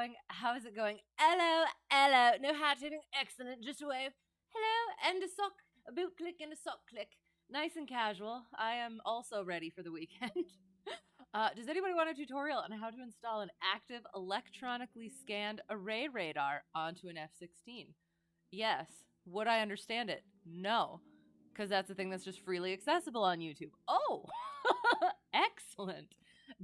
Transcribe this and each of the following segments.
going? How is it going? Hello, hello. No hat hitting. Excellent. Just a wave. Hello, and a sock, a boot click, and a sock click. Nice and casual. I am also ready for the weekend. Does anybody want a tutorial on how to install an active electronically scanned array radar onto an F-16? Yes. Would I understand it? No. Because that's a thing that's just freely accessible on YouTube. Oh, excellent.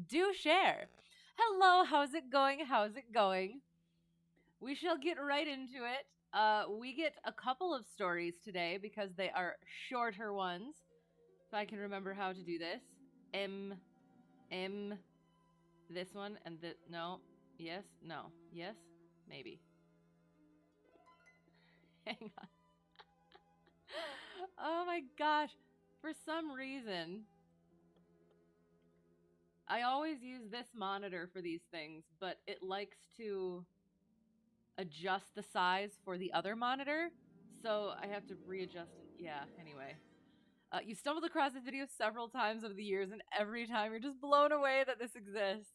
Do share. Hello, how's it going? How's it going? We shall get right into it. We get a couple of stories today because they are shorter ones. If I can remember how to do this. This one, and no, yes, no, yes, maybe. Hang on. Oh my gosh. For some reason, I always use this monitor for these things, but it likes to adjust the size for the other monitor. So I have to readjust it. Yeah, anyway. You stumbled across this video several times over the years, and every time you're just blown away that this exists.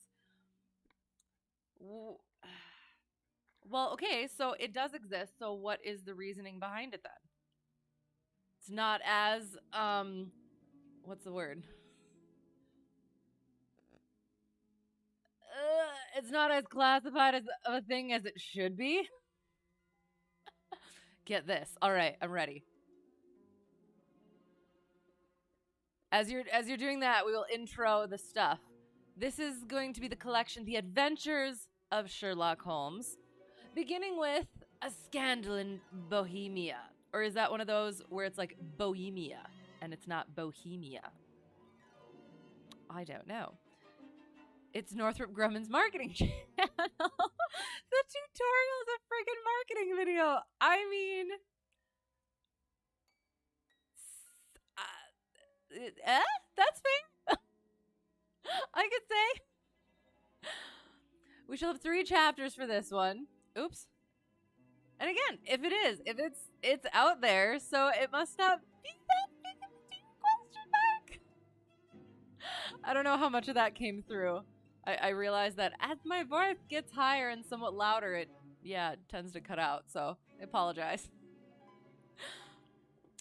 Well, okay, so it does exist. So what is the reasoning behind it then? It's not as, what's the word? It's not as classified as a thing as it should be. Get this. All right, I'm ready. As you're doing that, we will intro the stuff. This is going to be the collection, The Adventures of Sherlock Holmes, beginning with a scandal in Bohemia. Or is that one of those where it's like Bohemia and it's not Bohemia? I don't know. It's Northrop Grumman's marketing channel. The tutorial is a friggin' marketing video. I mean, that's fair. I could say. We shall have 3 chapters for this one. Oops. And again, if it's out there, so it must not be that big of a deal, question mark. I don't know how much of that came through. I realized that as my voice gets higher and somewhat louder, it tends to cut out, so I apologize.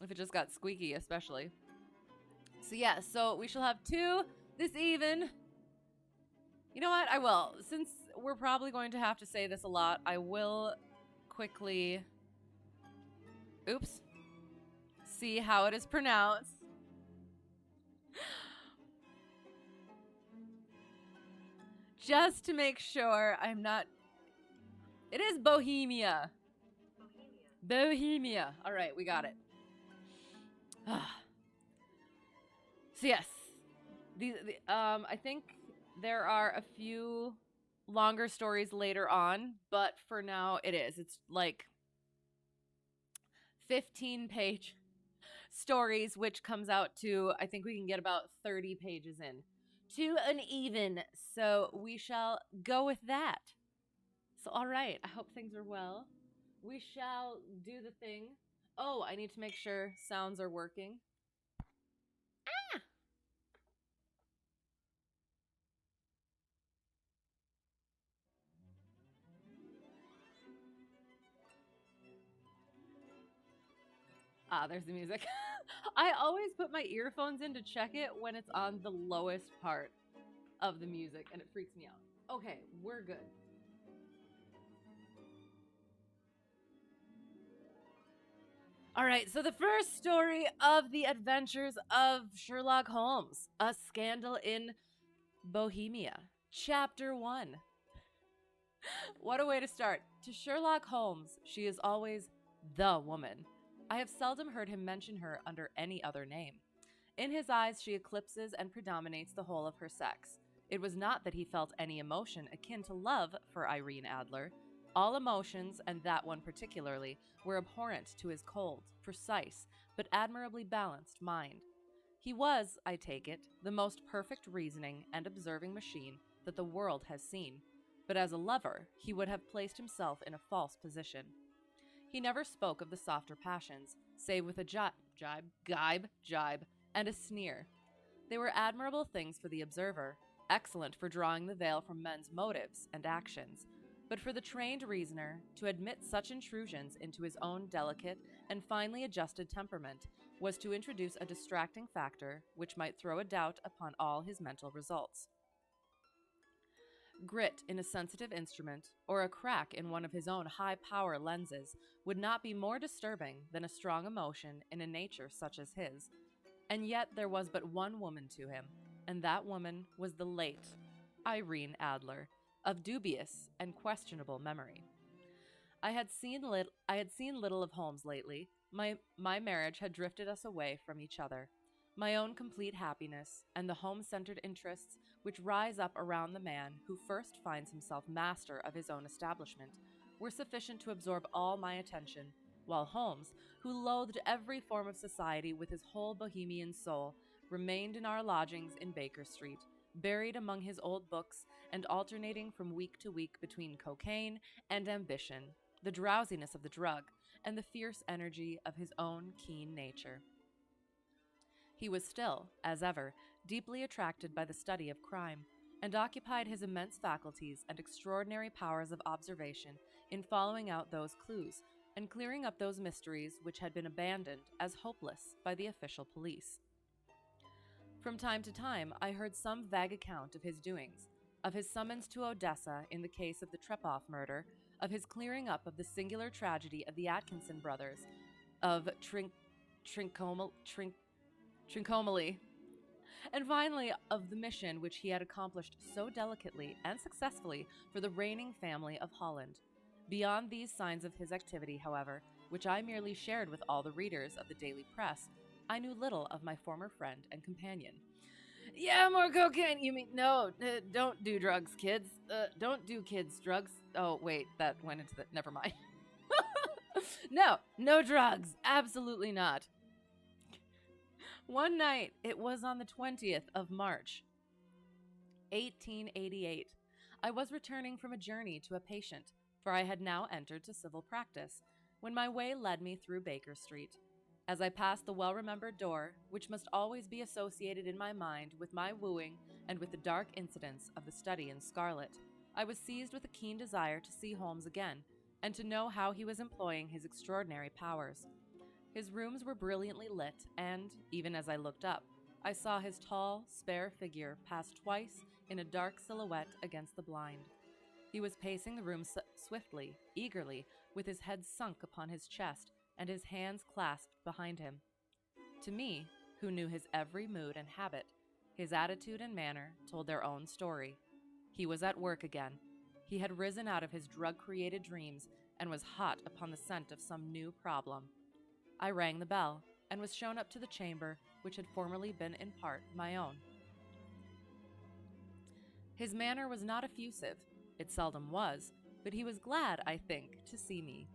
If it just got squeaky, especially. So yeah, so we shall have 2 this even. You know what? I will. Since we're probably going to have to say this a lot, I will quickly... Oops. See how it is pronounced. Just to make sure I'm not... It is Bohemia. Bohemia. All right, we got it. So yes, I think there are a few longer stories later on, but for now it is. It's like 15-page stories, which comes out to, I think we can get about 30 pages in. To an even, so we shall go with that. So all right, I hope things are well. We shall do the thing. Oh, I need to make sure sounds are working. There's the music. I always put my earphones in to check it when it's on the lowest part of the music, and it freaks me out. Okay, we're good. All right, so the first story of The Adventures of Sherlock Holmes, a scandal in Bohemia, Chapter 1. What a way to start. To Sherlock Holmes, she is always the woman. I have seldom heard him mention her under any other name. In his eyes, she eclipses and predominates the whole of her sex. It was not that he felt any emotion akin to love for Irene Adler. All emotions, and that one particularly, were abhorrent to his cold, precise, but admirably balanced mind. He was, I take it, the most perfect reasoning and observing machine that the world has seen, but as a lover, he would have placed himself in a false position. He never spoke of the softer passions, save with a jibe, and a sneer. They were admirable things for the observer, excellent for drawing the veil from men's motives and actions, But for the trained reasoner to admit such intrusions into his own delicate and finely adjusted temperament was to introduce a distracting factor which might throw a doubt upon all his mental results. Grit in a sensitive instrument, or a crack in one of his own high power lenses, would not be more disturbing than a strong emotion in a nature such as his. And yet there was but one woman to him, and that woman was the late Irene Adler, of dubious and questionable memory. I had seen little of Holmes lately. My marriage had drifted us away from each other. My own complete happiness and the home-centered interests which rise up around the man who first finds himself master of his own establishment were sufficient to absorb all my attention, while Holmes, who loathed every form of society with his whole Bohemian soul, remained in our lodgings in Baker Street, buried among his old books and alternating from week to week between cocaine and ambition, the drowsiness of the drug, and the fierce energy of his own keen nature. He was still, as ever, deeply attracted by the study of crime, and occupied his immense faculties and extraordinary powers of observation in following out those clues and clearing up those mysteries which had been abandoned as hopeless by the official police. From time to time, I heard some vague account of his doings, of his summons to Odessa in the case of the Trepoff murder, of his clearing up of the singular tragedy of the Atkinson brothers, of Trincomalee, and finally of the mission which he had accomplished so delicately and successfully for the reigning family of Holland. Beyond these signs of his activity, however, which I merely shared with all the readers of the daily press, I knew little of my former friend and companion. Yeah, more cocaine. You mean, no, don't do drugs, kids. Don't do kids' drugs. Oh, wait, that went into the, never mind. No drugs. Absolutely not. One night, it was on the 20th of March, 1888. I was returning from a journey to a patient, for I had now entered to civil practice, when my way led me through Baker Street. As I passed the well-remembered door, which must always be associated in my mind with my wooing and with the dark incidents of the study in scarlet, I was seized with a keen desire to see Holmes again, and to know how he was employing his extraordinary powers. His rooms were brilliantly lit, and, even as I looked up, I saw his tall, spare figure pass twice in a dark silhouette against the blind. He was pacing the room swiftly, eagerly, with his head sunk upon his chest and his hands clasped behind him. To me, who knew his every mood and habit, his attitude and manner told their own story. He was at work again. He had risen out of his drug-created dreams and was hot upon the scent of some new problem. I rang the bell and was shown up to the chamber which had formerly been in part my own. His manner was not effusive. It seldom was, but he was glad, I think, to see me.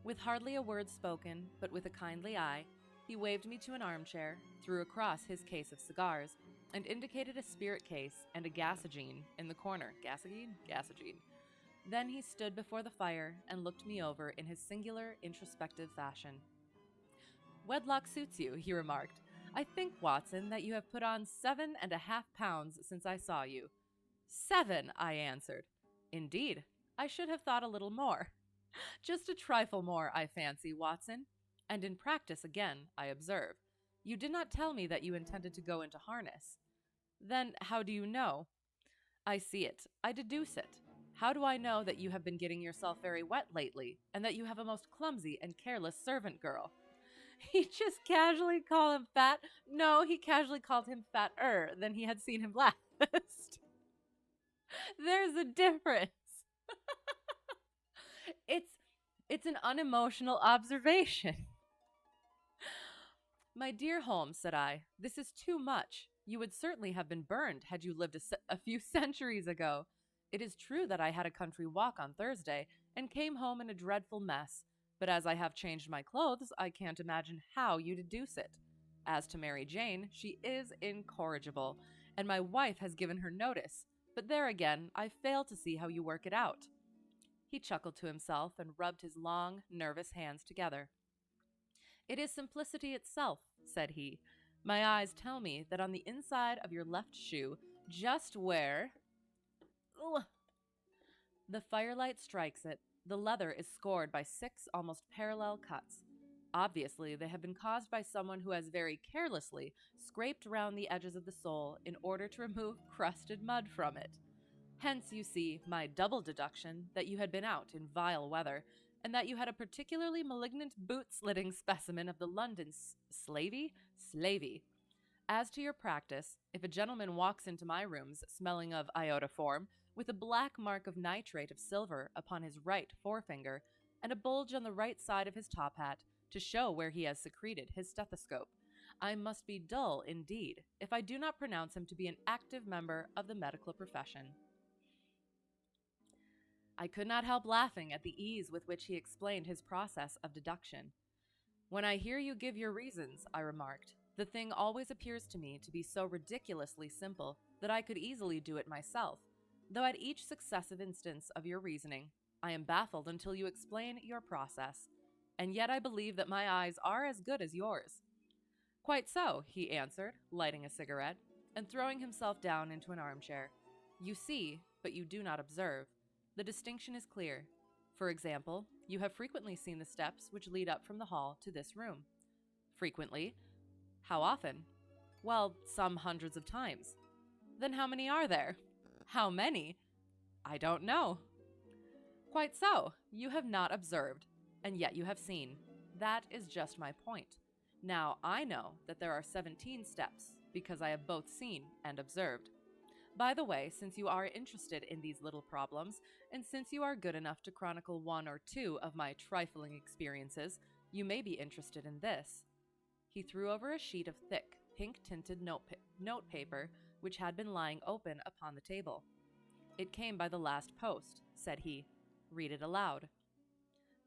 With hardly a word spoken, but with a kindly eye, he waved me to an armchair, threw across his case of cigars, and indicated a spirit case and a gasogene in the corner. Gasogene. Then he stood before the fire and looked me over in his singular, introspective fashion. "Wedlock suits you," he remarked. "I think, Watson, that you have put on 7.5 pounds since I saw you." 7, I answered. "Indeed, I should have thought a little more." "Just a trifle more, I fancy, Watson. And in practice again, I observe. You did not tell me that you intended to go into harness." "Then how do you know?" "I see it. I deduce it. How do I know that you have been getting yourself very wet lately, and that you have a most clumsy and careless servant girl?" He just casually called him fat. No, he casually called him fatter than he had seen him last. There's a difference. It's an unemotional observation. "My dear Holmes," said I, "this is too much. You would certainly have been burned had you lived a few centuries ago. It is true that I had a country walk on Thursday and came home in a dreadful mess, but as I have changed my clothes, I can't imagine how you deduce it. As to Mary Jane, she is incorrigible, and my wife has given her notice, but there again, I fail to see how you work it out." He chuckled to himself and rubbed his long, nervous hands together. "It is simplicity itself," said he. "My eyes tell me that on the inside of your left shoe, just where The firelight strikes it. The leather is scored by 6 almost parallel cuts. Obviously, they have been caused by someone who has very carelessly scraped round the edges of the sole in order to remove crusted mud from it. Hence, you see, my double deduction that you had been out in vile weather, and that you had a particularly malignant boot-slitting specimen of the London slavey? Slavey. As to your practice, if a gentleman walks into my rooms smelling of iodoform, with a black mark of nitrate of silver upon his right forefinger, and a bulge on the right side of his top hat to show where he has secreted his stethoscope, I must be dull indeed if I do not pronounce him to be an active member of the medical profession. I could not help laughing at the ease with which he explained his process of deduction. When I hear you give your reasons, I remarked, the thing always appears to me to be so ridiculously simple that I could easily do it myself, though at each successive instance of your reasoning, I am baffled until you explain your process, and yet I believe that my eyes are as good as yours. Quite so, he answered, lighting a cigarette, and throwing himself down into an armchair. You see, but you do not observe. The distinction is clear. For example, you have frequently seen the steps which lead up from the hall to this room. Frequently? How often? Well, some hundreds of times. Then how many are there? How many? I don't know. Quite so. You have not observed, and yet you have seen. That is just my point. Now, I know that there are 17 steps, because I have both seen and observed. By the way, since you are interested in these little problems, and since you are good enough to chronicle 1 or 2 of my trifling experiences, you may be interested in this. He threw over a sheet of thick, pink-tinted note paper which had been lying open upon the table. It came by the last post, said he. Read it aloud.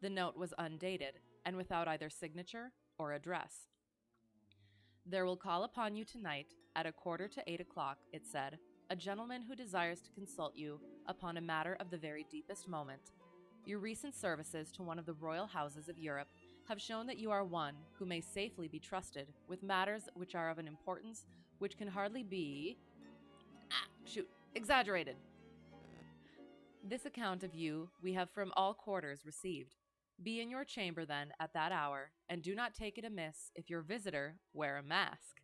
The note was undated, and without either signature or address. There will call upon you tonight at 7:45, it said, a gentleman who desires to consult you upon a matter of the very deepest moment. Your recent services to one of the royal houses of Europe have shown that you are one who may safely be trusted with matters which are of an importance which can hardly be exaggerated. This account of you we have from all quarters received. Be in your chamber, then, at that hour, and do not take it amiss if your visitor wear a mask.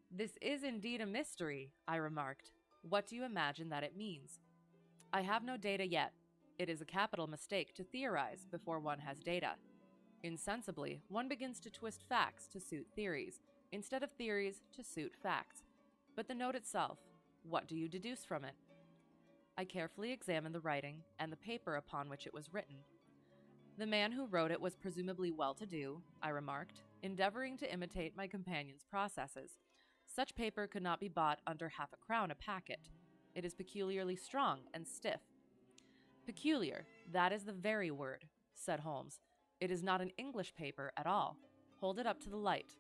This is indeed a mystery, I remarked. What do you imagine that it means? I have no data yet. It is a capital mistake to theorize before one has data. Insensibly, one begins to twist facts to suit theories, instead of theories to suit facts. But the note itself, what do you deduce from it? I carefully examined the writing and the paper upon which it was written. The man who wrote it was presumably well-to-do, I remarked, endeavoring to imitate my companion's processes. Such paper could not be bought under half a crown a packet. It is peculiarly strong and stiff. Peculiar, that is the very word, said Holmes. It is not an English paper at all. Hold it up to the light.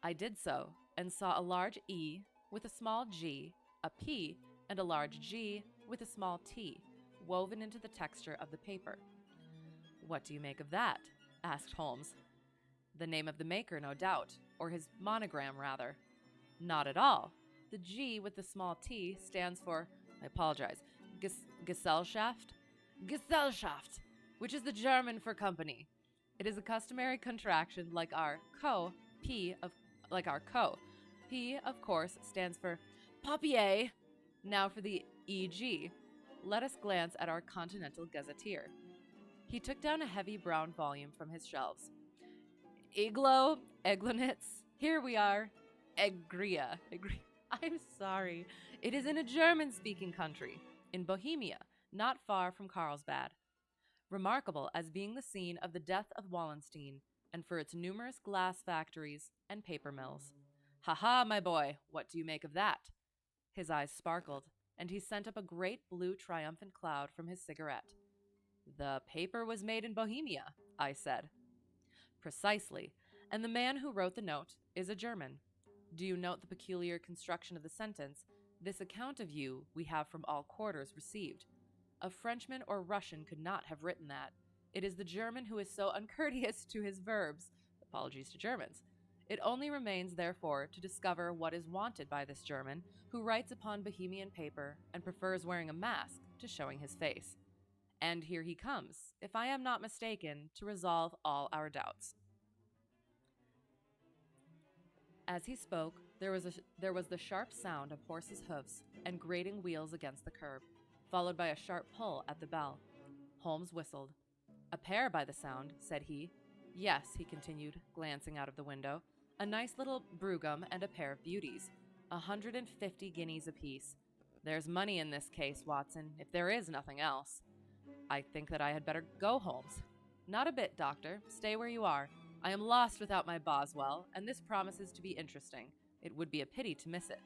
I did so, and saw a large E with a small g, a P, and a large G with a small t, woven into the texture of the paper. What do you make of that? Asked Holmes. The name of the maker, no doubt, or his monogram, rather. Not at all. The G with the small t stands for, I apologize, Gesellschaft? Gesellschaft, which is the German for company. It is a customary contraction like our co, P, P, of course, stands for papier. Now for the EG. Let us glance at our Continental Gazetteer. He took down a heavy brown volume from his shelves. Eglonitz, here we are. Egria. I'm sorry. It is in a German-speaking country, in Bohemia, not far from Carlsbad. Remarkable as being the scene of the death of Wallenstein, and for its numerous glass factories and paper mills. Ha-ha, my boy, what do you make of that? His eyes sparkled, and he sent up a great blue triumphant cloud from his cigarette. The paper was made in Bohemia, I said. Precisely, and the man who wrote the note is a German. Do you note the peculiar construction of the sentence, this account of you we have from all quarters received? A Frenchman or Russian could not have written that. It is the German who is so uncourteous to his verbs, apologies to Germans, It only remains, therefore, to discover what is wanted by this German, who writes upon Bohemian paper and prefers wearing a mask to showing his face. And here he comes, if I am not mistaken, to resolve all our doubts. As he spoke, there was the sharp sound of horses' hoofs and grating wheels against the curb, followed by a sharp pull at the bell. Holmes whistled. "A pair by the sound," said he. "Yes," he continued, glancing out of the window. "A nice little brougham and a pair of beauties. 150 guineas apiece. There's money in this case, Watson, if there is nothing else." "I think that I had better go, Holmes." "Not a bit, Doctor. Stay where you are. I am lost without my Boswell, and this promises to be interesting. It would be a pity to miss it."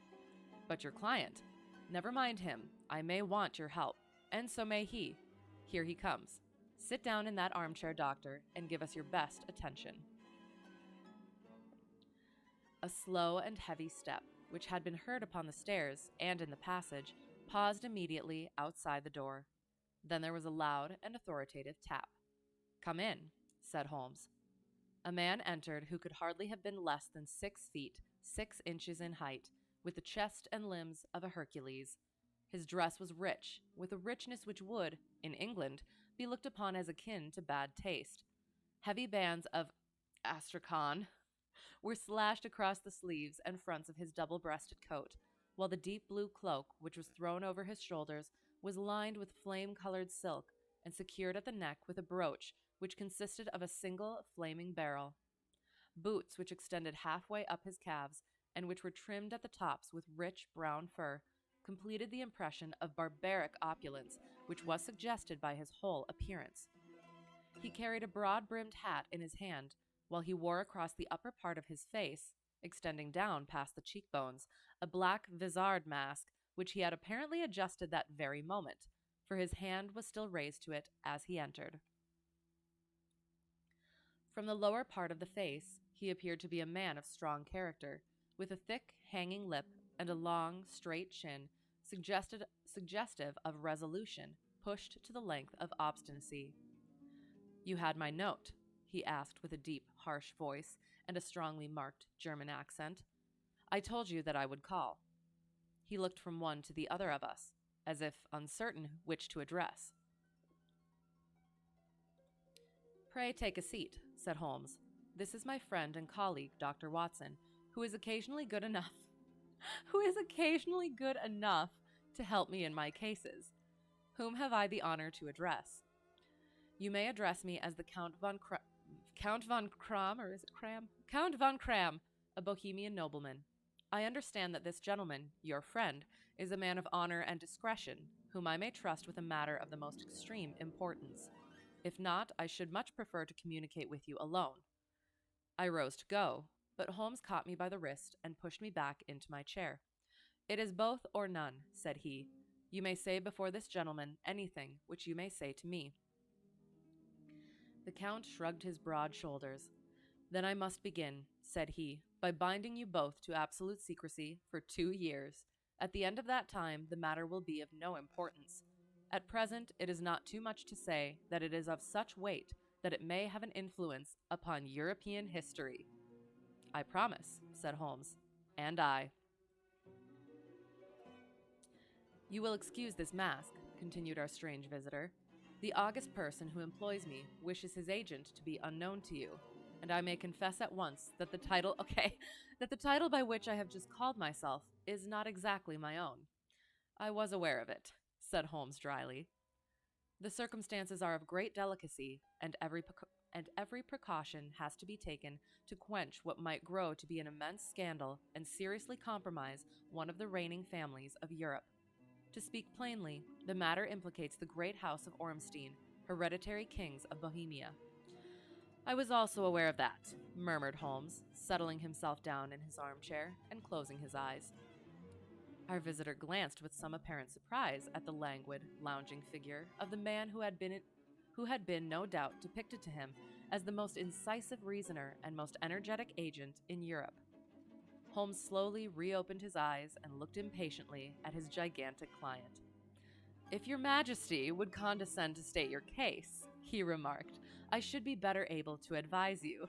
"But your client?" "Never mind him. I may want your help, and so may he. Here he comes. Sit down in that armchair, Doctor, and give us your best attention." A slow and heavy step, which had been heard upon the stairs and in the passage, paused immediately outside the door. Then there was a loud and authoritative tap. "Come in," said Holmes. A man entered who could hardly have been less than 6 feet, 6 inches in height, with the chest and limbs of a Hercules. His dress was rich, with a richness which would, in England, be looked upon as akin to bad taste. Heavy bands of astrakhan were slashed across the sleeves and fronts of his double-breasted coat, while the deep blue cloak, which was thrown over his shoulders, was lined with flame-colored silk and secured at the neck with a brooch which consisted of a single flaming beryl. Boots, which extended halfway up his calves and which were trimmed at the tops with rich brown fur, completed the impression of barbaric opulence which was suggested by his whole appearance. He carried a broad-brimmed hat in his hand, while he wore across the upper part of his face, extending down past the cheekbones, a black vizard mask which he had apparently adjusted that very moment, for his hand was still raised to it as he entered. From the lower part of the face, he appeared to be a man of strong character, with a thick, hanging lip and a long, straight chin, suggestive of resolution, pushed to the length of obstinacy. "You had my note?" he asked with a deep, harsh voice and a strongly marked German accent. "I told you that I would call." He looked from one to the other of us, as if uncertain which to address. "Pray take a seat," said Holmes. "This is my friend and colleague, Dr. Watson, who is occasionally good enough to help me in my cases. Whom have I the honor to address?" "You may address me as the Count von Kram, or is it Cram? Count von Kram, a Bohemian nobleman. I understand that this gentleman, your friend, is a man of honor and discretion, whom I may trust with a matter of the most extreme importance. If not, I should much prefer to communicate with you alone." I rose to go, but Holmes caught me by the wrist and pushed me back into my chair. "It is both or none," said he. "You may say before this gentleman anything which you may say to me." The Count shrugged his broad shoulders. "Then I must begin," said he, "by binding you both to absolute secrecy for 2 years. At the end of that time, the matter will be of no importance. At present, it is not too much to say that it is of such weight that it may have an influence upon European history." "I promise," said Holmes. "And I." "You will excuse this mask," continued our strange visitor. "The august person who employs me wishes his agent to be unknown to you, and I may confess at once that the title by which I have just called myself is not exactly my own." "I was aware of it," said Holmes dryly. "The circumstances are of great delicacy, and every precaution has to be taken to quench what might grow to be an immense scandal and seriously compromise one of the reigning families of Europe. To speak plainly, the matter implicates the great house of Ormstein, hereditary kings of Bohemia." "I was also aware of that," murmured Holmes, settling himself down in his armchair and closing his eyes. Our visitor glanced with some apparent surprise at the languid, lounging figure of the man who had been, no doubt, depicted to him as the most incisive reasoner and most energetic agent in Europe. Holmes slowly reopened his eyes and looked impatiently at his gigantic client. "If your Majesty would condescend to state your case," he remarked, "I should be better able to advise you."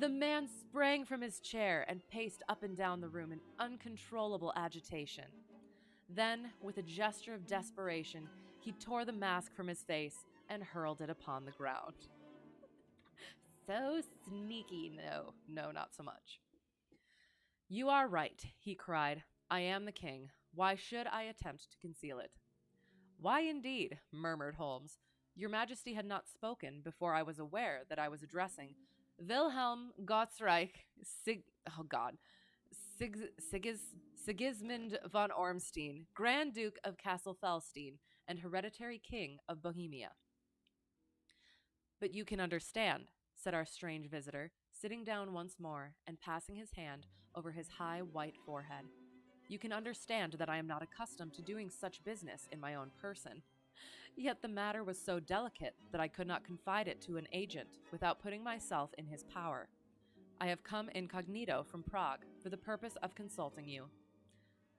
The man sprang from his chair and paced up and down the room in uncontrollable agitation. Then, with a gesture of desperation, he tore the mask from his face and hurled it upon the ground. So sneaky. No, not so much. You are right, he cried. I am the king. Why should I attempt to conceal it? Why indeed, murmured Holmes. Your Majesty had not spoken before I was aware that I was addressing Wilhelm Gottsreich Sigismund von Ormstein, Grand Duke of Castle-Felstein and hereditary King of Bohemia. But you can understand, said our strange visitor, sitting down once more and passing his hand over his high white forehead. You can understand that I am not accustomed to doing such business in my own person. Yet the matter was so delicate that I could not confide it to an agent without putting myself in his power. I have come incognito from Prague for the purpose of consulting you.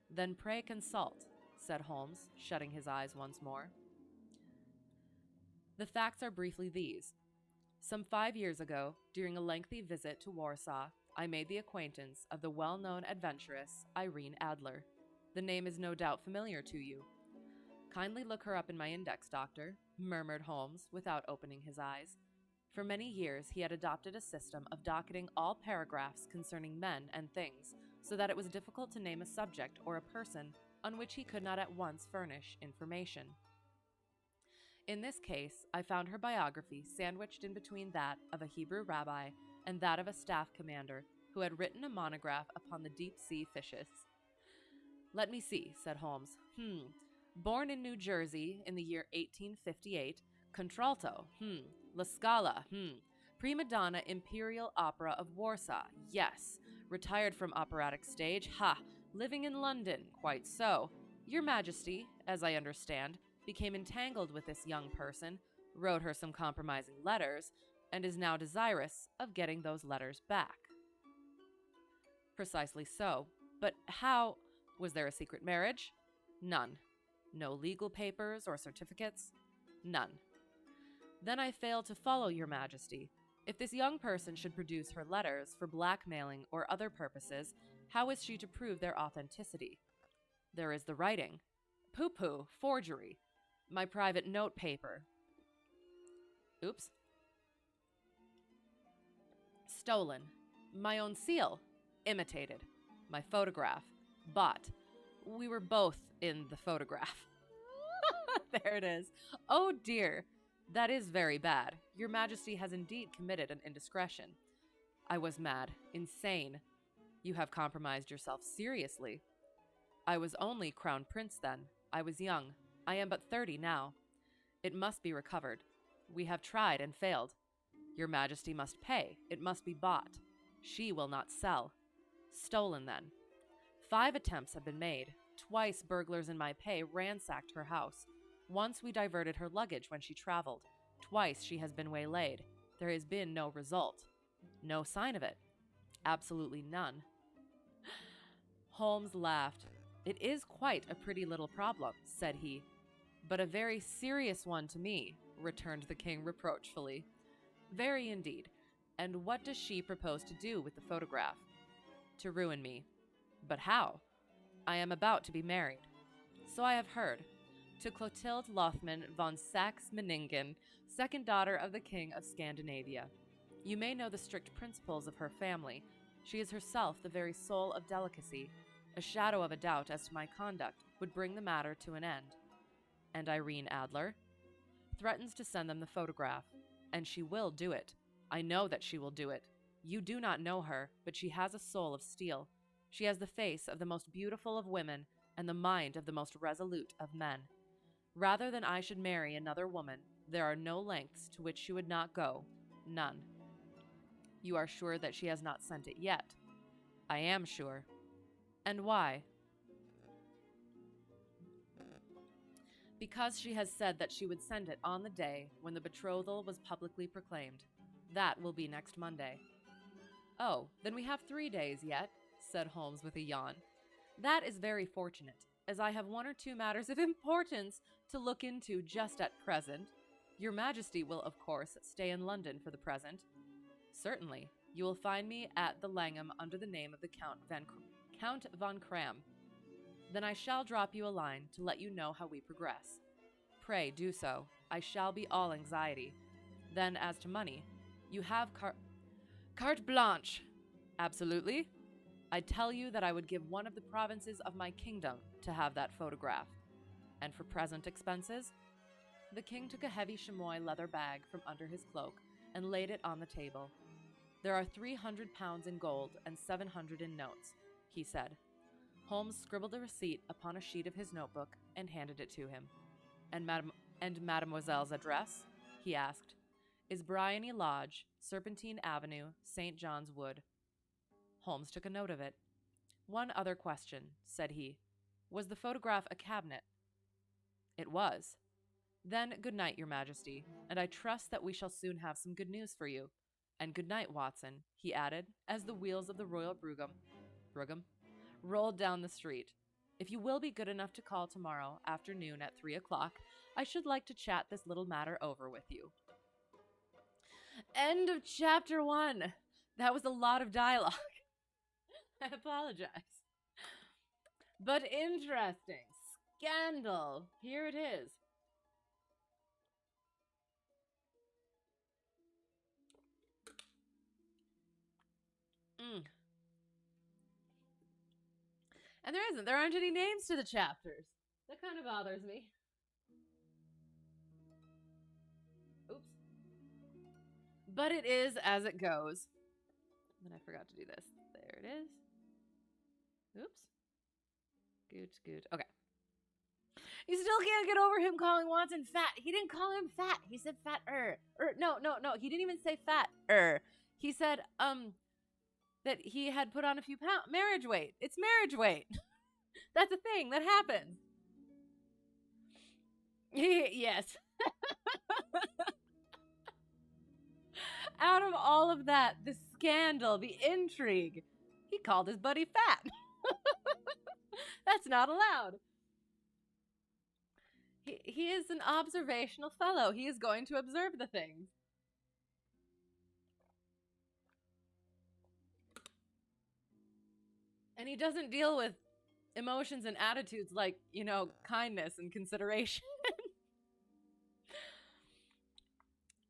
Then pray consult, said Holmes, shutting his eyes once more. The facts are briefly these. Some 5 years ago, during a lengthy visit to Warsaw, I made the acquaintance of the well-known adventuress Irene Adler. The name is no doubt familiar to you. Kindly look her up in my index, Doctor, murmured Holmes without opening his eyes. For many years he had adopted a system of docketing all paragraphs concerning men and things, so that it was difficult to name a subject or a person on which he could not at once furnish information. In this case, I found her biography sandwiched in between that of a Hebrew rabbi and that of a staff commander who had written a monograph upon the deep-sea fishes. Let me see, said Holmes. Born in New Jersey in the year 1858, contralto, La Scala, prima donna Imperial Opera of Warsaw, yes. Retired from operatic stage, living in London, quite so. Your Majesty, as I understand, became entangled with this young person, wrote her some compromising letters, and is now desirous of getting those letters back. Precisely so. But how? Was there a secret marriage? None. No legal papers or certificates? None. Then I fail to follow your Majesty. If this young person should produce her letters for blackmailing or other purposes, how is she to prove their authenticity? There is the writing. Pooh-pooh, forgery. My private note paper. Oops. Stolen. My own seal. Imitated. My photograph. Bought. We were both in the photograph. There it is. Oh dear. That is very bad. Your Majesty has indeed committed an indiscretion. I was mad. Insane. You have compromised yourself seriously. I was only Crown Prince then. I was young. I am but 30 now. It must be recovered. We have tried and failed. Your Majesty must pay. It must be bought. She will not sell. Stolen then. 5 attempts have been made. Twice burglars in my pay ransacked her house. Once we diverted her luggage when she traveled. Twice she has been waylaid. There has been no result. No sign of it. Absolutely none. Holmes laughed. It is quite a pretty little problem, said he. But a very serious one to me, returned the king reproachfully. Very indeed. And what does she propose to do with the photograph? To ruin me. But how? I am about to be married. So I have heard. To Clotilde Lothman von Saxe-Meiningen, second daughter of the King of Scandinavia. You may know the strict principles of her family. She is herself the very soul of delicacy. A shadow of a doubt as to my conduct would bring the matter to an end. And Irene Adler? Threatens to send them the photograph. And she will do it. I know that she will do it. You do not know her, but she has a soul of steel. She has the face of the most beautiful of women and the mind of the most resolute of men. Rather than I should marry another woman, there are no lengths to which she would not go. None. You are sure that she has not sent it yet? I am sure. And why? Because she has said that she would send it on the day when the betrothal was publicly proclaimed. That will be next Monday. Oh, then we have 3 days yet, said Holmes with a yawn. That is very fortunate, as I have 1 or 2 matters of importance to look into just at present. Your Majesty will, of course, stay in London for the present. Certainly. You will find me at the Langham under the name of the Count von Cram. Then I shall drop you a line to let you know how we progress. Pray do so. I shall be all anxiety. Then, as to money, you have carte blanche. Absolutely. I tell you that I would give one of the provinces of my kingdom to have that photograph. And for present expenses? The king took a heavy chamois leather bag from under his cloak and laid it on the table. There are 300 pounds in gold and 700 in notes, he said. Holmes scribbled a receipt upon a sheet of his notebook and handed it to him. And Mademoiselle's address? He asked. Is Bryony Lodge, Serpentine Avenue, St. John's Wood. Holmes took a note of it. One other question, said he. Was the photograph a cabinet? It was. Then good night, Your Majesty, and I trust that we shall soon have some good news for you. And good night, Watson, he added, as the wheels of the royal brougham rolled down the street. If you will be good enough to call tomorrow afternoon at 3 o'clock, I should like to chat this little matter over with you. End of chapter 1. That was a lot of dialogue. I apologize. But interesting. Scandal. Here it is. And there aren't any names to the chapters. That kind of bothers me. Oops. But it is as it goes. And then I forgot to do this. There it is. Oops. Good. Okay. You still can't get over him calling Watson fat. He didn't call him fat. He said fat-er. No. He didn't even say fat-er. He said, that he had put on a few pounds. Marriage weight. It's marriage weight. That's a thing that happens. Yes. Out of all of that, the scandal, the intrigue, he called his buddy fat. That's not allowed. He is an observational fellow. He is going to observe the things. And he doesn't deal with emotions and attitudes like, kindness and consideration.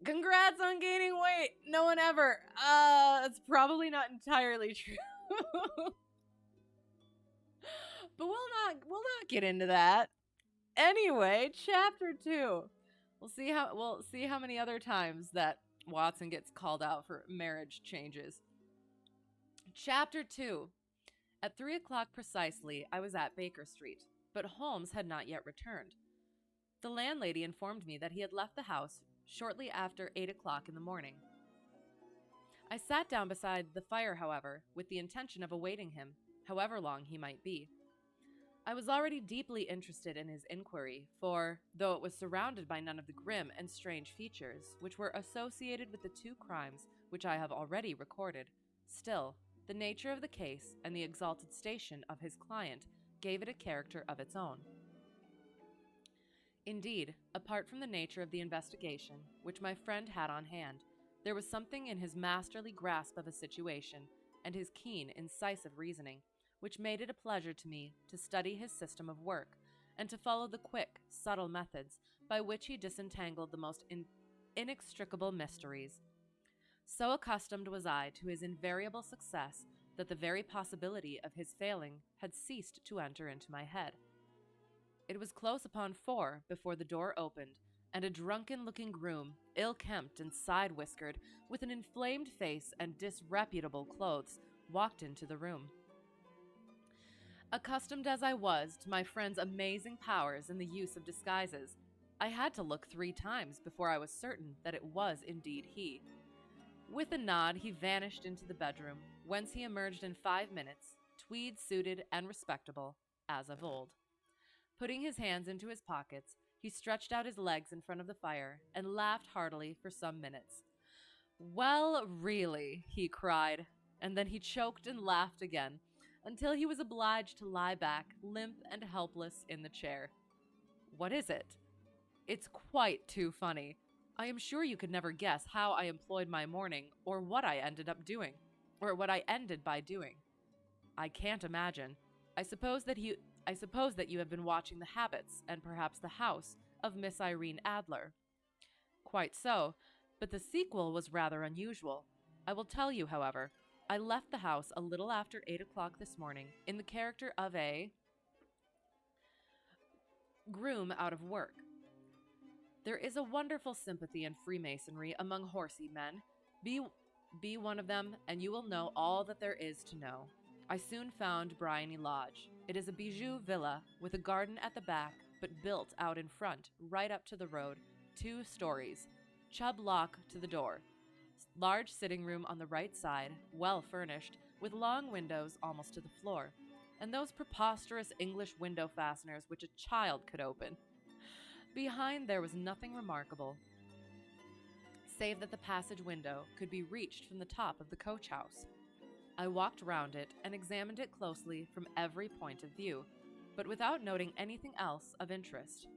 Congrats on gaining weight. No one ever. It's probably not entirely true. But we'll not get into that. Anyway, chapter 2. We'll see how many other times that Watson gets called out for marriage changes. Chapter 2. At 3 o'clock precisely, I was at Baker Street, but Holmes had not yet returned. The landlady informed me that he had left the house shortly after 8 o'clock in the morning. I sat down beside the fire, however, with the intention of awaiting him, however long he might be. I was already deeply interested in his inquiry, for, though it was surrounded by none of the grim and strange features which were associated with the 2 crimes which I have already recorded, still, the nature of the case and the exalted station of his client gave it a character of its own. Indeed, apart from the nature of the investigation, which my friend had on hand, there was something in his masterly grasp of a situation and his keen, incisive reasoning, which made it a pleasure to me to study his system of work and to follow the quick, subtle methods by which he disentangled the most inextricable mysteries. So accustomed was I to his invariable success that the very possibility of his failing had ceased to enter into my head. It was close upon 4 before the door opened, and a drunken-looking groom, ill-kempt and side-whiskered, with an inflamed face and disreputable clothes, walked into the room. Accustomed as I was to my friend's amazing powers in the use of disguises, I had to look 3 times before I was certain that it was indeed he. With a nod, he vanished into the bedroom, whence he emerged in 5 minutes, tweed-suited and respectable, as of old. Putting his hands into his pockets, he stretched out his legs in front of the fire and laughed heartily for some minutes. "Well, really," he cried, and then he choked and laughed again, until he was obliged to lie back, limp and helpless, in the chair. "What is it?" "It's quite too funny." I am sure you could never guess how I employed my morning or what I ended up doing, or what I ended by doing. I can't imagine. I suppose that you I suppose that you have been watching the habits and perhaps the house of Miss Irene Adler. Quite so, but the sequel was rather unusual. I will tell you, however. I left the house a little after 8 o'clock this morning in the character of a groom out of work. There is a wonderful sympathy in Freemasonry among horsey men. Be, be one of them, and you will know all that there is to know. I soon found Bryony Lodge. It is a bijou villa with a garden at the back, but built out in front, right up to the road, 2 stories. Chubb lock to the door. Large sitting room on the right side, well furnished, with long windows almost to the floor, and those preposterous English window fasteners which a child could open. Behind there was nothing remarkable, save that the passage window could be reached from the top of the coach house. I walked round it and examined it closely from every point of view, but without noting anything else of interest.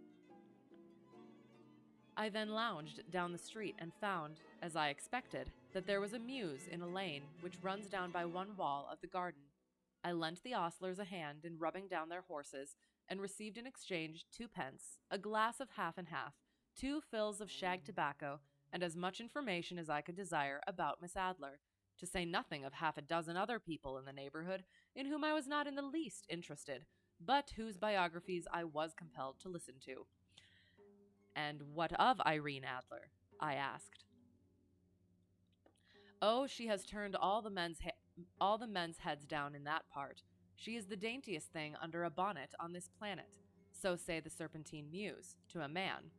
I then lounged down the street and found, as I expected, that there was a mews in a lane which runs down by one wall of the garden. I lent the ostlers a hand in rubbing down their horses, and received in exchange 2 pence, a glass of half and half, 2 fills of shag tobacco, and as much information as I could desire about Miss Adler, to say nothing of half a dozen other people in the neighborhood in whom I was not in the least interested, but whose biographies I was compelled to listen to. And what of Irene Adler? I asked. Oh, she has turned all the men's heads down in that part. She is the daintiest thing under a bonnet on this planet, so say the Serpentine Mews, to a man.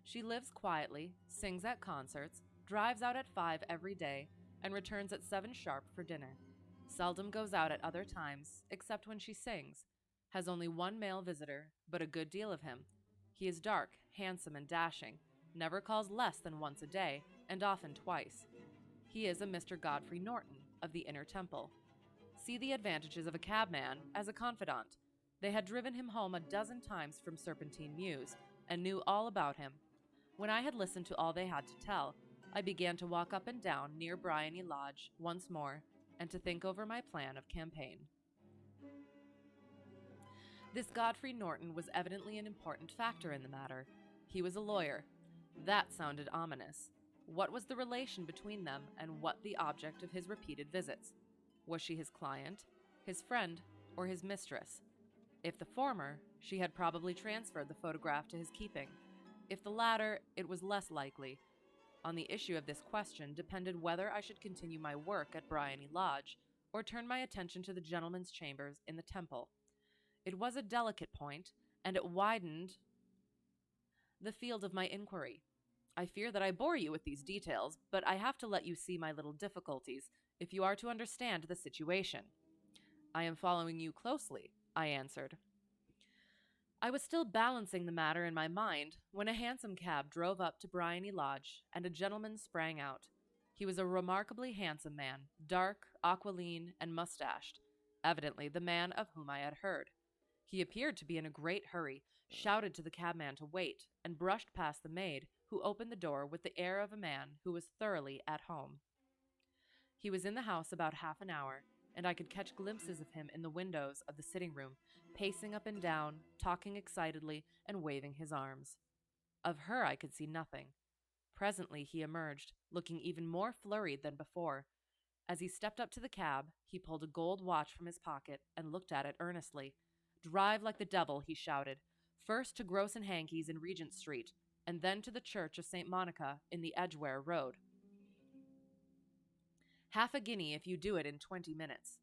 She lives quietly, sings at concerts, drives out at 5 every day, and returns at 7 sharp for dinner. Seldom goes out at other times, except when she sings. Has only one male visitor, but a good deal of him. He is dark, handsome, and dashing, never calls less than once a day, and often twice. He is a Mr. Godfrey Norton, of the Inner Temple. See the advantages of a cabman as a confidant. They had driven him home a dozen times from Serpentine Mews, and knew all about him. When I had listened to all they had to tell, I began to walk up and down near Bryony Lodge once more, and to think over my plan of campaign. This Godfrey Norton was evidently an important factor in the matter. He was a lawyer. That sounded ominous. What was the relation between them, and what the object of his repeated visits? Was she his client, his friend, or his mistress? If the former, she had probably transferred the photograph to his keeping. If the latter, it was less likely. On the issue of this question depended whether I should continue my work at Bryony Lodge, or turn my attention to the gentlemen's chambers in the Temple. It was a delicate point, and it widened the field of my inquiry. I fear that I bore you with these details, but I have to let you see my little difficulties if you are to understand the situation. I am following you closely, I answered. I was still balancing the matter in my mind when a hansom cab drove up to Bryony Lodge, and a gentleman sprang out. He was a remarkably handsome man, dark, aquiline, and mustached, evidently the man of whom I had heard. He appeared to be in a great hurry, shouted to the cabman to wait, and brushed past the maid, who opened the door with the air of a man who was thoroughly at home. He was in the house about half an hour, and I could catch glimpses of him in the windows of the sitting room, pacing up and down, talking excitedly, and waving his arms. Of her I could see nothing. Presently he emerged, looking even more flurried than before. As he stepped up to the cab, he pulled a gold watch from his pocket and looked at it earnestly. "Drive like the devil," he shouted. "First to Gross and Hankey's in Regent Street, and then to the Church of St. Monica in the Edgware Road. Half a guinea if you do it in 20 minutes.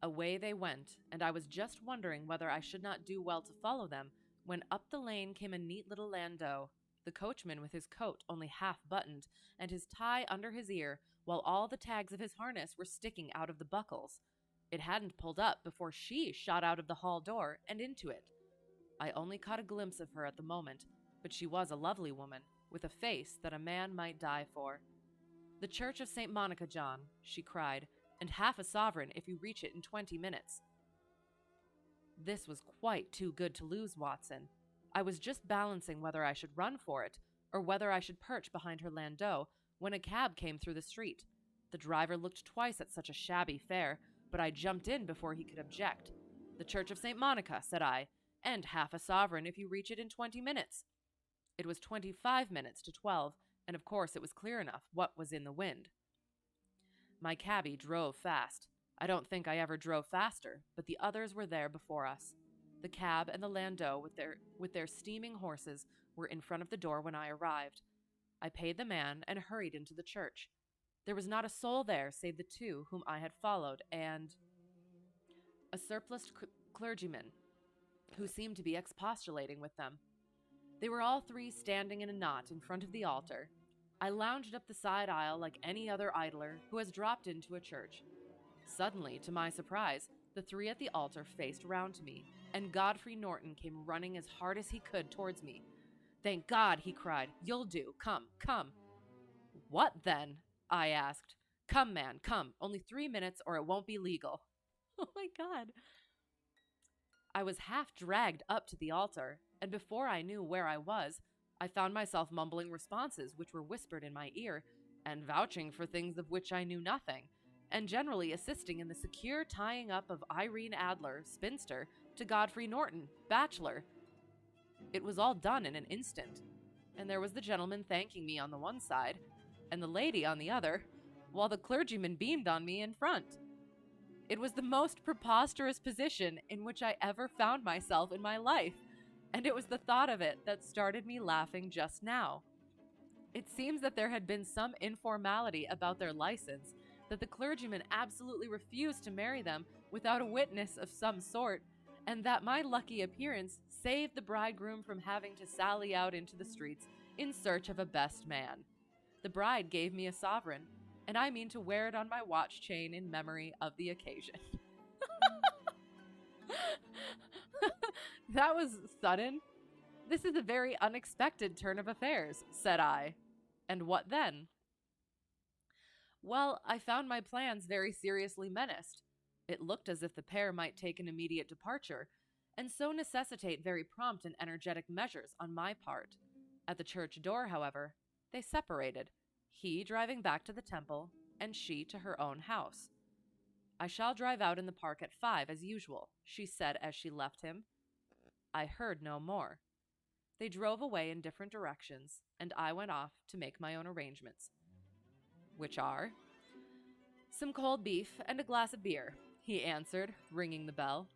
Away they went, and I was just wondering whether I should not do well to follow them, when up the lane came a neat little landau, the coachman with his coat only half buttoned, and his tie under his ear, while all the tags of his harness were sticking out of the buckles. It hadn't pulled up before she shot out of the hall door and into it. I only caught a glimpse of her at the moment, but she was a lovely woman, with a face that a man might die for. "The Church of St. Monica, John," she cried, "and half a sovereign if you reach it in 20 minutes. This was quite too good to lose, Watson. I was just balancing whether I should run for it, or whether I should perch behind her landau when a cab came through the street. The driver looked twice at such a shabby fare, but I jumped in before he could object. "The Church of St. Monica," said I, "and half a sovereign if you reach it in 20 minutes. It was 25 minutes to 12, and of course it was clear enough what was in the wind. My cabby drove fast. I don't think I ever drove faster, but the others were there before us. The cab and the landau with their steaming horses were in front of the door when I arrived. I paid the man and hurried into the church. There was not a soul there save the two whom I had followed and a surpliced clergyman who seemed to be expostulating with them. They were all three standing in a knot in front of the altar. I lounged up the side aisle like any other idler who has dropped into a church. Suddenly, to my surprise, the three at the altar faced round to me, and Godfrey Norton came running as hard as he could towards me. "Thank God," he cried. "You'll do. Come, come." "What then?" I asked. "Come, man, come. Only 3 minutes or it won't be legal." Oh my God. I was half dragged up to the altar, and before I knew where I was, I found myself mumbling responses which were whispered in my ear, and vouching for things of which I knew nothing, and generally assisting in the secure tying up of Irene Adler, spinster, to Godfrey Norton, bachelor. It was all done in an instant, and there was the gentleman thanking me on the one side, and the lady on the other, while the clergyman beamed on me in front. It was the most preposterous position in which I ever found myself in my life, and it was the thought of it that started me laughing just now. It seems that there had been some informality about their license, that the clergyman absolutely refused to marry them without a witness of some sort, and that my lucky appearance saved the bridegroom from having to sally out into the streets in search of a best man. The bride gave me a sovereign, and I mean to wear it on my watch chain in memory of the occasion. That was sudden. This is a very unexpected turn of affairs, said I. And what then? Well, I found my plans very seriously menaced. It looked as if the pair might take an immediate departure, and so necessitate very prompt and energetic measures on my part. At the church door, however, they separated, he driving back to the temple, and she to her own house. "I shall drive out in the park at 5 as usual," she said as she left him. I heard no more. They drove away in different directions, and I went off to make my own arrangements, which are some cold beef and a glass of beer, he answered, ringing the bell.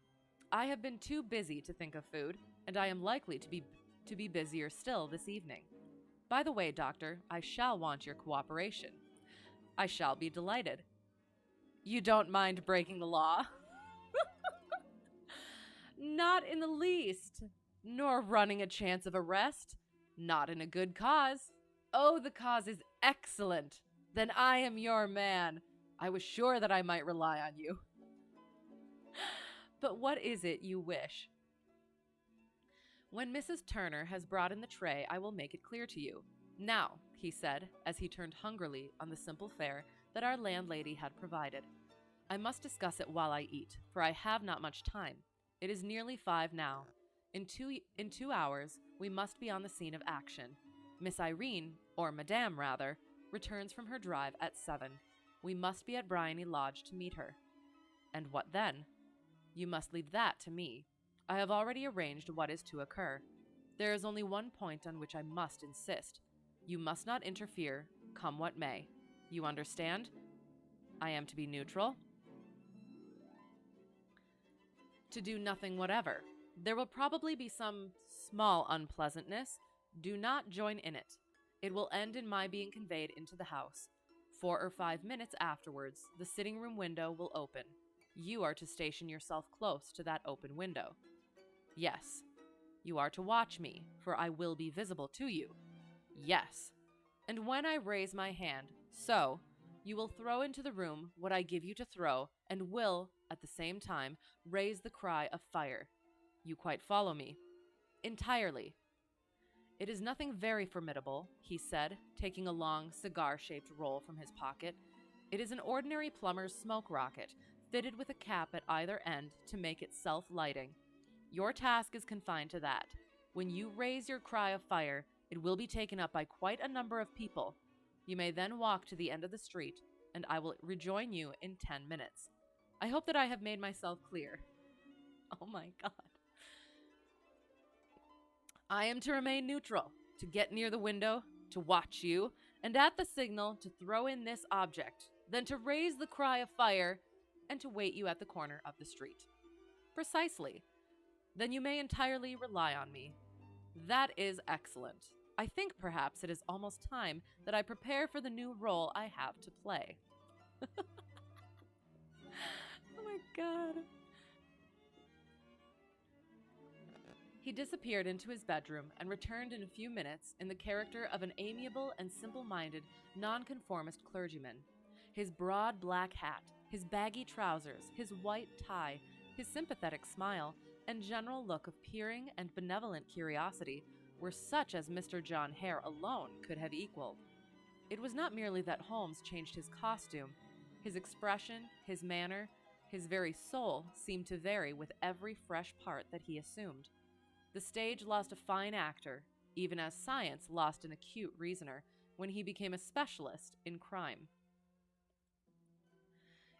I have been too busy to think of food, and I am likely to be busier still this evening. By the way, Doctor, I shall want your cooperation. I shall be delighted. You don't mind breaking the law? Not in the least. Nor running a chance of arrest? Not in a good cause. Oh, the cause is excellent. Then I am your man. I was sure that I might rely on you. But what is it you wish? When Mrs. Turner has brought in the tray, I will make it clear to you. Now, he said, as he turned hungrily on the simple fare that our landlady had provided. I must discuss it while I eat, for I have not much time. It is nearly 5 now. In 2 hours, we must be on the scene of action. Miss Irene, or Madame rather, returns from her drive at 7. We must be at Briony Lodge to meet her. And what then? You must leave that to me. I have already arranged what is to occur. There is only one point on which I must insist. You must not interfere, come what may. You understand? I am to be neutral? To do nothing whatever. There will probably be some small unpleasantness. Do not join in it. It will end in my being conveyed into the house. 4 or 5 minutes afterwards, the sitting room window will open. You are to station yourself close to that open window. Yes. You are to watch me, for I will be visible to you. Yes. And when I raise my hand, so, you will throw into the room what I give you to throw, and will, at the same time, raise the cry of fire. You quite follow me? Entirely. It is nothing very formidable, he said, taking a long, cigar-shaped roll from his pocket. It is an ordinary plumber's smoke rocket, fitted with a cap at either end to make it self-lighting. Your task is confined to that. When you raise your cry of fire, It will be taken up by quite a number of people. You may then walk to the end of the street, and I will rejoin you in 10 minutes. I hope that I have made myself clear. Oh my God. I am to remain neutral, to get near the window, to watch you, and at the signal to throw in this object, then to raise the cry of fire, and to wait you at the corner of the street. Precisely. Then you may entirely rely on me. That is excellent. I think perhaps it is almost time that I prepare for the new role I have to play. Oh my God. He disappeared into his bedroom and returned in a few minutes in the character of an amiable and simple-minded, nonconformist clergyman. His broad black hat, his baggy trousers, his white tie, his sympathetic smile, and general look of peering and benevolent curiosity were such as Mr. John Hare alone could have equaled. It was not merely that Holmes changed his costume. His expression, his manner, his very soul seemed to vary with every fresh part that he assumed. The stage lost a fine actor, even as science lost an acute reasoner, when he became a specialist in crime.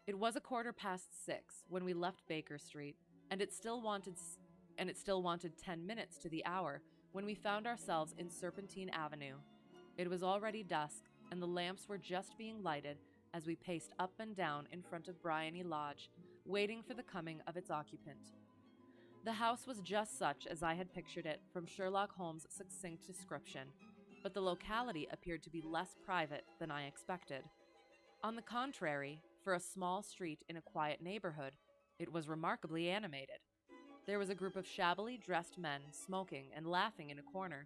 It was 6:15 when we left Baker Street, and it still wanted 10 minutes to the hour when we found ourselves in Serpentine Avenue. It was already dusk, and the lamps were just being lighted as we paced up and down in front of Briony Lodge, waiting for the coming of its occupant. The house was just such as I had pictured it from Sherlock Holmes' succinct description, but the locality appeared to be less private than I expected. On the contrary, for a small street in a quiet neighborhood, it was remarkably animated. There was a group of shabbily dressed men smoking and laughing in a corner,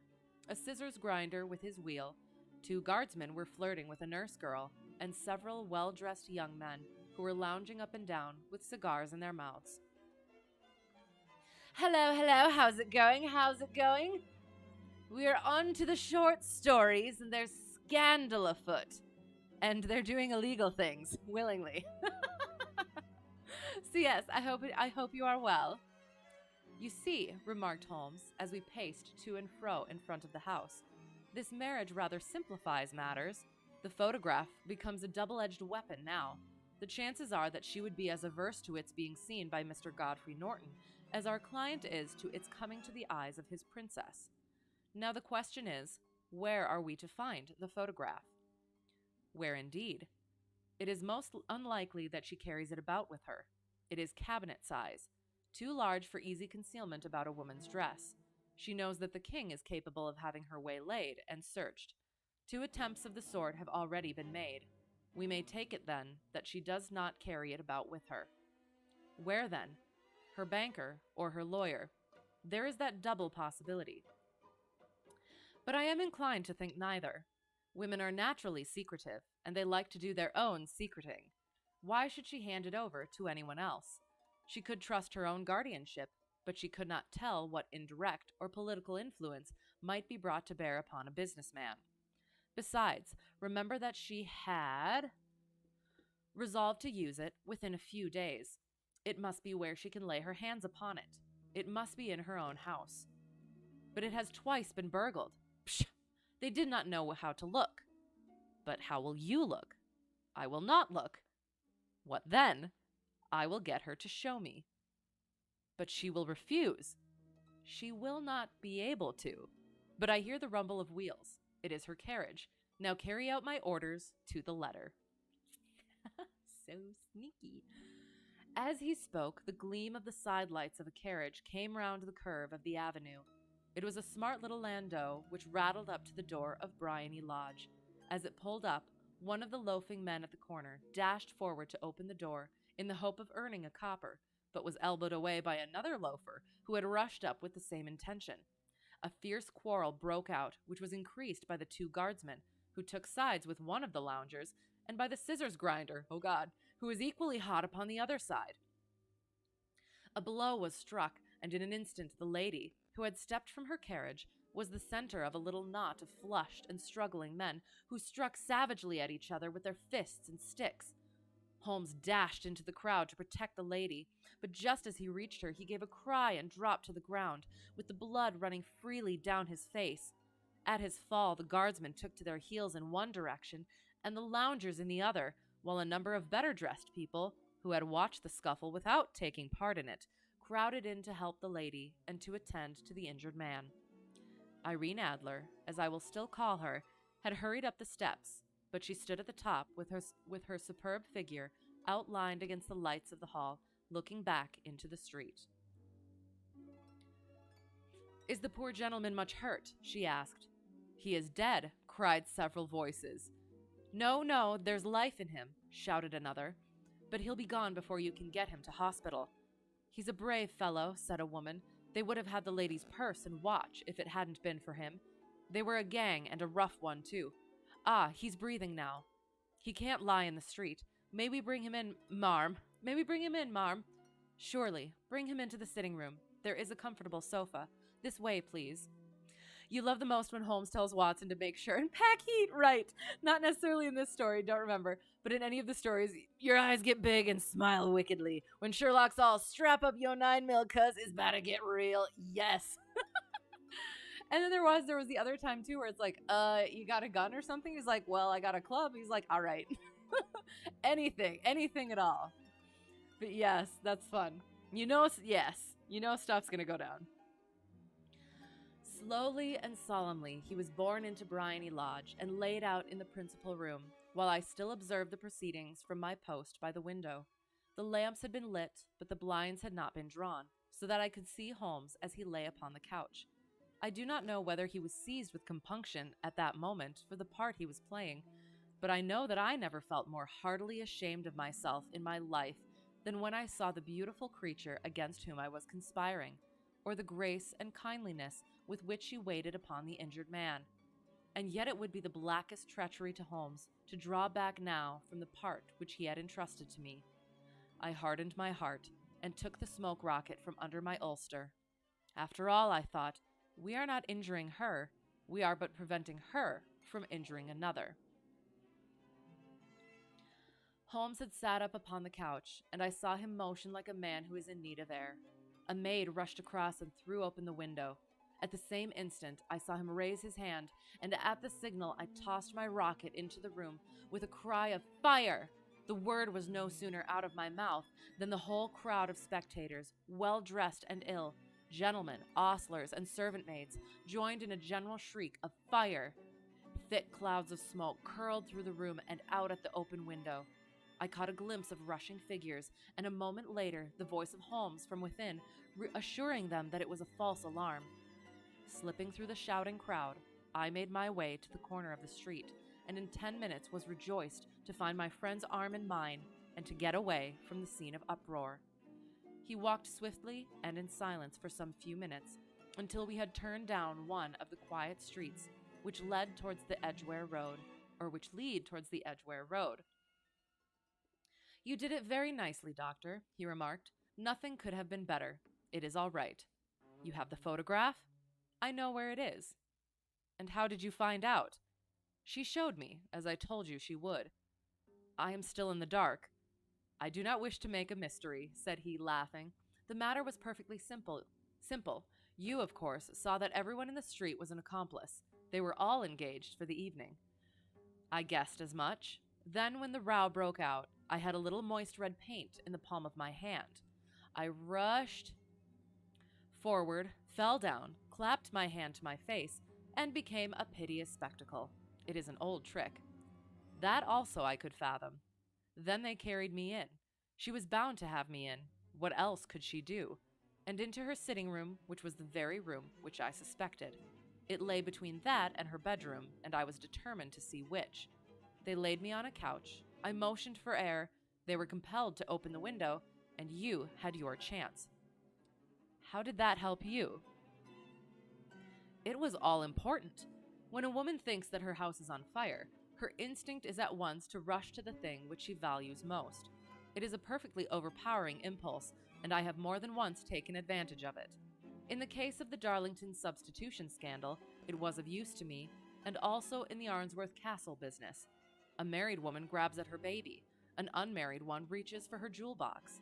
a scissors grinder with his wheel, 2 guardsmen were flirting with a nurse girl, and several well-dressed young men who were lounging up and down with cigars in their mouths. Hello, hello, how's it going? How's it going? We are on to the short stories, and there's scandal afoot. And they're doing illegal things, willingly. So yes, I hope you are well. You see, remarked Holmes, as we paced to and fro in front of the house, this marriage rather simplifies matters. The photograph becomes a double-edged weapon now. The chances are that she would be as averse to its being seen by Mr. Godfrey Norton as our client is to its coming to the eyes of his princess. Now the question is, where are we to find the photograph? Where indeed? It is most unlikely that she carries it about with her. It is cabinet size, too large for easy concealment about a woman's dress. She knows that the king is capable of having her waylaid and searched. 2 attempts of the sort have already been made. We may take it, then, that she does not carry it about with her. Where, then? Her banker or her lawyer? There is that double possibility. But I am inclined to think neither. Women are naturally secretive, and they like to do their own secreting. Why should she hand it over to anyone else? She could trust her own guardianship, but she could not tell what indirect or political influence might be brought to bear upon a businessman. Besides, remember that she had resolved to use it within a few days. It must be where she can lay her hands upon it. It must be in her own house. But it has twice been burgled. Psh! They did not know how to look. But how will you look? I will not look. What then? I will get her to show me. But she will refuse. She will not be able to. But I hear the rumble of wheels. It is her carriage. Now carry out my orders to the letter. So sneaky. As he spoke, the gleam of the side lights of a carriage came round the curve of the avenue. It was a smart little landau which rattled up to the door of Briony Lodge. As it pulled up, one of the loafing men at the corner dashed forward to open the door in the hope of earning a copper, but was elbowed away by another loafer who had rushed up with the same intention. A fierce quarrel broke out, which was increased by the 2 guardsmen, who took sides with one of the loungers, and by the scissors grinder, oh God, who was equally hot upon the other side. A blow was struck, and in an instant the lady, who had stepped from her carriage, was the center of a little knot of flushed and struggling men who struck savagely at each other with their fists and sticks. Holmes dashed into the crowd to protect the lady, but just as he reached her, he gave a cry and dropped to the ground, with the blood running freely down his face. At his fall, the guardsmen took to their heels in one direction and the loungers in the other, while a number of better dressed people, who had watched the scuffle without taking part in it, crowded in to help the lady and to attend to the injured man. Irene Adler, as I will still call her, had hurried up the steps, but she stood at the top with her superb figure outlined against the lights of the hall, looking back into the street. "Is the poor gentleman much hurt?" she asked. "He is dead," cried several voices. "No, no, there's life in him," shouted another. "But he'll be gone before you can get him to hospital." "He's a brave fellow," said a woman. "They would have had the lady's purse and watch if it hadn't been for him. They were a gang, and a rough one, too. Ah, he's breathing now. He can't lie in the street. May we bring him in, marm? May we bring him in, marm?" "Surely. Bring him into the sitting room. There is a comfortable sofa. This way, please." You love the most when Holmes tells Watson to make sure and pack heat, right? Not necessarily in this story, don't remember, but in any of the stories, your eyes get big and smile wickedly. When Sherlock's all, "Strap up yo 9mm, cuz it's about to get real." Yes. And then there was the other time too where it's like, you got a gun or something? He's like, "Well, I got a club." He's like, "All right." anything at all. But yes, that's fun. Yes, stuff's gonna go down. Slowly and solemnly, he was borne into Bryony Lodge and laid out in the principal room, while I still observed the proceedings from my post by the window. The lamps had been lit, but the blinds had not been drawn, so that I could see Holmes as he lay upon the couch. I do not know whether he was seized with compunction at that moment for the part he was playing, but I know that I never felt more heartily ashamed of myself in my life than when I saw the beautiful creature against whom I was conspiring, or the grace and kindliness with which she waited upon the injured man. And yet it would be the blackest treachery to Holmes to draw back now from the part which he had entrusted to me. I hardened my heart and took the smoke rocket from under my ulster. After all, I thought, we are not injuring her, we are but preventing her from injuring another. Holmes had sat up upon the couch, and I saw him motion like a man who is in need of air. A maid rushed across and threw open the window. At the same instant, I saw him raise his hand, and at the signal, I tossed my rocket into the room with a cry of "Fire!" The word was no sooner out of my mouth than the whole crowd of spectators, well dressed and ill, gentlemen, ostlers, and servant maids, joined in a general shriek of "Fire!" Thick clouds of smoke curled through the room and out at the open window. I caught a glimpse of rushing figures, and a moment later the voice of Holmes from within, assuring them that it was a false alarm. Slipping through the shouting crowd, I made my way to the corner of the street, and in 10 minutes was rejoiced to find my friend's arm in mine and to get away from the scene of uproar. He walked swiftly and in silence for some few minutes, until we had turned down one of the quiet streets which led towards the Edgware Road, or which lead towards the Edgware Road. "You did it very nicely, Doctor," he remarked. "Nothing could have been better. It is all right. You have the photograph? I know where it is." "And how did you find out?" "She showed me, as I told you she would." "I am still in the dark." "I do not wish to make a mystery," said he, laughing. "The matter was perfectly simple. You, of course, saw that everyone in the street was an accomplice. They were all engaged for the evening." "I guessed as much. Then, when the row broke out, I had a little moist red paint in the palm of my hand. I rushed forward, fell down, clapped my hand to my face, and became a piteous spectacle. It is an old trick. That also I could fathom. Then they carried me in. She was bound to have me in. What else could she do? And into her sitting room, which was the very room which I suspected. It lay between that and her bedroom, and I was determined to see which. They laid me on a couch. I motioned for air. They were compelled to open the window, and you had your chance." "How did that help you?" "It was all important. When a woman thinks that her house is on fire, her instinct is at once to rush to the thing which she values most. It is a perfectly overpowering impulse, and I have more than once taken advantage of it. In the case of the Darlington substitution scandal, it was of use to me, and also in the Arnsworth Castle business. A married woman grabs at her baby. An unmarried one reaches for her jewel box.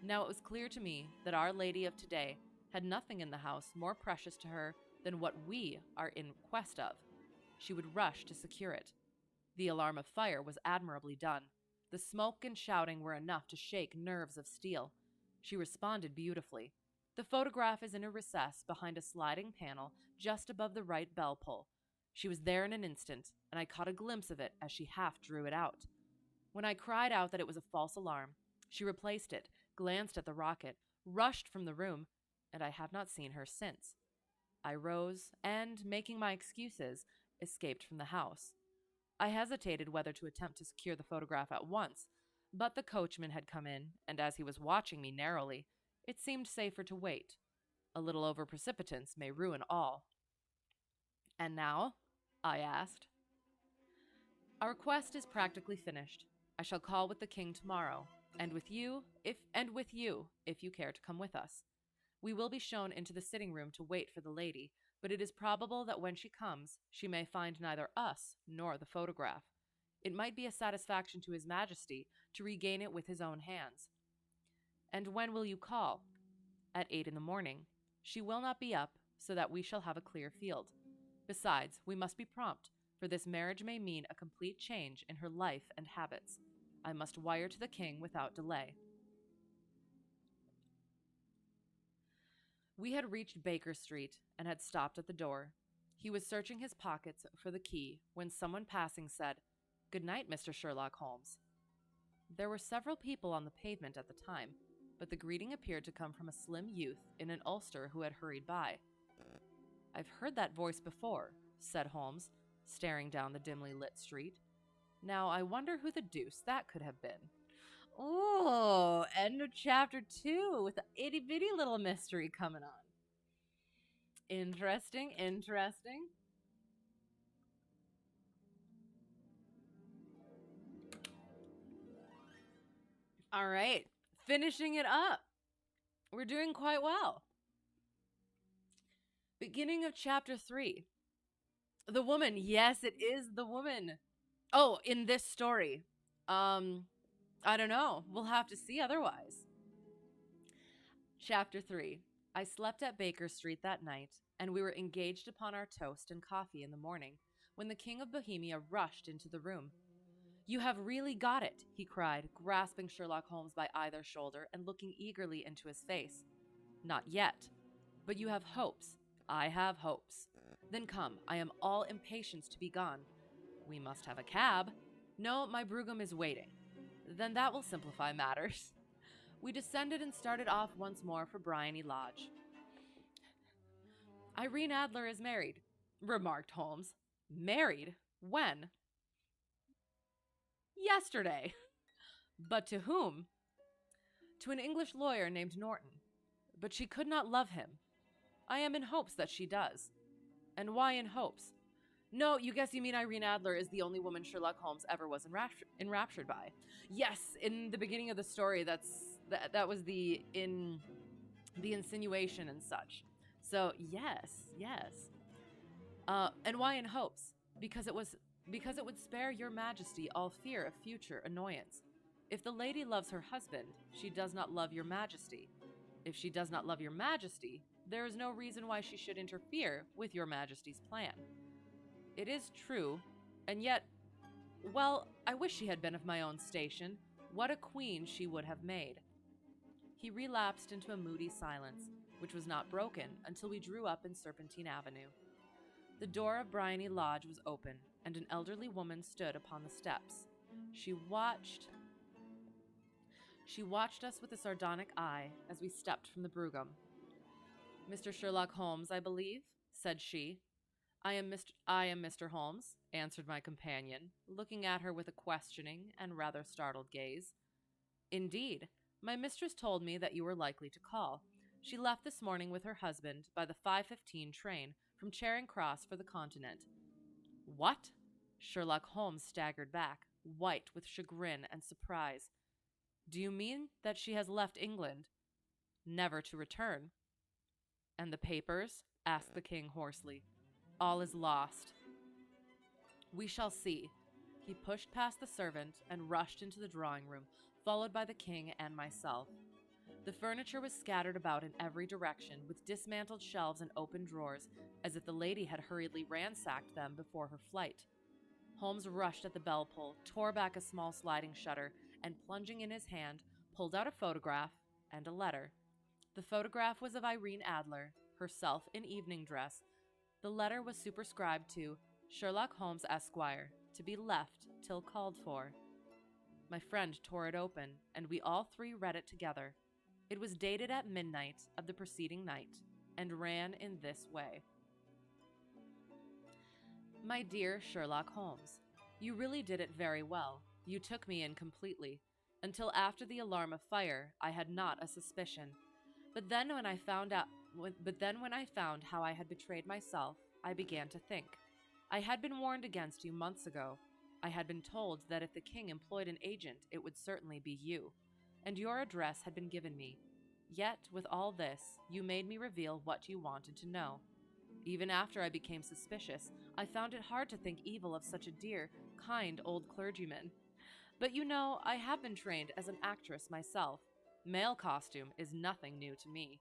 Now it was clear to me that Our Lady of today had nothing in the house more precious to her than what we are in quest of. she would rush to secure it. The alarm of fire was admirably done. The smoke and shouting were enough to shake nerves of steel. She responded beautifully. The photograph is in a recess behind a sliding panel just above the right bell pull. She was there in an instant, and I caught a glimpse of it as she half drew it out. When I cried out that it was a false alarm, she replaced it, glanced at the rocket, rushed from the room, and I have not seen her since. I rose and, making my excuses, escaped from the house. I hesitated whether to attempt to secure the photograph at once, but the coachman had come in, and as he was watching me narrowly, it seemed safer to wait. A little over precipitance may ruin all. And now? I asked. Our quest is practically finished. I shall call with the king tomorrow, and with you, if you care to come with us. We will be shown into the sitting room to wait for the lady, but it is probable that when she comes, she may find neither us nor the photograph. It might be a satisfaction to His Majesty to regain it with his own hands. And when will you call? At 8 in the morning. She will not be up, so that we shall have a clear field. Besides, we must be prompt, for this marriage may mean a complete change in her life and habits. I must wire to the king without delay. We had reached Baker Street and had stopped at the door. He was searching his pockets for the key when someone passing said, "Good night, Mr. Sherlock Holmes." There were several people on the pavement at the time, but the greeting appeared to come from a slim youth in an ulster who had hurried by. "I've heard that voice before," said Holmes, staring down the dimly lit street. "Now, I wonder who the deuce that could have been." Oh, end of chapter 2 with the itty bitty little mystery coming on. Interesting, interesting. All right, finishing it up. We're doing quite well. Beginning of chapter 3. The woman, yes, it is the woman. Oh, in this story. I don't know. We'll have to see otherwise. Chapter 3. I slept at Baker Street that night, and we were engaged upon our toast and coffee in the morning, when the King of Bohemia rushed into the room. "You have really got it," he cried, grasping Sherlock Holmes by either shoulder and looking eagerly into his face. "Not yet. But you have hopes." "I have hopes." "Then come, I am all impatience to be gone." "We must have a cab." "No, my brougham is waiting." "Then that will simplify matters." We descended and started off once more for Briony Lodge. "Irene Adler is married," remarked Holmes. "Married? When?" "Yesterday." "But to whom?" "To an English lawyer named Norton. But she could not love him." "I am in hopes that she does." "And why in hopes?" "No, you mean Irene Adler is the only woman Sherlock Holmes ever was enraptured by." Yes, in the beginning of the story, that was the insinuation and such. So yes. And why in hopes? Because it would spare your Majesty all fear of future annoyance. If the lady loves her husband, she does not love your Majesty. If she does not love your Majesty, there is no reason why she should interfere with your Majesty's plan. It is true, and yet, well, I wish she had been of my own station. What a queen she would have made. He relapsed into a moody silence, which was not broken until we drew up in Serpentine Avenue. The door of Briony Lodge was open, and an elderly woman stood upon the steps. She watched us with a sardonic eye as we stepped from the brougham. "Mr. Sherlock Holmes, I believe," said she. I am Mr. Holmes," answered my companion, looking at her with a questioning and rather startled gaze. "Indeed. My mistress told me that you were likely to call. She left this morning with her husband by the 5:15 train from Charing Cross for the Continent." "What?" Sherlock Holmes staggered back, white with chagrin and surprise. "Do you mean that she has left England, never to return?" "And the papers?" asked the king hoarsely. "All is lost." "We shall see." He pushed past the servant and rushed into the drawing room, followed by the king and myself. The furniture was scattered about in every direction, with dismantled shelves and open drawers, as if the lady had hurriedly ransacked them before her flight. Holmes rushed at the bell pull, tore back a small sliding shutter, and plunging in his hand, pulled out a photograph and a letter. The photograph was of Irene Adler, herself in evening dress. The letter was superscribed to Sherlock Holmes, Esquire, to be left till called for. My friend tore it open, and we all three read it together. It was dated at midnight of the preceding night, and ran in this way. My dear Sherlock Holmes, you really did it very well. You took me in completely. Until after the alarm of fire, I had not a suspicion. But then when I found how I had betrayed myself, I began to think. I had been warned against you months ago. I had been told that if the king employed an agent, it would certainly be you. And your address had been given me. Yet, with all this, you made me reveal what you wanted to know. Even after I became suspicious, I found it hard to think evil of such a dear, kind old clergyman. But you know, I have been trained as an actress myself. Male costume is nothing new to me.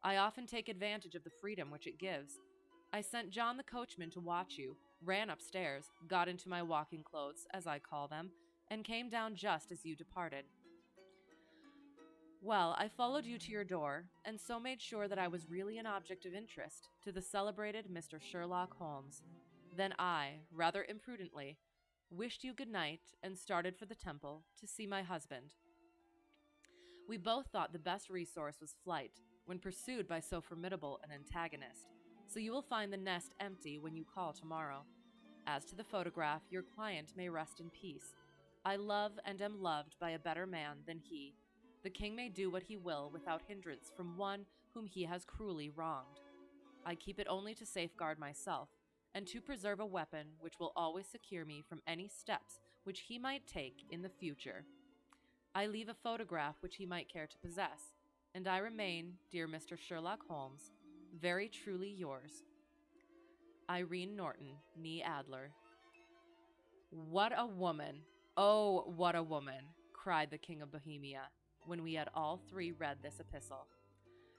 I often take advantage of the freedom which it gives. I sent John the coachman to watch you, ran upstairs, got into my walking clothes, as I call them, and came down just as you departed. Well, I followed you to your door, and so made sure that I was really an object of interest to the celebrated Mr. Sherlock Holmes. Then I, rather imprudently, wished you good night and started for the temple to see my husband. We both thought the best resource was flight when pursued by so formidable an antagonist, so you will find the nest empty when you call tomorrow. As to the photograph, your client may rest in peace. I love and am loved by a better man than he. The king may do what he will without hindrance from one whom he has cruelly wronged. I keep it only to safeguard myself, and to preserve a weapon which will always secure me from any steps which he might take in the future. I leave a photograph which he might care to possess, and I remain, dear Mr. Sherlock Holmes, very truly yours, Irene Norton, nee Adler. What a woman! Oh, what a woman! Cried the King of Bohemia, when we had all three read this epistle.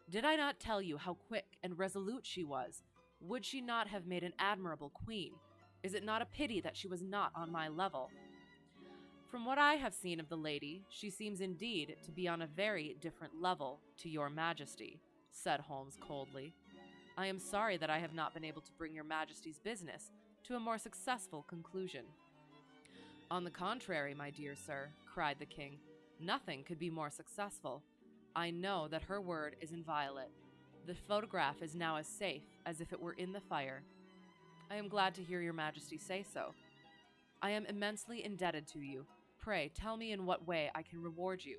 Did I not tell you how quick and resolute she was? Would she not have made an admirable queen? Is it not a pity that she was not on my level? From what I have seen of the lady, she seems indeed to be on a very different level to your majesty, said Holmes coldly. I am sorry that I have not been able to bring your majesty's business to a more successful conclusion. On the contrary, my dear sir, cried the king, nothing could be more successful. I know that her word is inviolate. The photograph is now as safe as if it were in the fire. I am glad to hear your majesty say so. I am immensely indebted to you. Pray, tell me in what way I can reward you.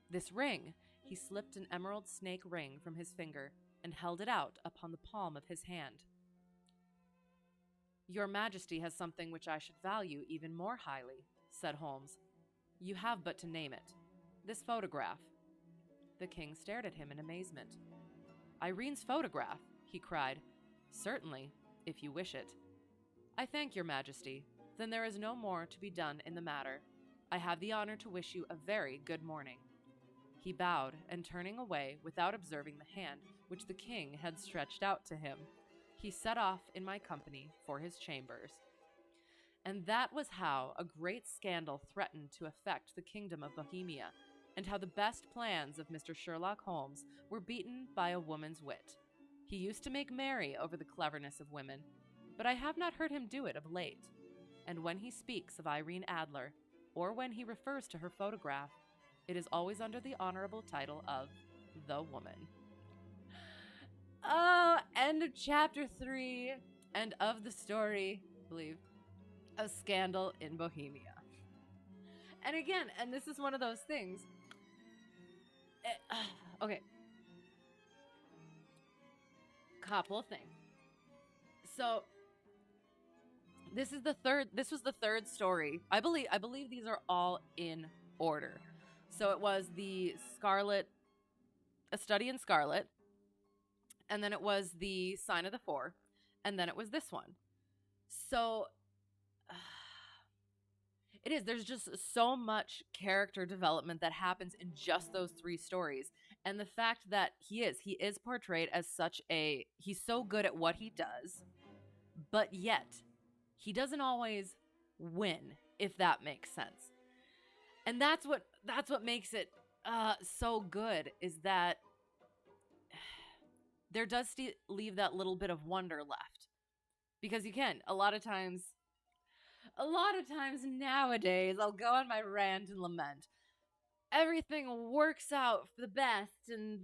This ring, he slipped an emerald snake ring from his finger and held it out upon the palm of his hand. Your majesty has something which I should value even more highly, said Holmes. You have but to name it. This photograph. The king stared at him in amazement. Irene's photograph, he cried. Certainly, if you wish it. I thank your majesty. Then there is no more to be done in the matter. I have the honor to wish you a very good morning. He bowed, and turning away without observing the hand which the king had stretched out to him, he set off in my company for his chambers. And that was how a great scandal threatened to affect the kingdom of Bohemia, and how the best plans of Mr. Sherlock Holmes were beaten by a woman's wit. He used to make merry over the cleverness of women, but I have not heard him do it of late. And when he speaks of Irene Adler, or when he refers to her photograph, it is always under the honorable title of the woman. Oh, end of chapter 3, and of the story, I believe, A Scandal in Bohemia. And again, and this is one of those things. Okay. Couple of things. So this was the third story. I believe these are all in order. So it was the A Study in Scarlet, and then it was the Sign of the Four, and then it was this one. So there's just so much character development that happens in just those three stories. And the fact that he is portrayed as such a, he's so good at what he does, but yet he doesn't always win, if that makes sense. And that's what makes it so good, is that there does leave that little bit of wonder left. Because you can, a lot of times nowadays, I'll go on my rant and lament. Everything works out for the best, and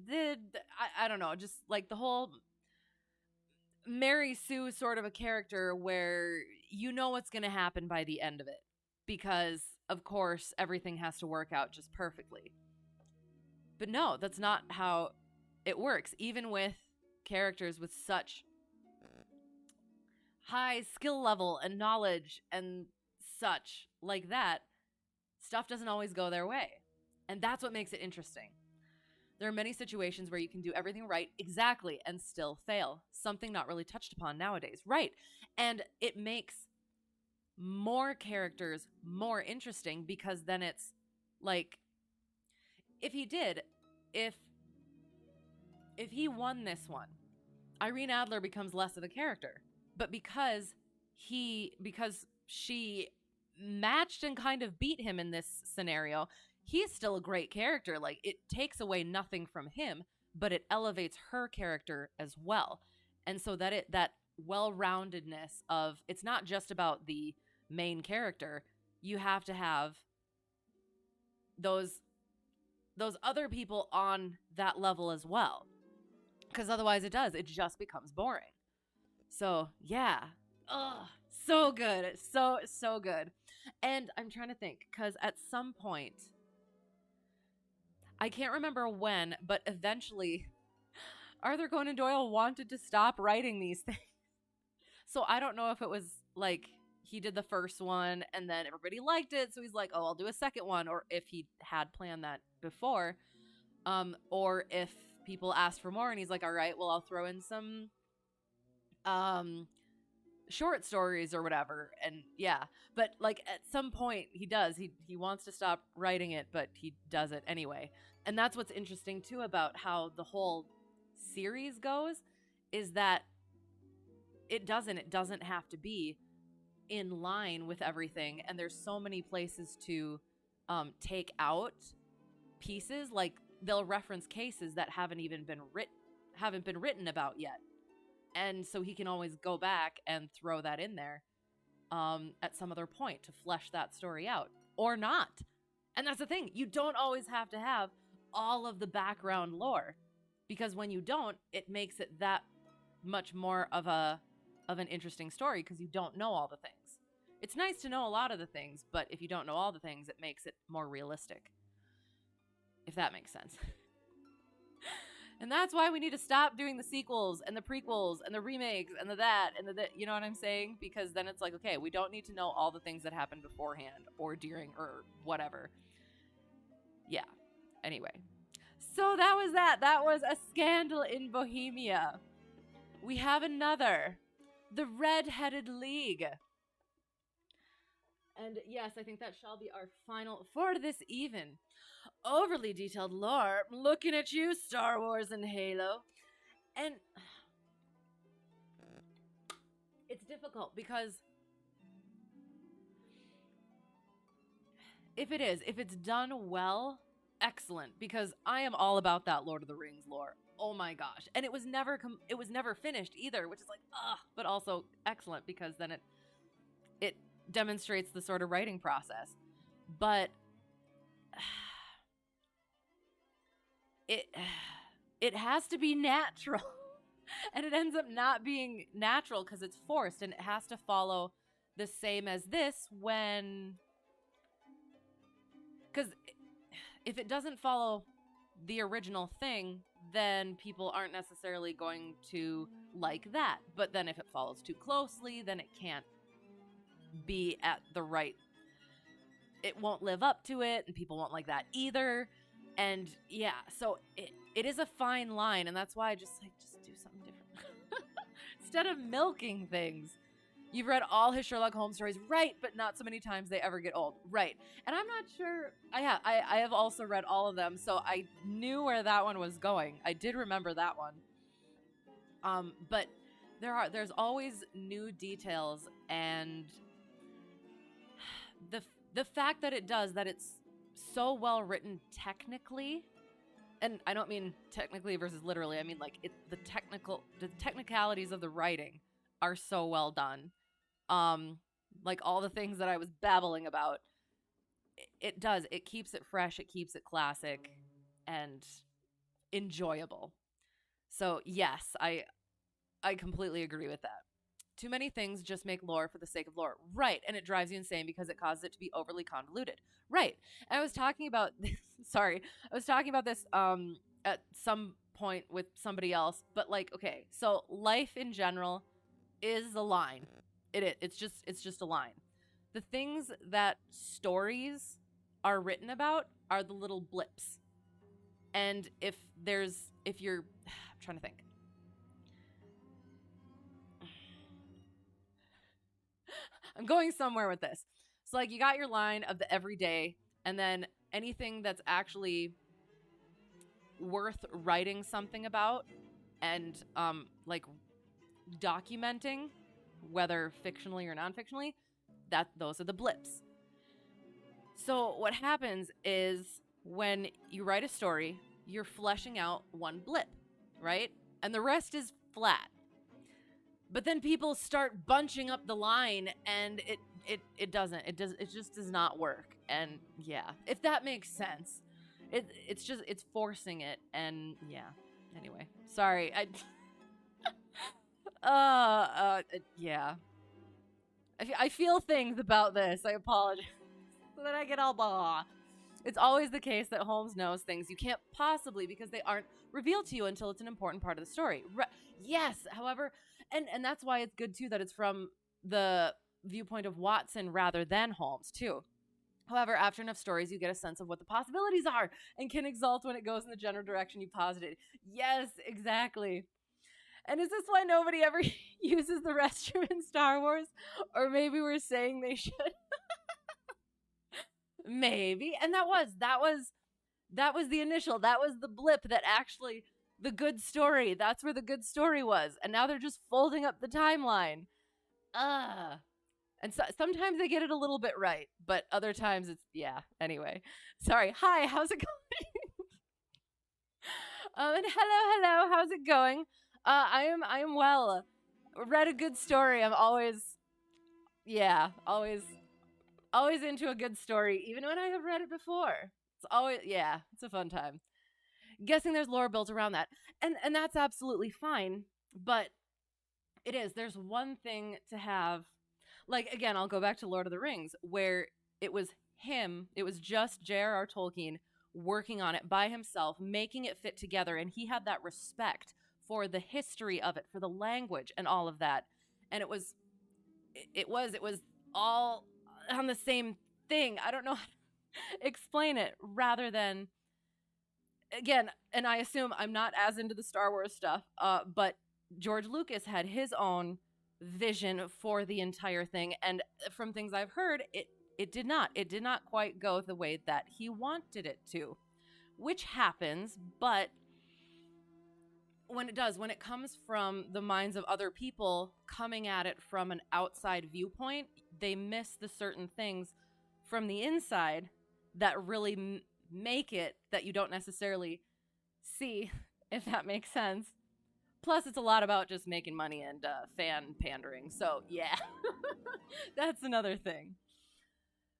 I don't know, just like the whole Mary Sue sort of a character where you know what's going to happen by the end of it, because of course everything has to work out just perfectly. But no, that's not how it works. Even with characters with such high skill level and knowledge and such like that, stuff doesn't always go their way. And that's what makes it interesting. There are many situations where you can do everything right exactly and still fail. Something not really touched upon nowadays. Right. And it makes more characters more interesting, because then it's like, if he won this one, Irene Adler becomes less of a character. But because she matched and kind of beat him in this scenario, he's still a great character. Like, it takes away nothing from him, but it elevates her character as well. And so that well-roundedness of, it's not just about the main character. You have to have those other people on that level as well. Because otherwise it just becomes boring. So, yeah. Ugh, so good. So good. And I'm trying to think, because at some point, I can't remember when, but eventually Arthur Conan Doyle wanted to stop writing these things. So I don't know if it was like he did the first one and then everybody liked it, so he's like, oh, I'll do a second one, or if he had planned that before, or if people asked for more and he's like, all right, well, I'll throw in some short stories or whatever. And yeah, but like at some point he wants to stop writing it, but he does it anyway. And that's what's interesting too about how the whole series goes, is that it doesn't have to be in line with everything, and there's so many places to take out pieces. Like, they'll reference cases that haven't been written about yet, and so he can always go back and throw that in there at some other point to flesh that story out, or not. And that's the thing, you don't always have to have all of the background lore, because when you don't, it makes it that much more of an interesting story, because you don't know all the things. It's nice to know a lot of the things, but if you don't know all the things, it makes it more realistic, if that makes sense. And that's why we need to stop doing the sequels and the prequels and the remakes and the that and the you know what I'm saying? Because then it's like, okay, we don't need to know all the things that happened beforehand or during or whatever. Yeah. Anyway. So that was that. That was A Scandal in Bohemia. We have another. The Red-Headed League. And yes, I think that shall be our final for this even. Overly detailed lore. Looking at you, Star Wars and Halo. And it's difficult because if it's done well, excellent. Because I am all about that Lord of the Rings lore. Oh my gosh. And it was never finished either, which is like, but also excellent, because then it demonstrates the sort of writing process. But it has to be natural. And it ends up not being natural because it's forced, and it has to follow the same as this because if it doesn't follow the original thing, then people aren't necessarily going to like that. But then if it follows too closely, then it can't be at the right, it won't live up to it, and people won't like that either. And yeah, so it is a fine line, and that's why I just do something different. Instead of milking things, You've read all his Sherlock Holmes stories, right? But not so many times they ever get old, right? And I'm not sure. I have also read all of them, so I knew where that one was going. I did remember that one. But there's always new details, and the fact that it's so well written technically, and I don't mean technically versus literally. I mean like the technicalities of the writing are so well done. Like all the things that I was babbling about, it keeps it fresh, it keeps it classic and enjoyable. So yes, I completely agree with that. Too many things just make lore for the sake of lore. Right. And it drives you insane because it causes it to be overly convoluted. Right. And I was talking about sorry. I was talking about this at some point with somebody else, but like, okay, so life in general is a line. It's just a line. The things that stories are written about are the little blips. And if you're I'm trying to think. I'm going somewhere with this. So like you got your line of the everyday, and then anything that's actually worth writing something about and like documenting, whether fictionally or non-fictionally, that those are the blips. So what happens is when you write a story, you're fleshing out one blip, right? And the rest is flat. But then people start bunching up the line, and it doesn't. It just does not work. And yeah, if that makes sense. It's forcing it, and yeah. Anyway, sorry. Yeah. I feel things about this. I apologize. So that I get all blah. It's always the case that Holmes knows things you can't possibly, because they aren't revealed to you until it's an important part of the story. Yes, however, and that's why it's good too that it's from the viewpoint of Watson rather than Holmes too. However, after enough stories, you get a sense of what the possibilities are and can exult when it goes in the general direction you posited. Yes, exactly. And is this why nobody ever uses the restroom in Star Wars? Or maybe we're saying they should. Maybe. And that was the initial. That was the blip that actually the good story. That's where the good story was. And now they're just folding up the timeline. Ugh. And so, sometimes they get it a little bit right, but other times it's yeah. Anyway, sorry. Hi, how's it going? And hello, how's it going? I am well. Read a good story. I'm always yeah, always into a good story, even when I have read it before. It's always yeah, it's a fun time. Guessing there's lore built around that, and that's absolutely fine. But it is. There's one thing to have. Like again, I'll go back to Lord of the Rings, where it was just J.R.R. Tolkien working on it by himself, making it fit together, and he had that respect for the history of it, for the language and all of that. And it was all on the same thing. I don't know how to explain it rather than again, and I assume I'm not as into the Star Wars stuff, but George Lucas had his own vision for the entire thing, and from things I've heard, it did not quite go the way that he wanted it to, which happens, but when it comes from the minds of other people coming at it from an outside viewpoint, they miss the certain things from the inside that really make it that you don't necessarily see, if that makes sense. Plus, it's a lot about just making money and fan pandering. So, yeah, that's another thing.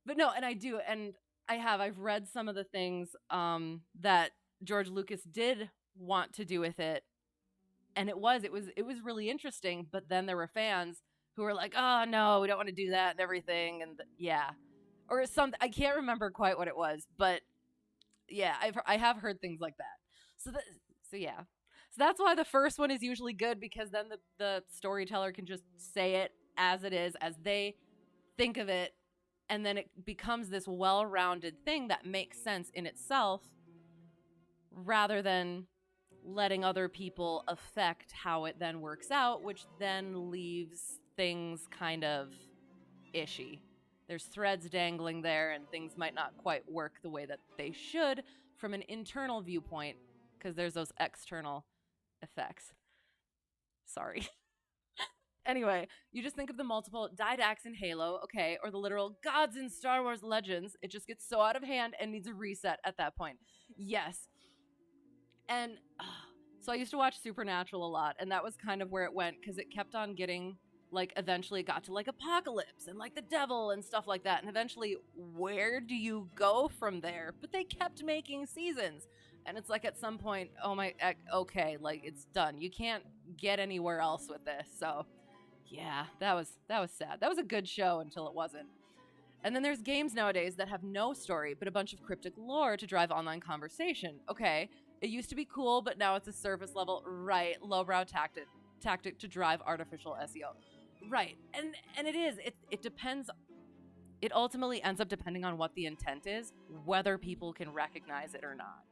But no, and I do, and I've read some of the things that George Lucas did want to do with it, and it was really interesting. But then there were fans who were like, "Oh no, we don't want to do that and everything," and yeah, or something. I can't remember quite what it was, but yeah, I have heard things like that. So so yeah. So that's why the first one is usually good, because then the storyteller can just say it as it is, as they think of it, and then it becomes this well-rounded thing that makes sense in itself rather than letting other people affect how it then works out, which then leaves things kind of ishy. There's threads dangling there, and things might not quite work the way that they should from an internal viewpoint, because there's those external effects. Sorry. Anyway, you just think of the multiple Didacs in Halo, okay, or the literal gods in Star Wars Legends. It just gets so out of hand and needs a reset at that point. Yes. And so I used to watch Supernatural a lot, and that was kind of where it went, because it kept on getting, like, eventually it got to, like, Apocalypse and, like, the devil and stuff like that. And eventually, where do you go from there? But they kept making seasons. And it's like at some point, oh my, okay, like, it's done. You can't get anywhere else with this. So, yeah, that was sad. That was a good show until it wasn't. And then there's games nowadays that have no story, but a bunch of cryptic lore to drive online conversation. Okay, it used to be cool, but now it's a surface level, right, lowbrow tactic to drive artificial SEO. Right, and it is. It depends. It ultimately ends up depending on what the intent is, whether people can recognize it or not.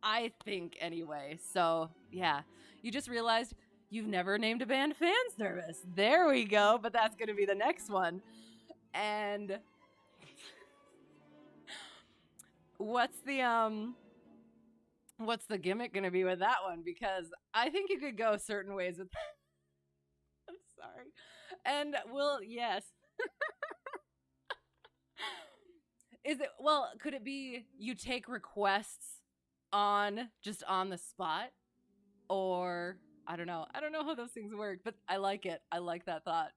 I think anyway. So, yeah. You just realized you've never named a band fan service. There we go, but that's going to be the next one. And what's the gimmick going to be with that one? Because I think you could go certain ways with that. I'm sorry. And yes. Could it be you take requests just on the spot? Or I don't know how those things work, but I like it. I like that thought.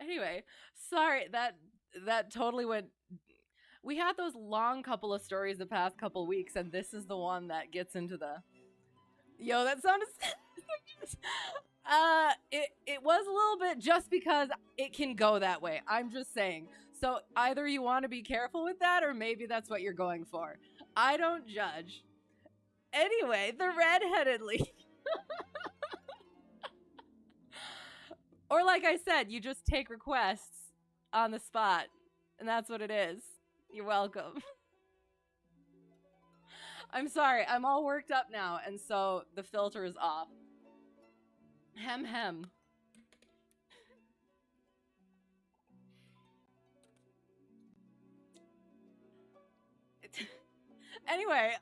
Anyway, sorry, that totally went. We had those long couple of stories the past couple weeks, and this is the one that gets into the. Yo, that sounded. It was a little bit, just because it can go that way. I'm just saying. So either you want to be careful with that, or maybe that's what you're going for. I don't judge. Anyway, the red-headed lead. Or like I said, you just take requests on the spot, and that's what it is. You're welcome. I'm sorry, I'm all worked up now, and so the filter is off. Hem. Anyway,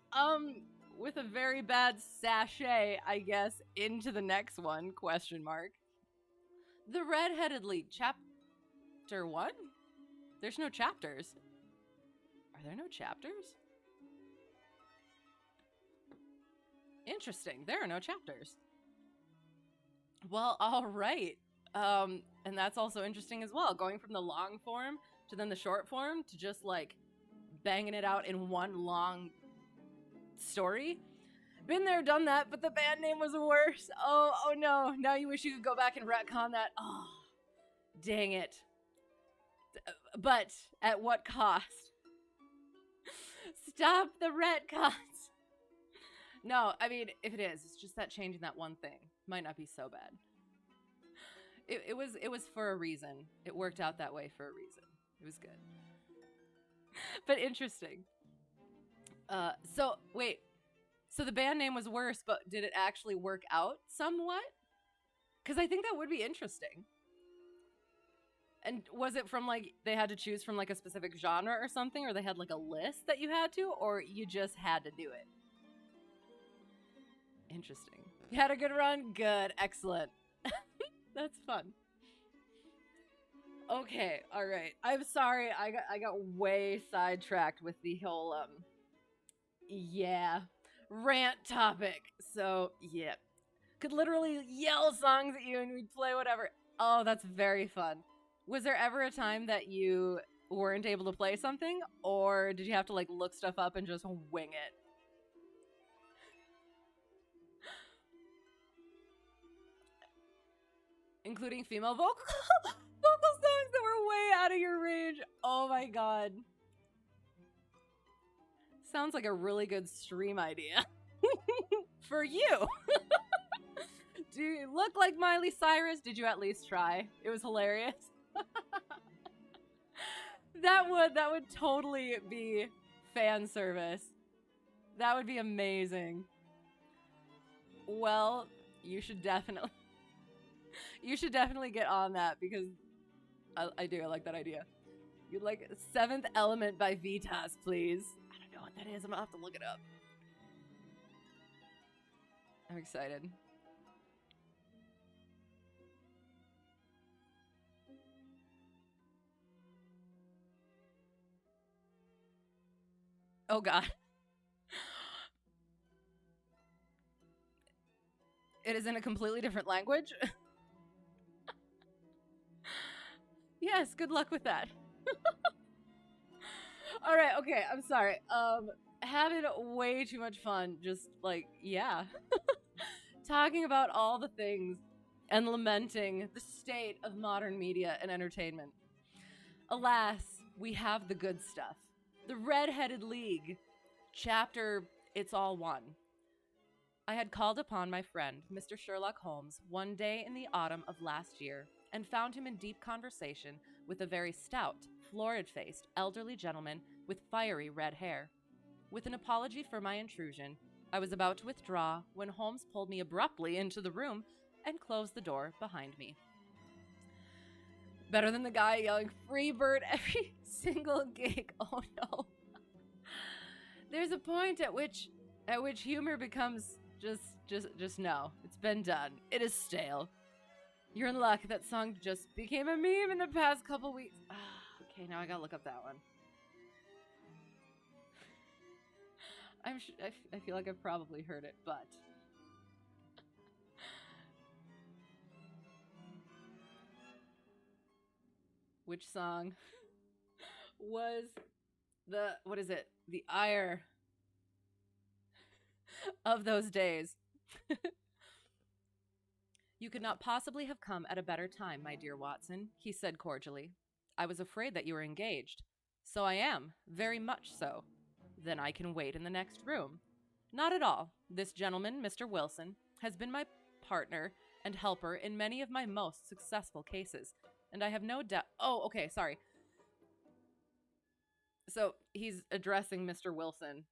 with a very bad sachet, I guess, into the next one, question mark. The Red-Headed Lead, chapter 1? There's no chapters. Are there no chapters? Interesting, there are no chapters. Well, all right. And that's also interesting as well, going from the long form to then the short form to just, like, banging it out in one long story. Been there, done that, but the band name was worse. Oh no. Now you wish you could go back and retcon that. Oh, dang it. But at what cost? Stop the retcons. No, I mean, if it is, it's just that changing that one thing might not be so bad. It was for a reason. It worked out that way for a reason. It was good. But interesting. So wait. So the band name was worse, but did it actually work out somewhat? Because I think that would be interesting. And was it from, like, they had to choose from, like, a specific genre or something? Or they had, like, a list that you had to? Or you just had to do it? Interesting. You had a good run? Good. Excellent. That's fun. Okay. All right. I'm sorry. I got way sidetracked with the whole, rant topic. So, yeah. Could literally yell songs at you and we'd play whatever. Oh, that's very fun. Was there ever a time that you weren't able to play something? Or did you have to, like, look stuff up and just wing it? Including female vocal songs that were way out of your range. Oh my god. Sounds like a really good stream idea. For you. Do you look like Miley Cyrus? Did you at least try? It was hilarious. That would totally be fan service. That would be amazing. Well, You should definitely you should definitely get on that because I like that idea. You'd like Seventh Element by Vitas, please. I don't know what that is. I'm gonna have to look it up. I'm excited. Oh god. It is in a completely different language? Yes, good luck with that. All right, okay, I'm sorry. Having way too much fun, just like, yeah. Talking about all the things and lamenting the state of modern media and entertainment. Alas, we have the good stuff. The Red-Headed League, chapter It's All One. I had called upon my friend, Mr. Sherlock Holmes, one day in the autumn of last year and found him in deep conversation with a very stout, florid-faced, elderly gentleman with fiery red hair. With an apology for my intrusion, I was about to withdraw when Holmes pulled me abruptly into the room and closed the door behind me. Better than the guy yelling "Free Bird" every single gig. Oh no. There's a point at which humor becomes just no. It's been done. It is stale. You're in luck. That song just became a meme in the past couple weeks. Okay, now I gotta look up that one. I feel like I've probably heard it, but which song was what is it? The ire of those days. You could not possibly have come at a better time, my dear Watson, he said cordially. I was afraid that you were engaged. So I am, very much so. Then I can wait in the next room. Not at all. This gentleman, Mr. Wilson, has been my partner and helper in many of my most successful cases, and I have no doubt. Oh, okay, sorry. So he's addressing Mr. Wilson.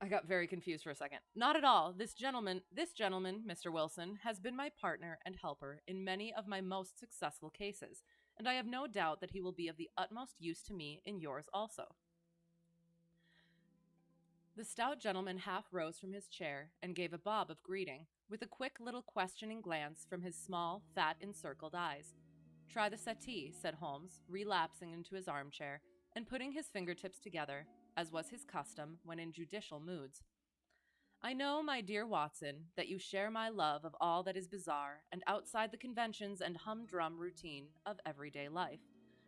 I got very confused for a second. Not at all. This gentleman, Mr. Wilson, has been my partner and helper in many of my most successful cases, and I have no doubt that he will be of the utmost use to me in yours also. The stout gentleman half rose from his chair and gave a bob of greeting, with a quick little questioning glance from his small, fat, encircled eyes. Try the settee, said Holmes, relapsing into his armchair and putting his fingertips together, as was his custom when in judicial moods. I know, my dear Watson, that you share my love of all that is bizarre and outside the conventions and humdrum routine of everyday life.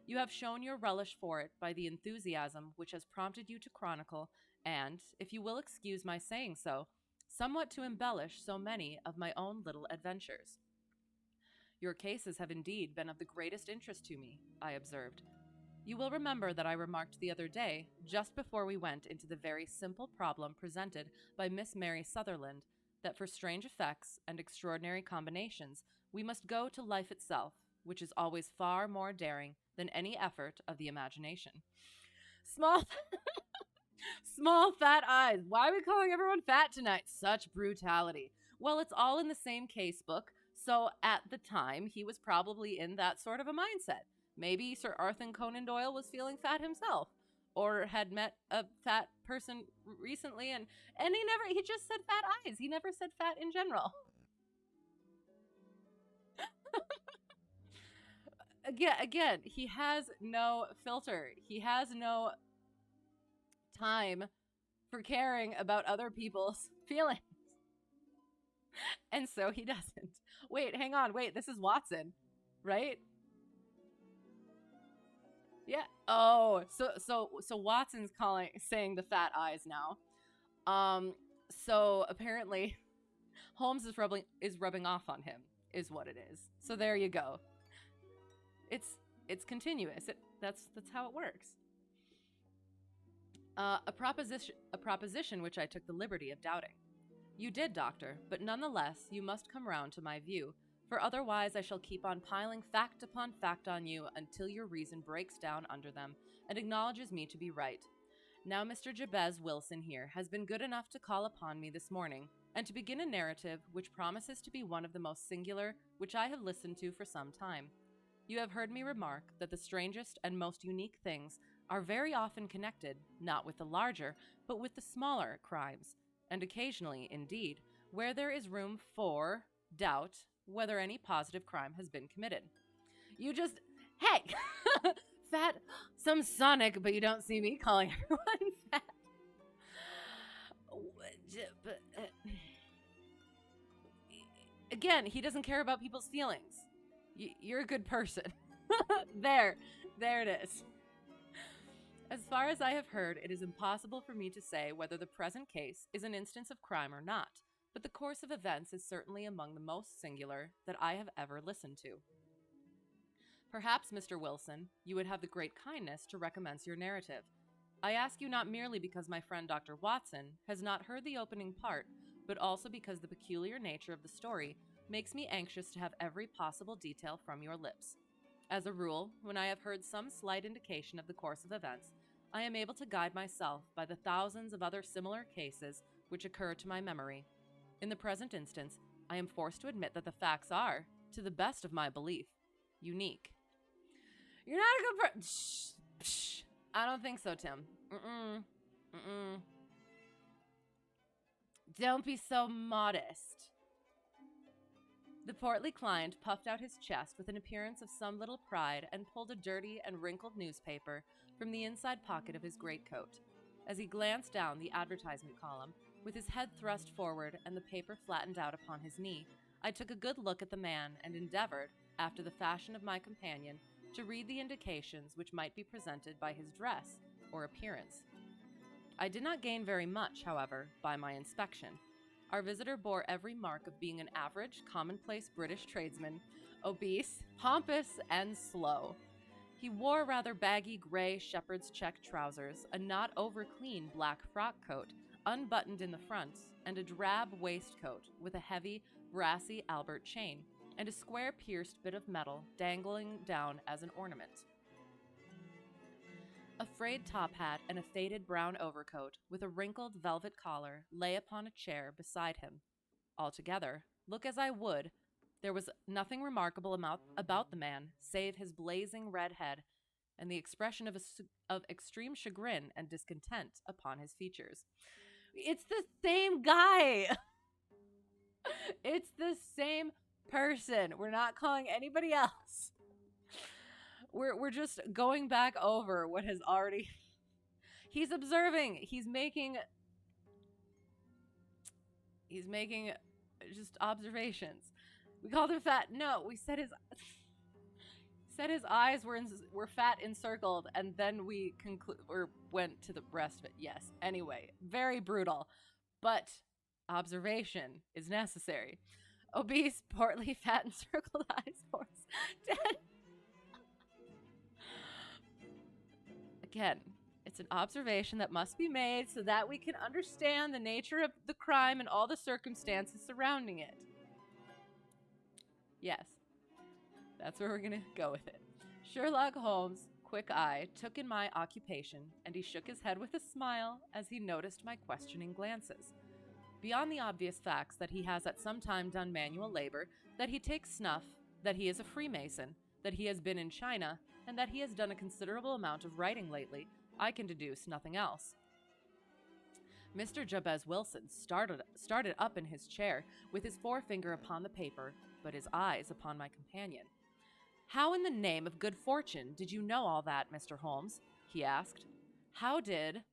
You have shown your relish for it by the enthusiasm which has prompted you to chronicle and, if you will excuse my saying so, somewhat to embellish so many of my own little adventures. Your cases have indeed been of the greatest interest to me, I observed. You will remember that I remarked the other day, just before we went into the very simple problem presented by Miss Mary Sutherland, that for strange effects and extraordinary combinations, we must go to life itself, which is always far more daring than any effort of the imagination. Small fat eyes. Why are we calling everyone fat tonight? Such brutality. Well, it's all in the same case book, so at the time, he was probably in that sort of a mindset. Maybe Sir Arthur Conan Doyle was feeling fat himself, or had met a fat person recently, and he just said fat eyes. He never said fat in general. Again, he has no filter. He has no time for caring about other people's feelings. And so he doesn't. Wait, hang on. Wait, this is Watson, right? Yeah. Oh, so Watson's saying the fat eyes now. So apparently Holmes is rubbing off on him is what it is. So there you go. It's continuous. That's how it works. A proposition which I took the liberty of doubting. You did, Doctor, but nonetheless you must come round to my view, for otherwise I shall keep on piling fact upon fact on you until your reason breaks down under them and acknowledges me to be right. Now, Mr. Jabez Wilson here has been good enough to call upon me this morning and to begin a narrative which promises to be one of the most singular which I have listened to for some time. You have heard me remark that the strangest and most unique things are very often connected, not with the larger, but with the smaller crimes, and occasionally, indeed, where there is room for doubt whether any positive crime has been committed. You just, hey, fat, some Sonic, but you don't see me calling everyone fat. Again, he doesn't care about people's feelings. You're a good person. There it is. As far as I have heard, it is impossible for me to say whether the present case is an instance of crime or not, but the course of events is certainly among the most singular that I have ever listened to. Perhaps, Mr. Wilson, you would have the great kindness to recommence your narrative. I ask you not merely because my friend Dr. Watson has not heard the opening part, but also because the peculiar nature of the story makes me anxious to have every possible detail from your lips. As a rule, when I have heard some slight indication of the course of events, I am able to guide myself by the thousands of other similar cases which occur to my memory. In the present instance, I am forced to admit that the facts are, to the best of my belief, unique. You're not a good Shh. I don't think so, Tim. Don't be so modest. The portly client puffed out his chest with an appearance of some little pride and pulled a dirty and wrinkled newspaper from the inside pocket of his greatcoat. As he glanced down the advertisement column, with his head thrust forward and the paper flattened out upon his knee, I took a good look at the man and endeavored, after the fashion of my companion, to read the indications which might be presented by his dress or appearance. I did not gain very much, however, by my inspection. Our visitor bore every mark of being an average, commonplace British tradesman, obese, pompous, and slow. He wore rather baggy gray shepherd's check trousers, a not over-clean black frock coat, unbuttoned in the front, and a drab waistcoat with a heavy, brassy Albert chain, and a square pierced bit of metal dangling down as an ornament. A frayed top hat and a faded brown overcoat with a wrinkled velvet collar lay upon a chair beside him. Altogether, look as I would, there was nothing remarkable about the man save his blazing red head and the expression of extreme chagrin and discontent upon his features. It's the same guy! It's the same person. We're not calling anybody else. We're just going back over what has already... He's observing. He's making just observations. We called him fat. No, we said his eyes were fat encircled, and then we went to the rest of it. Yes. Anyway, very brutal, but observation is necessary. Obese, portly, fat, encircled eyes, horse, dead. Again, it's an observation that must be made so that we can understand the nature of the crime and all the circumstances surrounding it. Yes, that's where we're going to go with it. Sherlock Holmes' quick eye took in my occupation, and he shook his head with a smile as he noticed my questioning glances. Beyond the obvious facts that he has at some time done manual labor, that he takes snuff, that he is a Freemason, that he has been in China, and that he has done a considerable amount of writing lately, I can deduce nothing else. Mr. Jabez Wilson started up in his chair, with his forefinger upon the paper, but his eyes upon my companion. "How in the name of good fortune did you know all that, Mr. Holmes?" he asked. "How did...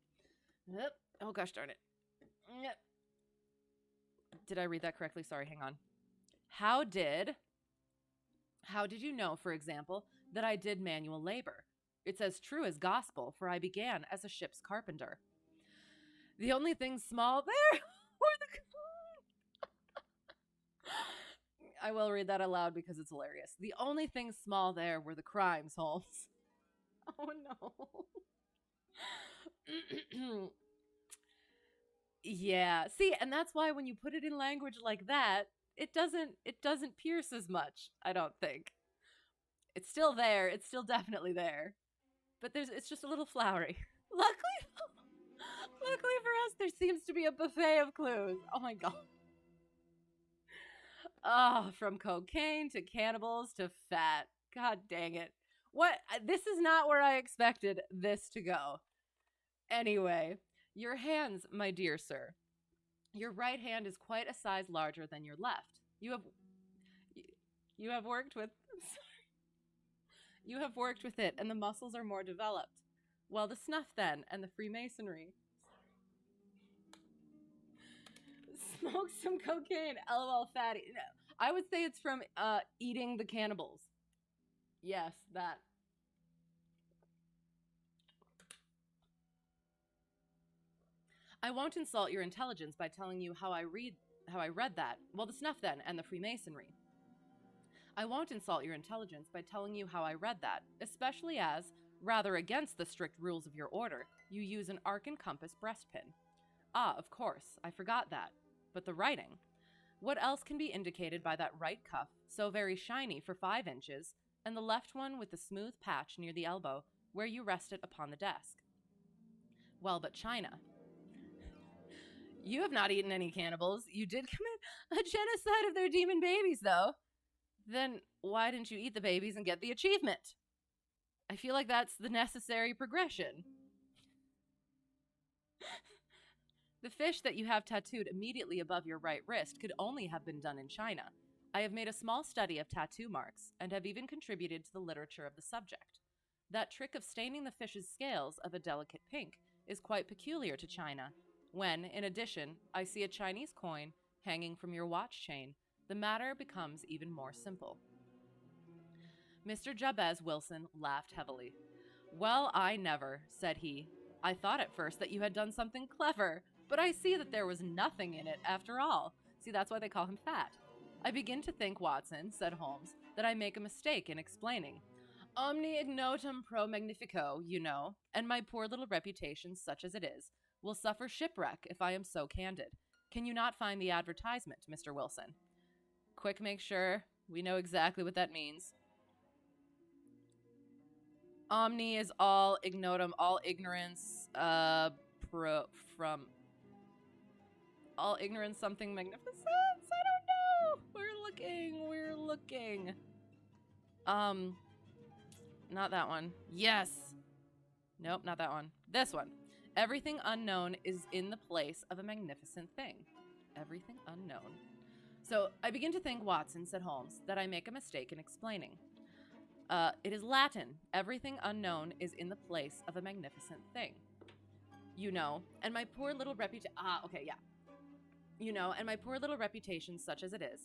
Oh, gosh darn it. Did I read that correctly? Sorry, hang on. How did you know, for example, that I did manual labor? It's as true as gospel, for I began as a ship's carpenter. The only thing small there were the... I will read that aloud because it's hilarious. The only things small there were the crimes, Holmes. Oh, no. Yeah. See, and that's why when you put it in language like that, it doesn't pierce as much, I don't think. It's still there. It's still definitely there. But it's just a little flowery. Luckily, Luckily for us, there seems to be a buffet of clues. Oh my god. Oh, from cocaine to cannibals to fat. God dang it. What? This is not where I expected this to go. Anyway, your hands, my dear sir. Your right hand is quite a size larger than your left. You have worked with you have worked with it, and the muscles are more developed. Well, the snuff then, and the Freemasonry. Smoke some cocaine. LOL, fatty. No, I would say it's from eating the cannibals. Yes, that. I won't insult your intelligence by telling you how I read that. Well, the snuff then, and the Freemasonry. I won't insult your intelligence by telling you how I read that, especially as, rather against the strict rules of your order, you use an arc and compass breastpin. Ah, of course, I forgot that. But the writing. What else can be indicated by that right cuff, so very shiny for 5 inches, and the left one with the smooth patch near the elbow, where you rest it upon the desk? Well, but China. You have not eaten any cannibals. You did commit a genocide of their demon babies, though. Then why didn't you eat the babies and get the achievement? I feel like that's the necessary progression. The fish that you have tattooed immediately above your right wrist could only have been done in China. I have made a small study of tattoo marks and have even contributed to the literature of the subject. That trick of staining the fish's scales of a delicate pink is quite peculiar to China. When, in addition, I see a Chinese coin hanging from your watch chain, the matter becomes even more simple. Mr. Jabez Wilson laughed heavily. Well, I never, said he. I thought at first that you had done something clever, but I see that there was nothing in it after all. See, that's why they call him fat. I begin to think, Watson, said Holmes, that I make a mistake in explaining. Omni ignotum pro magnifico, you know, and my poor little reputation, such as it is, will suffer shipwreck if I am so candid. Can you not find the advertisement, Mr. Wilson? Quick, make sure we know exactly what that means. Omni is all, ignotum, all ignorance, from all ignorance, something magnificent? I don't know. We're looking. Not that one. Yes. Nope, not that one. This one. Everything unknown is in the place of a magnificent thing. Everything unknown. So, I begin to think, Watson, said Holmes, that I make a mistake in explaining. It is Latin. Everything unknown is in the place of a magnificent thing. You know, and my poor little reputation... You know, and my poor little reputation, such as it is,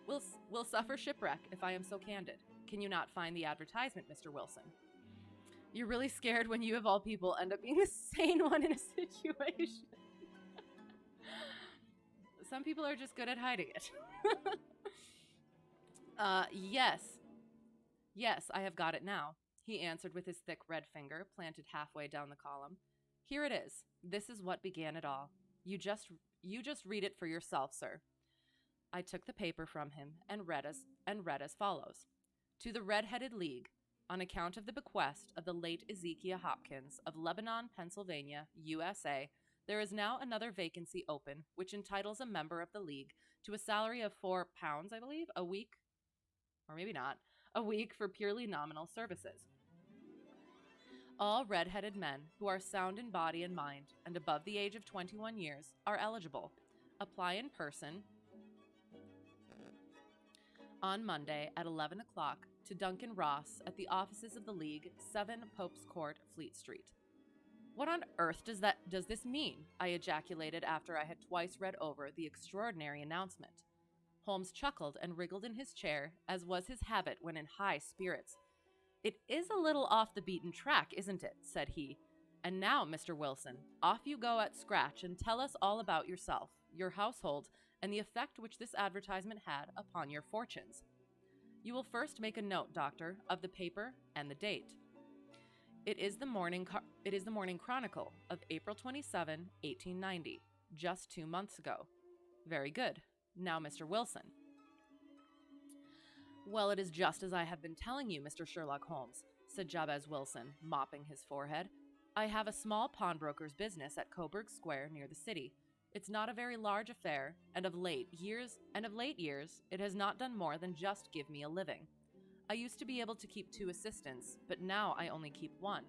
will suffer shipwreck if I am so candid. Can you not find the advertisement, Mr. Wilson? You're really scared when you, of all people, end up being the sane one in a situation. Some people are just good at hiding it. Yes. Yes, I have got it now, he answered with his thick red finger planted halfway down the column. Here it is. This is what began it all. You just read it for yourself, sir. I took the paper from him and read as follows. To the Red-Headed League, on account of the bequest of the late Ezekiah Hopkins of Lebanon, Pennsylvania, USA, there is now another vacancy open, which entitles a member of the League to a salary of £4, I believe, a week, or maybe not, a week for purely nominal services. All red-headed men who are sound in body and mind and above the age of 21 years are eligible. Apply in person on Monday at 11 o'clock to Duncan Ross at the offices of the League, 7 Pope's Court, Fleet Street. What on earth does this mean? I ejaculated after I had twice read over the extraordinary announcement. Holmes chuckled and wriggled in his chair, as was his habit when in high spirits. It is a little off the beaten track, isn't it? Said he. And now, Mr. Wilson, off you go at scratch and tell us all about yourself, your household, and the effect which this advertisement had upon your fortunes. You will first make a note, Doctor, of the paper and the date. It is the Morning Chronicle of April 27, 1890, just 2 months ago. Very good. Now, Mr. Wilson. Well, it is just as I have been telling you, Mr. Sherlock Holmes, said Jabez Wilson, mopping his forehead. I have a small pawnbroker's business at Coburg Square near the city. It's not a very large affair, and of late years, it has not done more than just give me a living. I used to be able to keep 2 assistants, but now I only keep 1,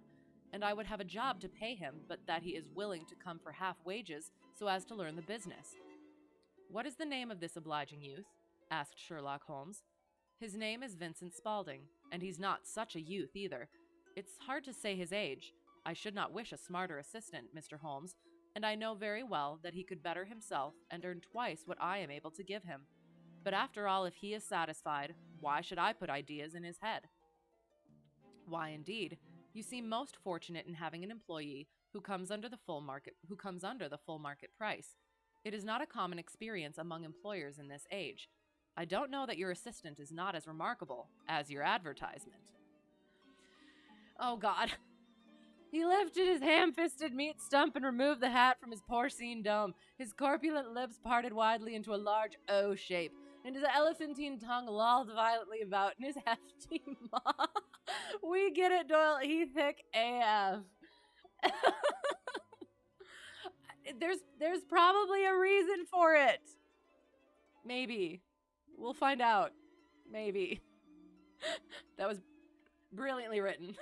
and I would have a job to pay him, but that he is willing to come for half wages so as to learn the business. What is the name of this obliging youth? Asked Sherlock Holmes. His name is Vincent Spaulding, and he's not such a youth either. It's hard to say his age. I should not wish a smarter assistant, Mr. Holmes, and I know very well that he could better himself and earn twice what I am able to give him. But after all, if he is satisfied, why should I put ideas in his head? Why, indeed. You seem most fortunate in having an employee who comes under the full market price. It is not a common experience among employers in this age. I don't know that your assistant is not as remarkable as your advertisement. Oh, God. He lifted his ham-fisted meat stump and removed the hat from his porcine dome. His corpulent lips parted widely into a large O shape, and his elephantine tongue lolled violently about in his hefty maw. We get it, Doyle. He thick AF. There's probably a reason for it. Maybe. We'll find out. Maybe. That was brilliantly written.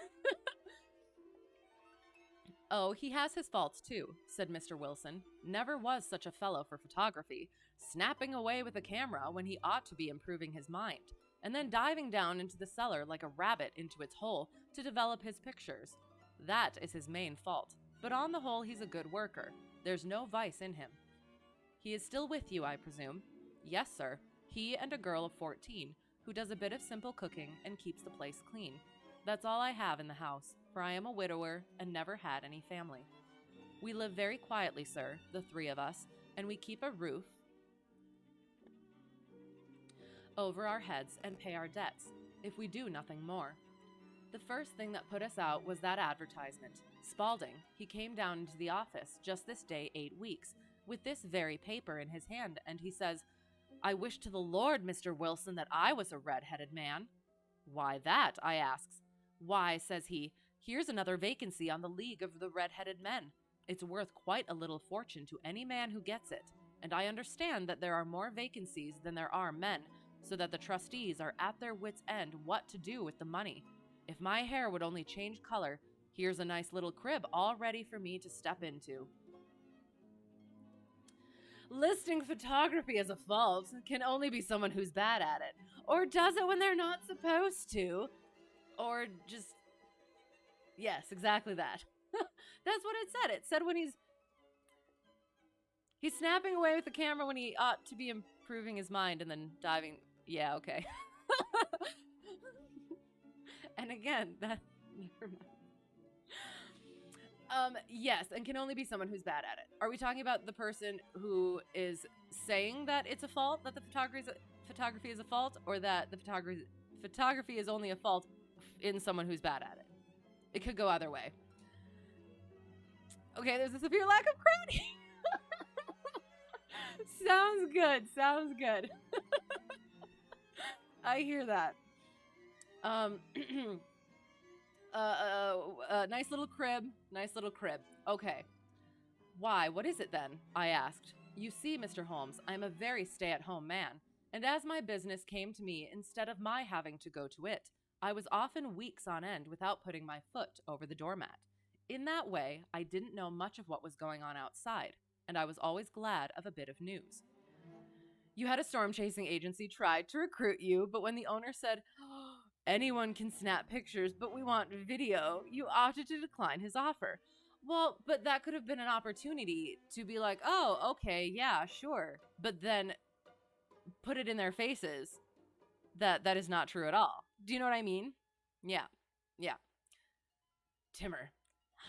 Oh, he has his faults too, said Mr. Wilson. Never was such a fellow for photography, snapping away with a camera when he ought to be improving his mind, and then diving down into the cellar like a rabbit into its hole to develop his pictures. That is his main fault, but on the whole he's a good worker. There's no vice in him. He is still with you, I presume? Yes, sir. He and a girl of 14, who does a bit of simple cooking and keeps the place clean. That's all I have in the house, for I am a widower and never had any family. We live very quietly, sir, the 3 of us, and we keep a roof over our heads and pay our debts, if we do nothing more. The first thing that put us out was that advertisement. Spaulding, he came down into the office just this day 8 weeks, with this very paper in his hand, and he says, I wish to the Lord, Mr. Wilson, that I was a red-headed man. Why that? I asks. Why, says he, here's another vacancy on the League of the Red-Headed Men. It's worth quite a little fortune to any man who gets it, and I understand that there are more vacancies than there are men, so that the trustees are at their wits' end what to do with the money. If my hair would only change color, here's a nice little crib all ready for me to step into. Listing photography as a fault can only be someone who's bad at it, or does it when they're not supposed to, or just... Yes, exactly that. That's what it said. It said when he's snapping away with the camera when he ought to be improving his mind and then diving... Yeah, okay. And again, that... Never mind. Yes, and can only be someone who's bad at it. Are we talking about the person who is saying that it's a fault, that the photography is a fault, or that the photography is only a fault in someone who's bad at it? It could go either way. Okay, there's a severe lack of crowding. Sounds good, sounds good. I hear that. Nice little crib. Okay. Why, what is it then? I asked. You see, Mr. Holmes, I'm a very stay-at-home man, and as my business came to me instead of my having to go to it, I was often weeks on end without putting my foot over the doormat. In that way, I didn't know much of what was going on outside, and I was always glad of a bit of news. You had a storm-chasing agency tried to recruit you, but when the owner said, anyone can snap pictures, but we want video, you opted to decline his offer. Well, but that could have been an opportunity to be like, oh, okay, yeah, sure. But then put it in their faces that that is not true at all. Do you know what I mean? Yeah. Timmer.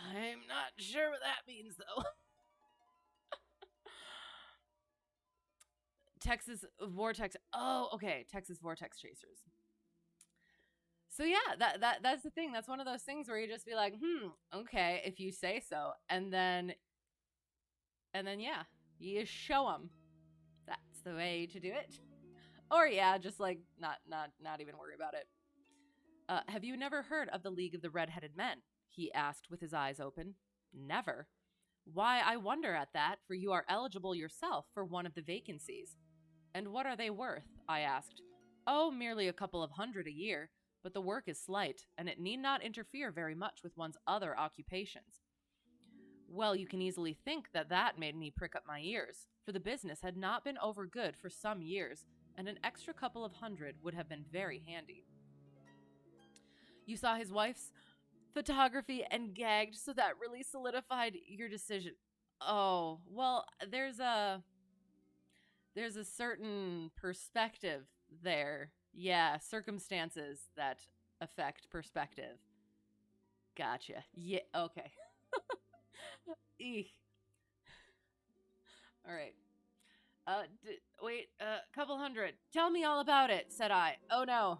I'm not sure what that means, though. Texas Vortex. Oh, okay. Texas Vortex Chasers. So yeah, that's the thing. That's one of those things where you just be like, okay, if you say so, and then yeah, you show them. That's the way to do it. Or yeah, just like not even worry about it. Have you never heard of the League of the Red-Headed Men? He asked with his eyes open. Never. Why, I wonder at that, for you are eligible yourself for one of the vacancies. And what are they worth? I asked. Oh, merely a couple of hundred a year, but the work is slight, and it need not interfere very much with one's other occupations. Well, you can easily think that made me prick up my ears, for the business had not been over good for some years, and an extra couple of hundred would have been very handy. You saw his wife's photography and gagged, so that really solidified your decision. Oh, well, there's a certain perspective there. Yeah, circumstances that affect perspective. Gotcha. Yeah, okay. Eek. All right. Wait, couple hundred. Tell me all about it, said I. Oh no.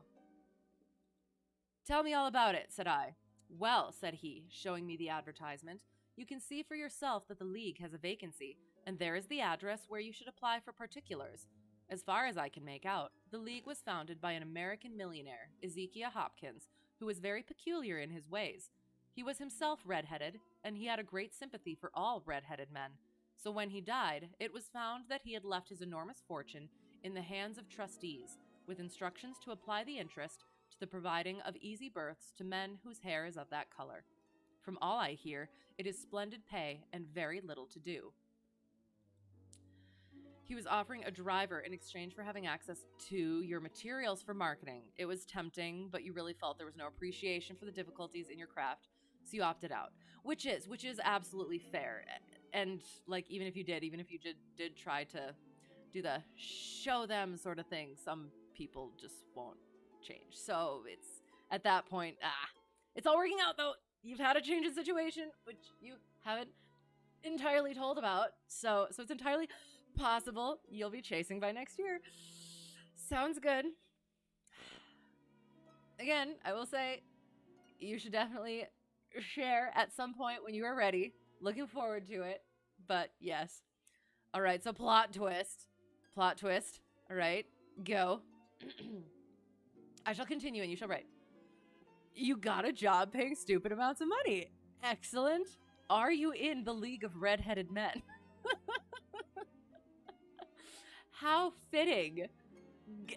Tell me all about it, said I. Well, said he, showing me the advertisement, you can see for yourself that the League has a vacancy, and there is the address where you should apply for particulars. As far as I can make out, the League was founded by an American millionaire, Ezekiel Hopkins, who was very peculiar in his ways. He was himself red-headed, and he had a great sympathy for all red-headed men. So when he died, it was found that he had left his enormous fortune in the hands of trustees, with instructions to apply the interest to the providing of easy berths to men whose hair is of that color. From all I hear, it is splendid pay and very little to do. He was offering a driver in exchange for having access to your materials for marketing. It was tempting, but you really felt there was no appreciation for the difficulties in your craft, so you opted out, which is absolutely fair. And like even if you did try to do the show them sort of thing, some people just won't change. So it's at that point, it's all working out though. You've had a change in situation, which you haven't entirely told about. So it's entirely possible you'll be chasing by next year. Sounds good. Again, I will say you should definitely share at some point when you are ready. Looking forward to it. But yes. All right, so plot twist. Plot twist. All right, go. I shall continue and you shall write. You got a job paying stupid amounts of money. Excellent. Are you in the League of Red-Headed Men? How fitting.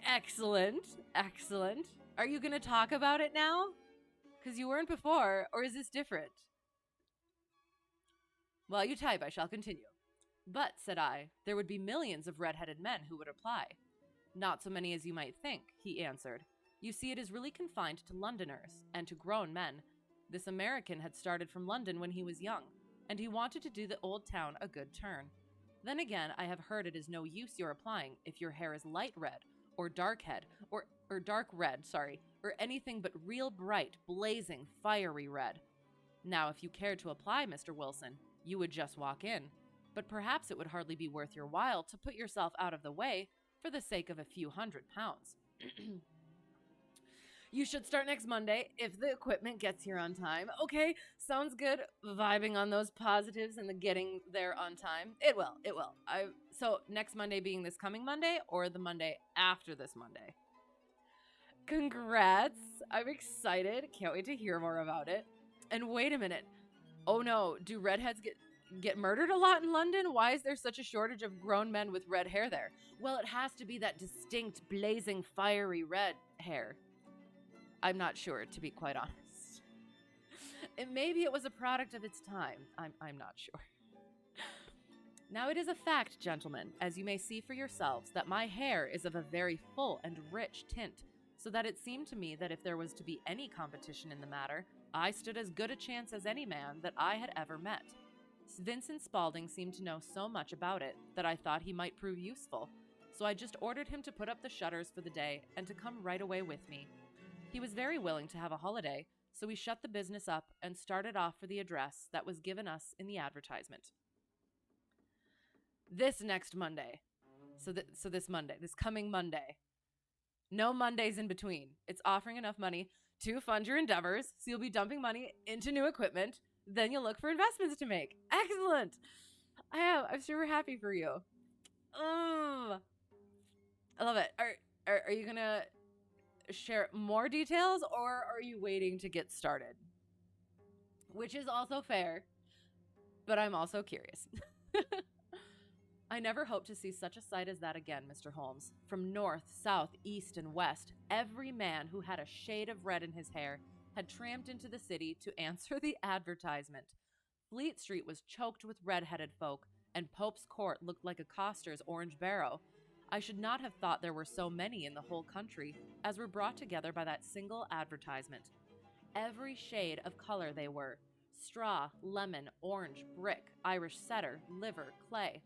Excellent. Excellent. Are you going to talk about it now? Because you weren't before, or is this different? While you type, I shall continue. But, said I, there would be millions of red-headed men who would apply. Not so many as you might think, he answered. You see, it is really confined to Londoners, and to grown men. This American had started from London when he was young, and he wanted to do the old town a good turn. Then again, I have heard it is no use your applying if your hair is light red, or dark red, or anything but real bright, blazing, fiery red. Now, if you cared to apply, Mr. Wilson, you would just walk in. But perhaps it would hardly be worth your while to put yourself out of the way for the sake of a few £100. You should start next Monday if the equipment gets here on time. Okay, sounds good. Vibing on those positives and the getting there on time. It will. So next Monday being this coming Monday or the Monday after this Monday? Congrats. I'm excited. Can't wait to hear more about it. And wait a minute. Oh no, do redheads get murdered a lot in London? Why is there such a shortage of grown men with red hair there? Well, it has to be that distinct, blazing, fiery red hair. I'm not sure, to be quite honest. Maybe it was a product of its time. I'm not sure. Now it is a fact, gentlemen, as you may see for yourselves, that my hair is of a very full and rich tint, so that it seemed to me that if there was to be any competition in the matter, I stood as good a chance as any man that I had ever met. Vincent Spaulding seemed to know so much about it that I thought he might prove useful, so I just ordered him to put up the shutters for the day and to come right away with me. He was very willing to have a holiday, so we shut the business up and started off for the address that was given us in the advertisement. This next Monday. So this Monday, this coming Monday. No Mondays in between. It's offering enough money to fund your endeavors, so you'll be dumping money into new equipment. Then you'll look for investments to make. Excellent. I'm super happy for you. I love it. Are you going to share more details or are you waiting to get started? Which is also fair. but I'm also curious. I never hope to see such a sight as that again, Mr. Holmes. From north, south, east, and west, every man who had a shade of red in his hair had tramped into the city to answer the advertisement. Fleet Street was choked with red-headed folk, and Pope's Court looked like a coster's orange barrow. I should not have thought there were so many in the whole country, as were brought together by that single advertisement. Every shade of color they were: straw, lemon, orange, brick, Irish setter, liver, clay.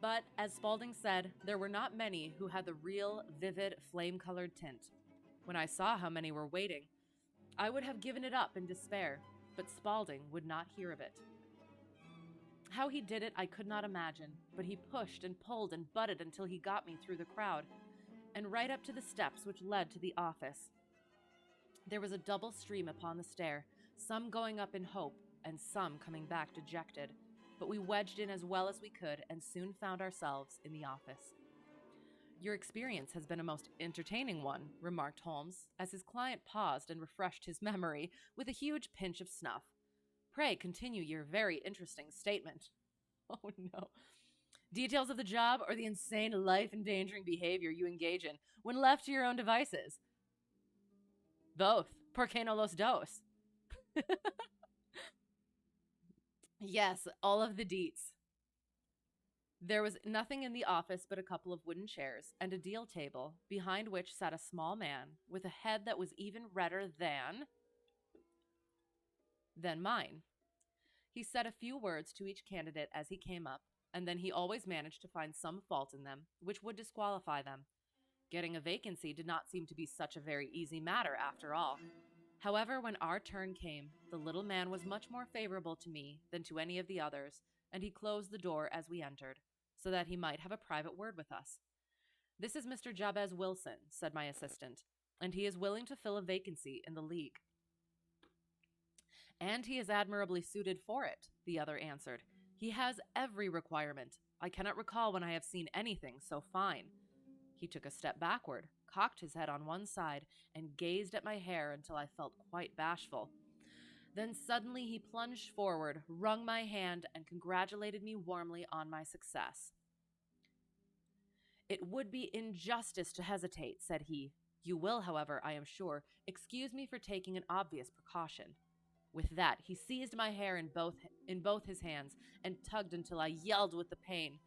But, as Spaulding said, there were not many who had the real, vivid, flame-colored tint. When I saw how many were waiting, I would have given it up in despair, but Spaulding would not hear of it. How he did it I could not imagine, but he pushed and pulled and butted until he got me through the crowd, and right up to the steps which led to the office. There was a double stream upon the stair, some going up in hope, and some coming back dejected, but we wedged in as well as we could and soon found ourselves in the office. Your experience has been a most entertaining one, remarked Holmes, as his client paused and refreshed his memory with a huge pinch of snuff. Pray continue your very interesting statement. Oh no. Details of the job or the insane life-endangering behavior you engage in when left to your own devices? Both. Por qué no los dos? Yes, all of the deets. There was nothing in the office but a couple of wooden chairs and a deal table, behind which sat a small man with a head that was even redder than mine. He said a few words to each candidate as he came up, and then he always managed to find some fault in them which would disqualify them. Getting a vacancy did not seem to be such a very easy matter after all. However, when our turn came, the little man was much more favorable to me than to any of the others, and he closed the door as we entered, so that he might have a private word with us. This is Mr. Jabez Wilson, said my assistant, and he is willing to fill a vacancy in the League. And he is admirably suited for it, the other answered. He has every requirement. I cannot recall when I have seen anything so fine. He took a step backward, cocked his head on one side, and gazed at my hair until I felt quite bashful. Then suddenly he plunged forward, wrung my hand, and congratulated me warmly on my success. It would be injustice to hesitate, said he. You will, however, I am sure, excuse me for taking an obvious precaution. With that, he seized my hair in both his hands and tugged until I yelled with the pain.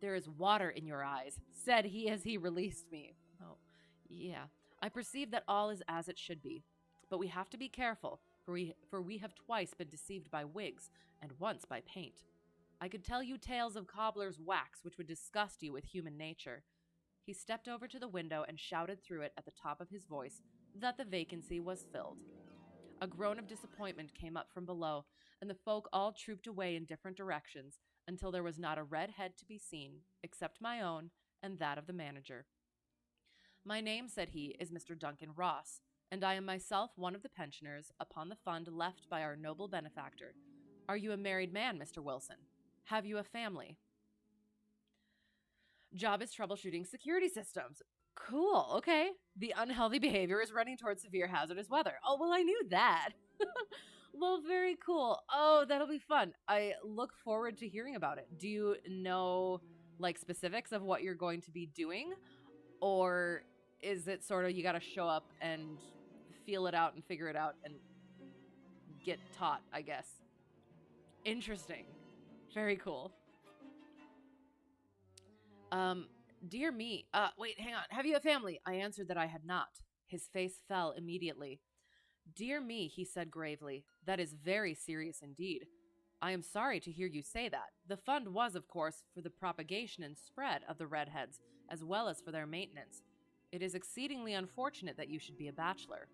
There is water in your eyes, said he as he released me. Oh, yeah. I perceive that all is as it should be. But we have to be careful, for we have twice been deceived by wigs, and once by paint. I could tell you tales of cobbler's wax which would disgust you with human nature. He stepped over to the window and shouted through it at the top of his voice that the vacancy was filled. A groan of disappointment came up from below, and the folk all trooped away in different directions until there was not a red head to be seen, except my own and that of the manager. My name, said he, is Mr. Duncan Ross, and I am myself one of the pensioners upon the fund left by our noble benefactor. Are you a married man, Mr. Wilson? Have you a family? Job is troubleshooting security systems. Cool, okay. The unhealthy behavior is running towards severe hazardous weather. Oh, well, I knew that. Well, very cool. Oh, that'll be fun. I look forward to hearing about it. Do you know, like, specifics of what you're going to be doing? Or is it sort of you got to show up and feel it out and figure it out and get taught, I guess? Interesting. Very cool. Dear me. Wait, hang on. Have you a family? I answered that I had not. His face fell immediately. Dear me, he said gravely. That is very serious indeed. I am sorry to hear you say that. The fund was, of course, for the propagation and spread of the redheads, as well as for their maintenance. It is exceedingly unfortunate that you should be a bachelor.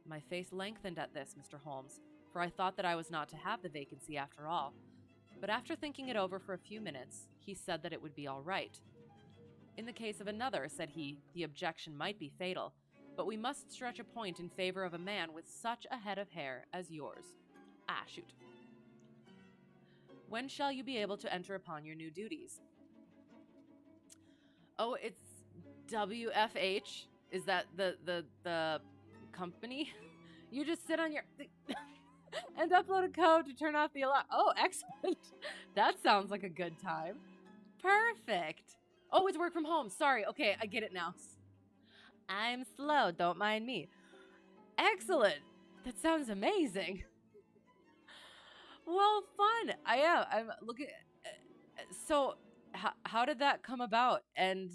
My face lengthened at this, Mr. Holmes, for I thought that I was not to have the vacancy after all. But after thinking it over for a few minutes, he said that it would be all right. In the case of another, said he, the objection might be fatal, but we must stretch a point in favor of a man with such a head of hair as yours. Ah, shoot. When shall you be able to enter upon your new duties? Oh, it's WFH. Is that the company? You just sit on your... and upload a code to turn off the alarm. Oh, excellent. That sounds like a good time. Perfect. Oh, it's work from home. Sorry. Okay, I get it now. I'm slow. Don't mind me. Excellent. That sounds amazing. Well, fun. I am. I'm looking. So, how did that come about? And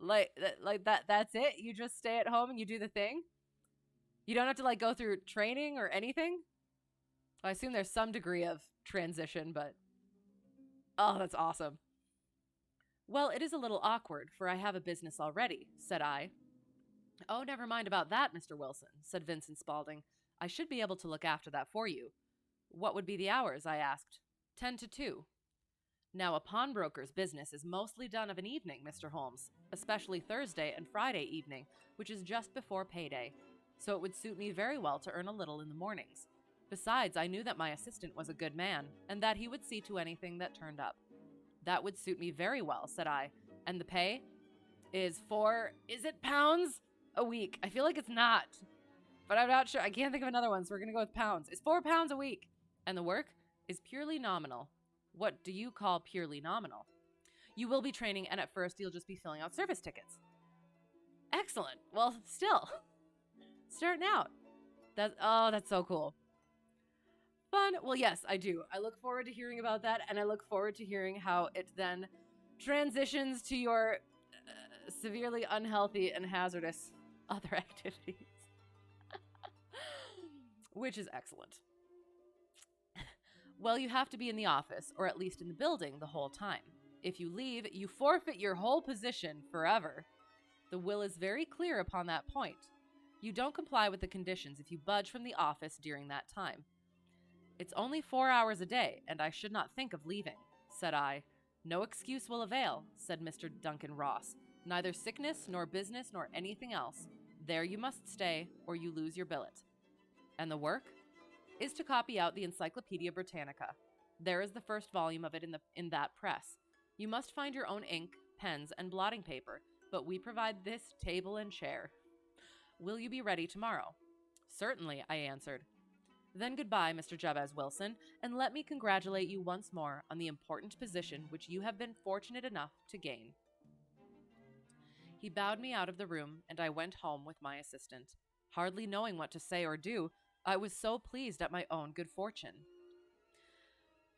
that's it. You just stay at home and you do the thing. You don't have to like go through training or anything. I assume there's some degree of transition, but oh, that's awesome. Well, it is a little awkward, for I have a business already, said I. Oh, never mind about that, Mr. Wilson, said Vincent Spaulding. I should be able to look after that for you. What would be the hours? I asked. 10 to 2. Now, a pawnbroker's business is mostly done of an evening, Mr. Holmes, especially Thursday and Friday evening, which is just before payday. So it would suit me very well to earn a little in the mornings. Besides, I knew that my assistant was a good man, and that he would see to anything that turned up. That would suit me very well, said I. And the pay is is it pounds? A week. I feel like it's not, but I'm not sure. I can't think of another one, so we're going to go with pounds. It's £4 a week. And the work is purely nominal. What do you call purely nominal? You will be training, and at first you'll just be filling out service tickets. Excellent. Well, still, starting out. That's so cool. Fun. Well, yes, I do. I look forward to hearing about that, and I look forward to hearing how it then transitions to your severely unhealthy and hazardous other activities, which is excellent. Well, you have to be in the office, or at least in the building, the whole time. If you leave, you forfeit your whole position forever. The will is very clear upon that point. You don't comply with the conditions if you budge from the office during that time. It's only 4 hours a day, and I should not think of leaving, said I. No excuse will avail, said Mr. Duncan Ross. Neither sickness, nor business, nor anything else. There you must stay, or you lose your billet. And the work is to copy out the Encyclopedia Britannica. There is the first volume of it in that press. You must find your own ink, pens, and blotting paper, but we provide this table and chair. Will you be ready tomorrow? Certainly, I answered. Then goodbye, Mr. Jabez Wilson, and let me congratulate you once more on the important position which you have been fortunate enough to gain. He bowed me out of the room, and I went home with my assistant. Hardly knowing what to say or do, I was so pleased at my own good fortune.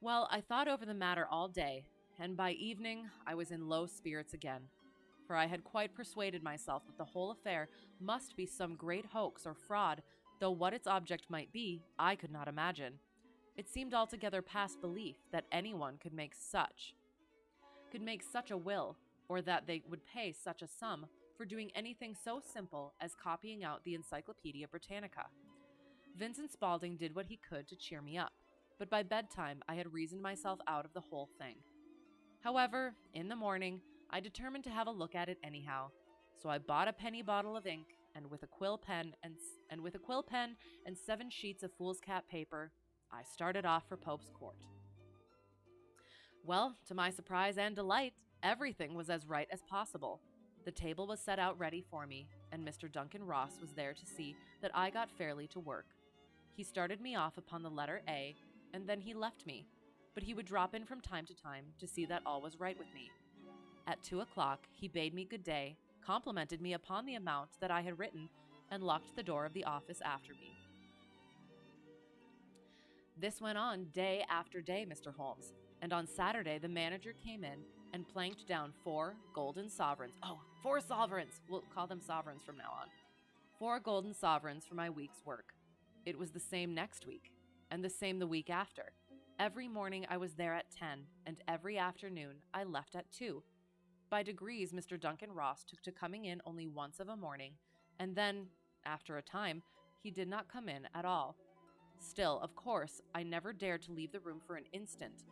Well, I thought over the matter all day, and by evening I was in low spirits again, for I had quite persuaded myself that the whole affair must be some great hoax or fraud, though what its object might be, I could not imagine. It seemed altogether past belief that anyone could make such a will, or that they would pay such a sum for doing anything so simple as copying out the Encyclopedia Britannica. Vincent Spaulding did what he could to cheer me up, but by bedtime I had reasoned myself out of the whole thing. However, in the morning, I determined to have a look at it anyhow, so I bought a penny bottle of ink, and with a quill pen and 7 sheets of foolscap paper, I started off for Pope's Court. Well, to my surprise and delight, everything was as right as possible. The table was set out ready for me, and Mr. Duncan Ross was there to see that I got fairly to work. He started me off upon the letter A, and then he left me, but he would drop in from time to time to see that all was right with me. At 2 o'clock, he bade me good day, complimented me upon the amount that I had written, and locked the door of the office after me. This went on day after day, Mr. Holmes, and on Saturday the manager came in and planked down 4 golden sovereigns. Oh, 4 sovereigns! We'll call them sovereigns from now on. 4 golden sovereigns for my week's work. It was the same next week, and the same the week after. Every morning I was there at 10, and every afternoon I left at 2. By degrees, Mr. Duncan Ross took to coming in only once of a morning, and then, after a time, he did not come in at all. Still, of course, I never dared to leave the room for an instant,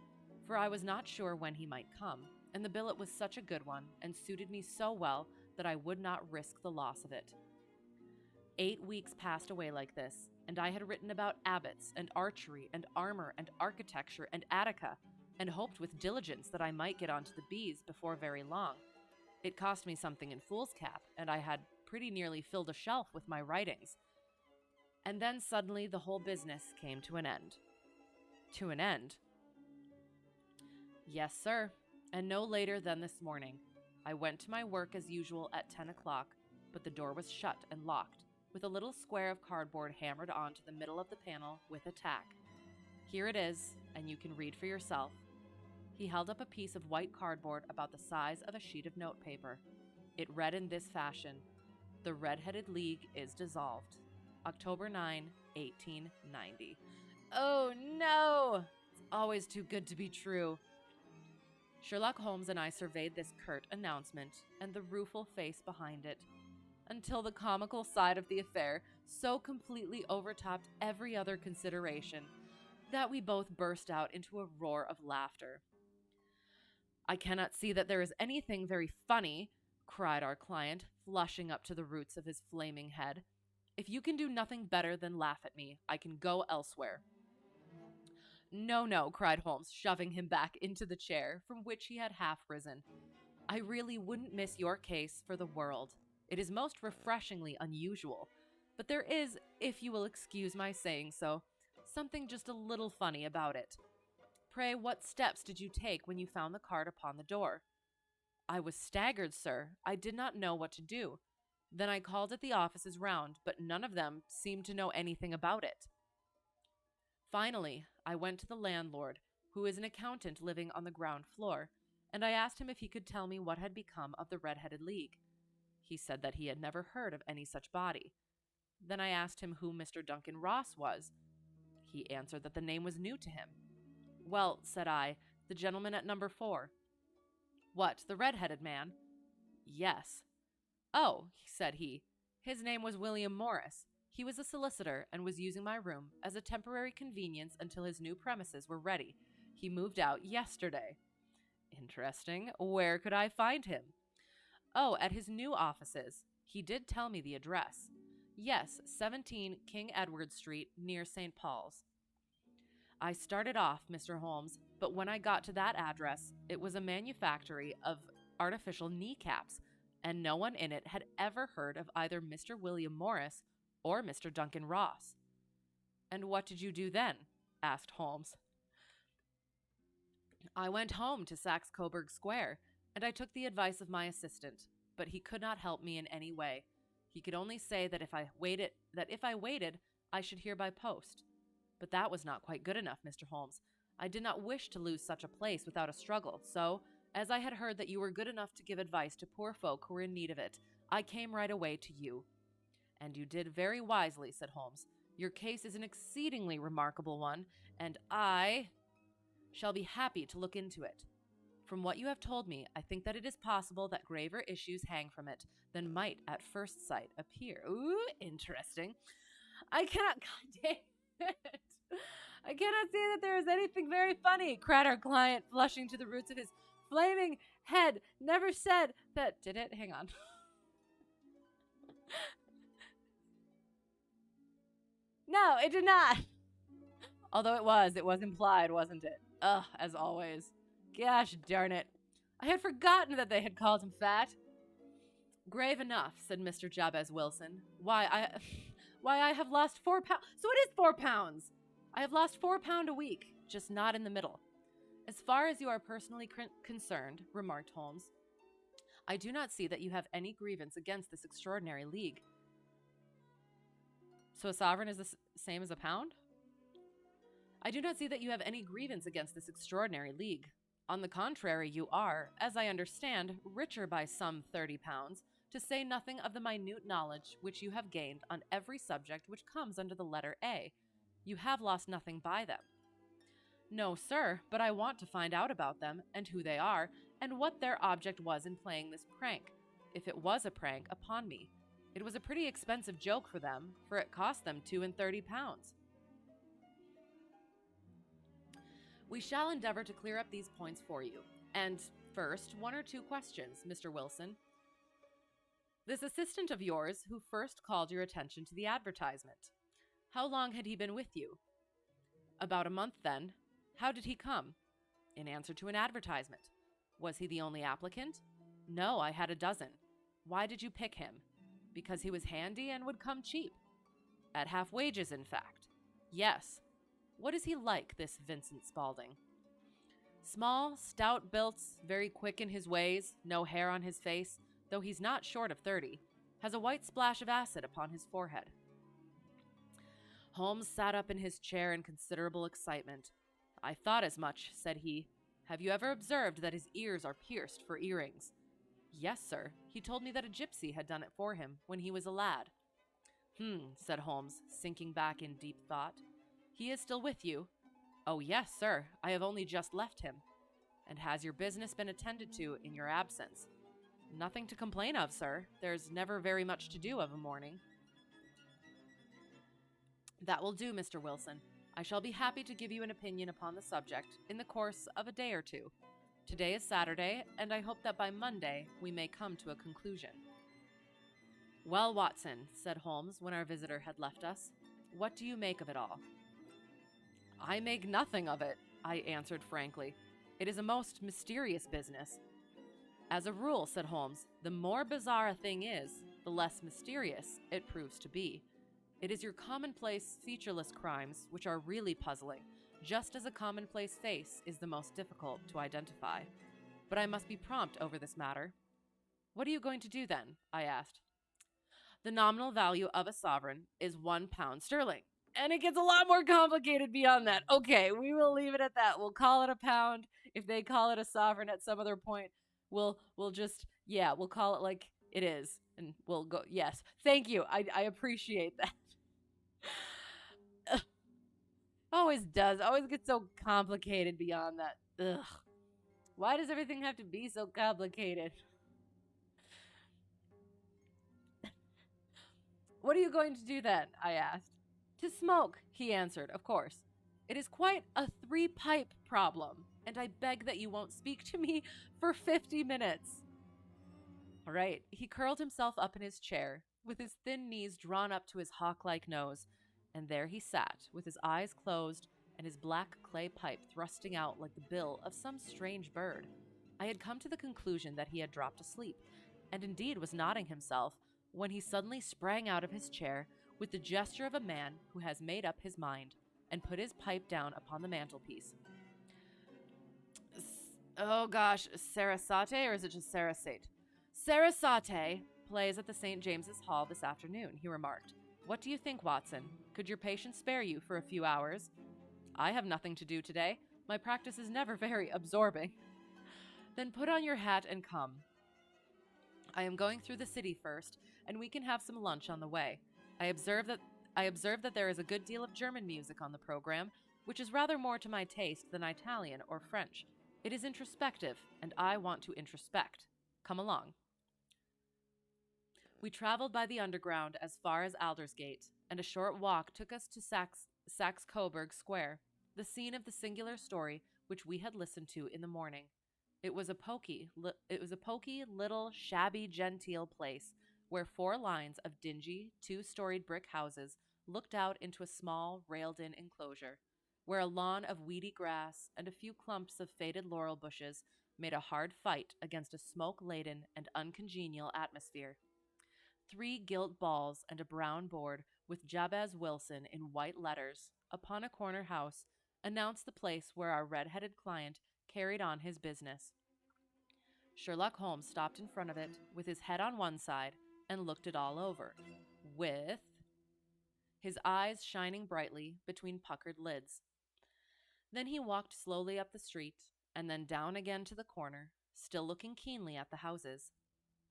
for I was not sure when he might come, and the billet was such a good one, and suited me so well that I would not risk the loss of it. 8 weeks passed away like this, and I had written about abbots, and archery, and armor, and architecture, and Attica, and hoped with diligence that I might get onto the bees before very long. It cost me something in foolscap, and I had pretty nearly filled a shelf with my writings. And then suddenly the whole business came to an end. To an end? Yes, sir. And no later than this morning. I went to my work as usual at 10 o'clock, but the door was shut and locked, with a little square of cardboard hammered onto the middle of the panel with a tack. Here it is, and you can read for yourself. He held up a piece of white cardboard about the size of a sheet of notepaper. It read in this fashion: "The Red-Headed League is dissolved. October 9, 1890. Oh no! It's always too good to be true. Sherlock Holmes and I surveyed this curt announcement and the rueful face behind it, until the comical side of the affair so completely overtopped every other consideration that we both burst out into a roar of laughter. I cannot see that there is anything very funny, cried our client, flushing up to the roots of his flaming head. If you can do nothing better than laugh at me, I can go elsewhere. No, no, cried Holmes, shoving him back into the chair from which he had half risen. I really wouldn't miss your case for the world. It is most refreshingly unusual, but there is, if you will excuse my saying so, something just a little funny about it. Pray, what steps did you take when you found the card upon the door? I was staggered, sir. I did not know what to do. Then I called at the offices round, but none of them seemed to know anything about it. Finally, I went to the landlord, who is an accountant living on the ground floor, and I asked him if he could tell me what had become of the Red-Headed League. He said that he had never heard of any such body. Then I asked him who Mr. Duncan Ross was. He answered that the name was new to him. Well, said I, the gentleman at number 4. What, the red-headed man? Yes. Oh, said he, his name was William Morris. He was a solicitor and was using my room as a temporary convenience until his new premises were ready. He moved out yesterday. Interesting. Where could I find him? Oh, at his new offices. He did tell me the address. Yes, 17 King Edward Street, near St. Paul's. I started off, Mr. Holmes, but when I got to that address, it was a manufactory of artificial kneecaps, and no one in it had ever heard of either Mr. William Morris or Mr. Duncan Ross. And what did you do then? Asked Holmes. I went home to Saxe-Coburg Square, and I took the advice of my assistant, but he could not help me in any way. He could only say that if I waited, I should hear by post. But that was not quite good enough, Mr. Holmes. I did not wish to lose such a place without a struggle, so, as I had heard that you were good enough to give advice to poor folk who were in need of it, I came right away to you. And you did very wisely, said Holmes. Your case is an exceedingly remarkable one, and I shall be happy to look into it. From what you have told me, I think that it is possible that graver issues hang from it than might at first sight appear. Ooh, interesting. I cannot see that there is anything very funny, cried our client, flushing to the roots of his flaming head. Never said that. Did it? Hang on. No, it did not. Although it was implied, wasn't it? Ugh, as always. Gosh darn it. I had forgotten that they had called him fat. Grave enough, said Mr. Jabez Wilson. Why, I have lost 4 pounds. So it is 4 pounds. I have lost 4 pounds a week, just not in the middle. As far as you are personally concerned, remarked Holmes, I do not see that you have any grievance against this extraordinary league. So a sovereign is the same as a pound? I do not see that you have any grievance against this extraordinary league. On the contrary, you are, as I understand, richer by some 30 pounds, to say nothing of the minute knowledge which you have gained on every subject which comes under the letter A. You have lost nothing by them. No, sir, but I want to find out about them, and who they are, and what their object was in playing this prank, if it was a prank, upon me. It was a pretty expensive joke for them, for it cost them 32 pounds. We shall endeavor to clear up these points for you. And first, 1 or 2 questions, Mr. Wilson. This assistant of yours who first called your attention to the advertisement, how long had he been with you? About a month, then. How did he come? In answer to an advertisement. Was he the only applicant? No, I had a dozen. Why did you pick him? Because he was handy and would come cheap. At half wages, in fact. Yes. What is he like, this Vincent Spaulding? Small, stout built, very quick in his ways, no hair on his face, though he's not short of 30, has a white splash of acid upon his forehead. Holmes sat up in his chair in considerable excitement. I thought as much, said he. Have you ever observed that his ears are pierced for earrings? Yes, sir. He told me that a gypsy had done it for him when he was a lad. Said Holmes, sinking back in deep thought. He is still with you? Oh, yes, sir. I have only just left him. And has your business been attended to in your absence? Nothing to complain of, sir. There's never very much to do of a morning. That will do, Mr. Wilson. I shall be happy to give you an opinion upon the subject in the course of a day or two. Today is Saturday, and I hope that by Monday we may come to a conclusion. Well, Watson, said Holmes when our visitor had left us, what do you make of it all? I make nothing of it, I answered frankly. It is a most mysterious business. As a rule, said Holmes, the more bizarre a thing is, the less mysterious it proves to be. It is your commonplace, featureless crimes which are really puzzling, just as a commonplace face is the most difficult to identify. But I must be prompt over this matter. What are you going to do then? I asked. The nominal value of a sovereign is £1 sterling. And it gets a lot more complicated beyond that. Okay, we will leave it at that. We'll call it a pound. If they call it a sovereign at some other point, we'll just, we'll call it like it is. And we'll go, yes. Thank you. I appreciate that. Always does. Always gets so complicated beyond that. Ugh. Why does everything have to be so complicated? What are you going to do then? I asked. To smoke, he answered, of course. It is quite a 3-pipe problem, and I beg that you won't speak to me for 50 minutes. All right. He curled himself up in his chair, with his thin knees drawn up to his hawk-like nose, and there he sat, with his eyes closed and his black clay pipe thrusting out like the bill of some strange bird. I had come to the conclusion that he had dropped asleep, and indeed was nodding himself, when he suddenly sprang out of his chair with the gesture of a man who has made up his mind, and put his pipe down upon the mantelpiece. Sarasate, or is it just Sarasate? Sarasate plays at the St. James's Hall this afternoon, he remarked. What do you think, Watson? Could your patient spare you for a few hours? I have nothing to do today. My practice is never very absorbing. Then put on your hat and come. I am going through the city first, and we can have some lunch on the way. I observe that there is a good deal of German music on the program, which is rather more to my taste than Italian or French. It is introspective, and I want to introspect. Come along. We traveled by the underground as far as Aldersgate, and a short walk took us to Saxe-Coburg Square, the scene of the singular story which we had listened to in the morning. It was a poky, little, shabby, genteel place, where 4 lines of dingy, 2-storied brick houses looked out into a small, railed-in enclosure, where a lawn of weedy grass and a few clumps of faded laurel bushes made a hard fight against a smoke-laden and uncongenial atmosphere. 3 gilt balls and a brown board with Jabez Wilson in white letters upon a corner house announced the place where our red-headed client carried on his business. Sherlock Holmes stopped in front of it with his head on one side and looked it all over, with his eyes shining brightly between puckered lids. Then he walked slowly up the street and then down again to the corner, still looking keenly at the houses.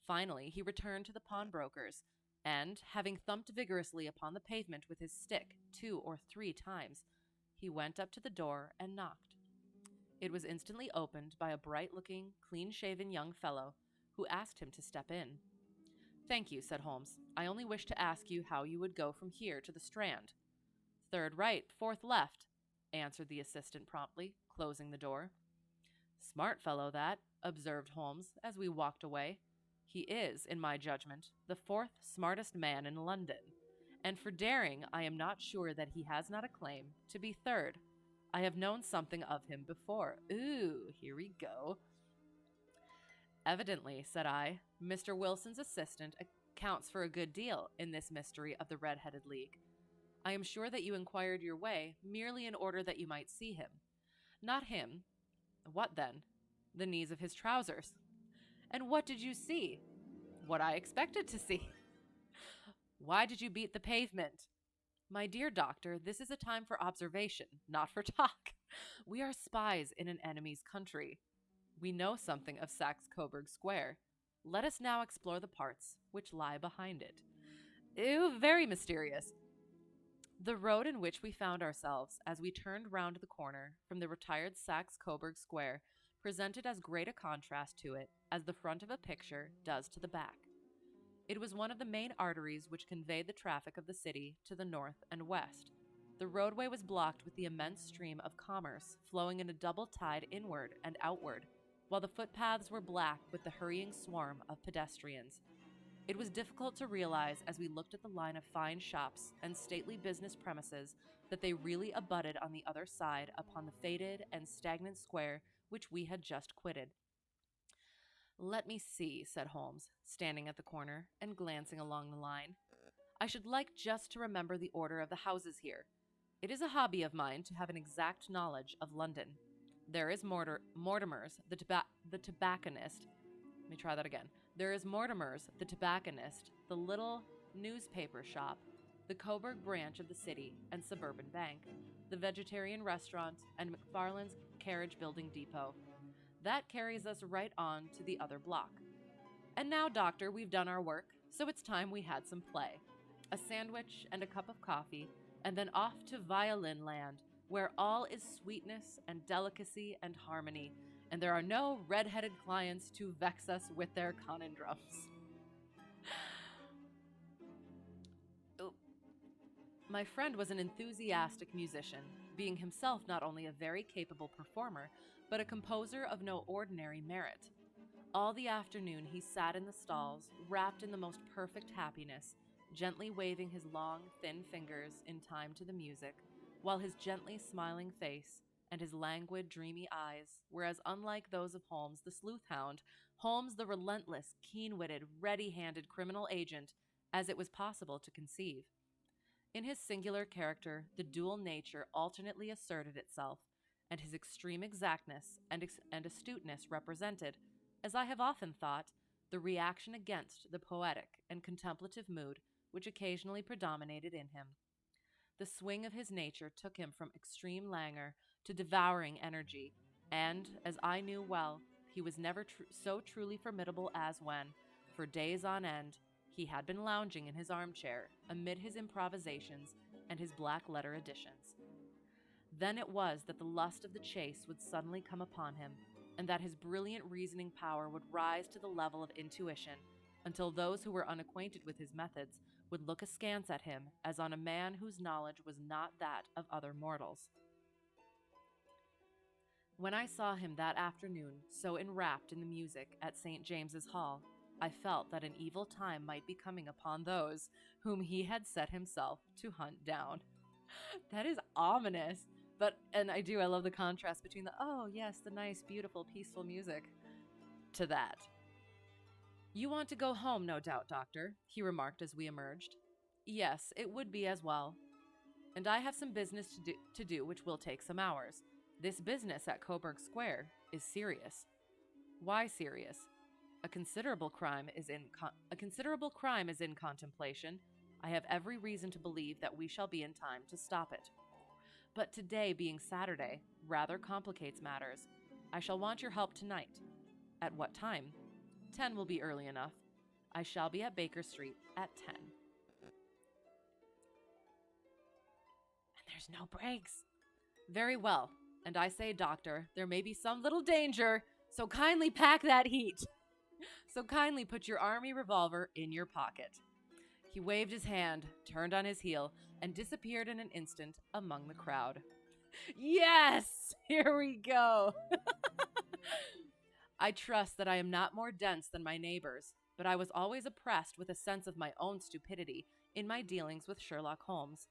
Finally, he returned to the pawnbroker's, and, having thumped vigorously upon the pavement with his stick 2 or 3 times, he went up to the door and knocked. It was instantly opened by a bright-looking, clean-shaven young fellow, who asked him to step in. "Thank you," said Holmes. "I only wished to ask you how you would go from here to the Strand." "Third right, 4th left," answered the assistant promptly, closing the door. "Smart fellow, that," observed Holmes, as we walked away. "He is, in my judgment, the 4th smartest man in London, and for daring I am not sure that he has not a claim to be 3rd. I have known something of him before. Ooh, here we go." "Evidently," said I, "Mr. Wilson's assistant accounts for a good deal in this mystery of the Red-Headed League." I am sure that you inquired your way merely in order that you might see him. Not him. What then? The knees of his trousers. And what did you see? What I expected to see. Why did you beat the pavement? My dear doctor, this is a time for observation, not for talk. We are spies in an enemy's country. We know something of Saxe-Coburg Square. Let us now explore the parts which lie behind it. Ew, very mysterious. The road in which we found ourselves as we turned round the corner from the retired Saxe-Coburg Square presented as great a contrast to it as the front of a picture does to the back. It was one of the main arteries which conveyed the traffic of the city to the north and west. The roadway was blocked with the immense stream of commerce flowing in a double tide inward and outward, while the footpaths were black with the hurrying swarm of pedestrians. It was difficult to realize as we looked at the line of fine shops and stately business premises that they really abutted on the other side upon the faded and stagnant square which we had just quitted. Let me see, said Holmes, standing at the corner and glancing along the line. I should like just to remember the order of the houses here. It is a hobby of mine to have an exact knowledge of London. There is Mortimer's, the tobacconist. Let me try that again. There is Mortimer's, the tobacconist, the little newspaper shop, the Coburg branch of the City and Suburban Bank, the vegetarian restaurant, and McFarland's carriage building depot. That carries us right on to the other block. And now, Doctor, we've done our work, so it's time we had some play. A sandwich and a cup of coffee, and then off to violin land, where all is sweetness and delicacy and harmony, and there are no red-headed clients to vex us with their conundrums. My friend was an enthusiastic musician, being himself not only a very capable performer, but a composer of no ordinary merit. All the afternoon he sat in the stalls, wrapped in the most perfect happiness, gently waving his long, thin fingers in time to the music, while his gently smiling face and his languid, dreamy eyes were as unlike those of Holmes the sleuth hound, Holmes the relentless, keen-witted, ready-handed criminal agent, as it was possible to conceive. In his singular character, the dual nature alternately asserted itself, and his extreme exactness and astuteness represented, as I have often thought, the reaction against the poetic and contemplative mood which occasionally predominated in him. The swing of his nature took him from extreme languor to devouring energy, and, as I knew well, he was never so truly formidable as when, for days on end, he had been lounging in his armchair amid his improvisations and his black-letter editions. Then it was that the lust of the chase would suddenly come upon him, and that his brilliant reasoning power would rise to the level of intuition, until those who were unacquainted with his methods would look askance at him as on a man whose knowledge was not that of other mortals. When I saw him that afternoon so enwrapped in the music at St. James's Hall, I felt that an evil time might be coming upon those whom he had set himself to hunt down. That is ominous. I love the contrast between the nice, beautiful, peaceful music to that. You want to go home, no doubt, Doctor, he remarked as we emerged. Yes, it would be as well. And I have some business to do which will take some hours. This business at Coburg Square is serious. Why serious? A considerable crime is in contemplation. I have every reason to believe that we shall be in time to stop it. But today, being Saturday, rather complicates matters. I shall want your help tonight. At what time? 10 will be early enough. I shall be at Baker Street at 10. And there's no brakes. Very well. And I say, Doctor, there may be some little danger, so kindly pack that heat. So kindly put your army revolver in your pocket. He waved his hand, turned on his heel, and disappeared in an instant among the crowd. Yes! Here we go! I trust that I am not more dense than my neighbors, but I was always oppressed with a sense of my own stupidity in my dealings with Sherlock Holmes.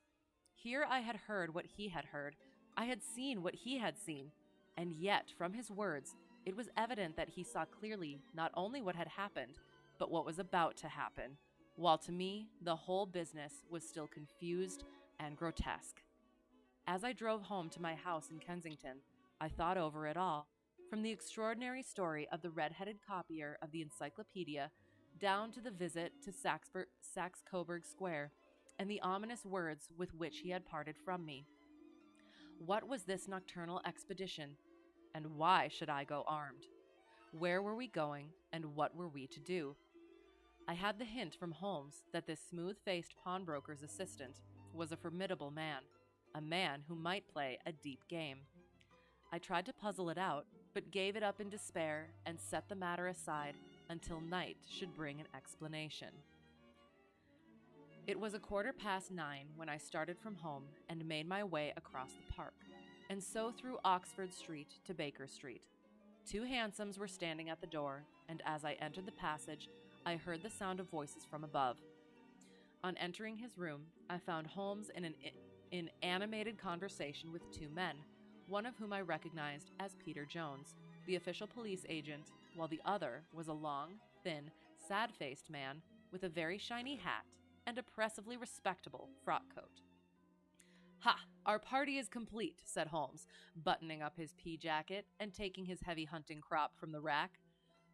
Here I had heard what he had heard, I had seen what he had seen, and yet, from his words, it was evident that he saw clearly not only what had happened, but what was about to happen, while to me the whole business was still confused and grotesque. As I drove home to my house in Kensington, I thought over it all, from the extraordinary story of the red-headed copier of the encyclopedia down to the visit to Saxe-Coburg Square and the ominous words with which he had parted from me. What was this nocturnal expedition, and why should I go armed? Where were we going, and what were we to do? I had the hint from Holmes that this smooth-faced pawnbroker's assistant was a formidable man, a man who might play a deep game. I tried to puzzle it out, but gave it up in despair and set the matter aside until night should bring an explanation. It was 9:15 when I started from home and made my way across the park, and so through Oxford Street to Baker Street. 2 hansoms were standing at the door, and as I entered the passage, I heard the sound of voices from above. On entering his room, I found Holmes in animated conversation with 2 men, one of whom I recognized as Peter Jones, the official police agent, while the other was a long, thin, sad-faced man with a very shiny hat and oppressively respectable frock coat. "Ha! Our party is complete," said Holmes, buttoning up his pea jacket and taking his heavy hunting crop from the rack.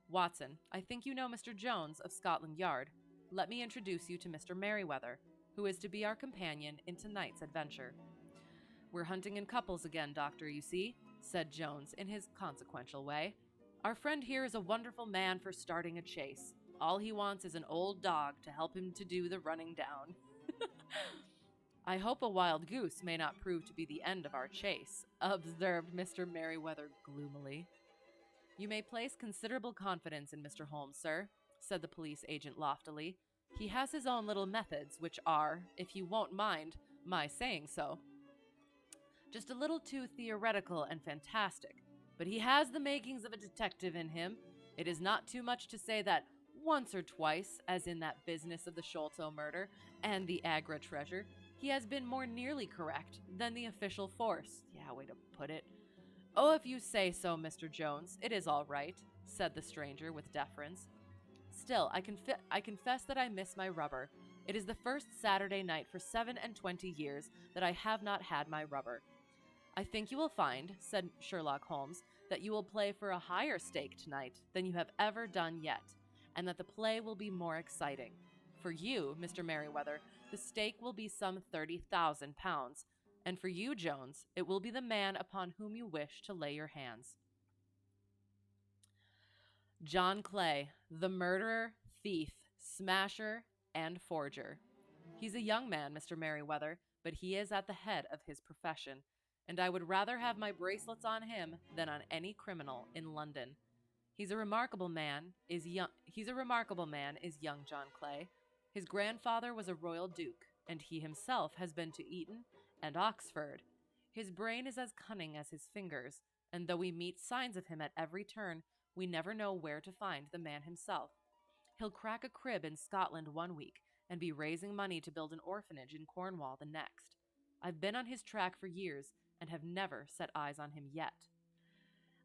"Watson, I think you know Mr. Jones of Scotland Yard. Let me introduce you to Mr. Merryweather, who is to be our companion in tonight's adventure." "We're hunting in couples again, Doctor, you see," said Jones in his consequential way. "Our friend here is a wonderful man for starting a chase. All he wants is an old dog to help him to do the running down." "I hope a wild goose may not prove to be the end of our chase," observed Mr. Merryweather gloomily. "You may place considerable confidence in Mr. Holmes, sir," said the police agent loftily. "He has his own little methods, which are, if you won't mind my saying so, just a little too theoretical and fantastic. But he has the makings of a detective in him. It is not too much to say that once or twice, as in that business of the Sholto murder and the Agra treasure, he has been more nearly correct than the official force." Yeah, way to put it. "Oh, if you say so, Mr. Jones, it is all right," said the stranger with deference. "Still, I confess that I miss my rubber. It is the first Saturday night for 27 years that I have not had my rubber." "I think you will find," said Sherlock Holmes, "that you will play for a higher stake tonight than you have ever done yet, and that the play will be more exciting. For you, Mr. Merryweather, the stake will be some £30,000, and for you, Jones, it will be the man upon whom you wish to lay your hands." John Clay, the murderer, thief, smasher, and forger. He's a young man, Mr. Merryweather, but he is at the head of his profession, and I would rather have my bracelets on him than on any criminal in London. He's a remarkable man, is young John Clay. His grandfather was a royal duke, and he himself has been to Eton and Oxford. His brain is as cunning as his fingers, and though we meet signs of him at every turn, we never know where to find the man himself. He'll crack a crib in Scotland one week and be raising money to build an orphanage in Cornwall the next. I've been on his track for years and have never set eyes on him yet.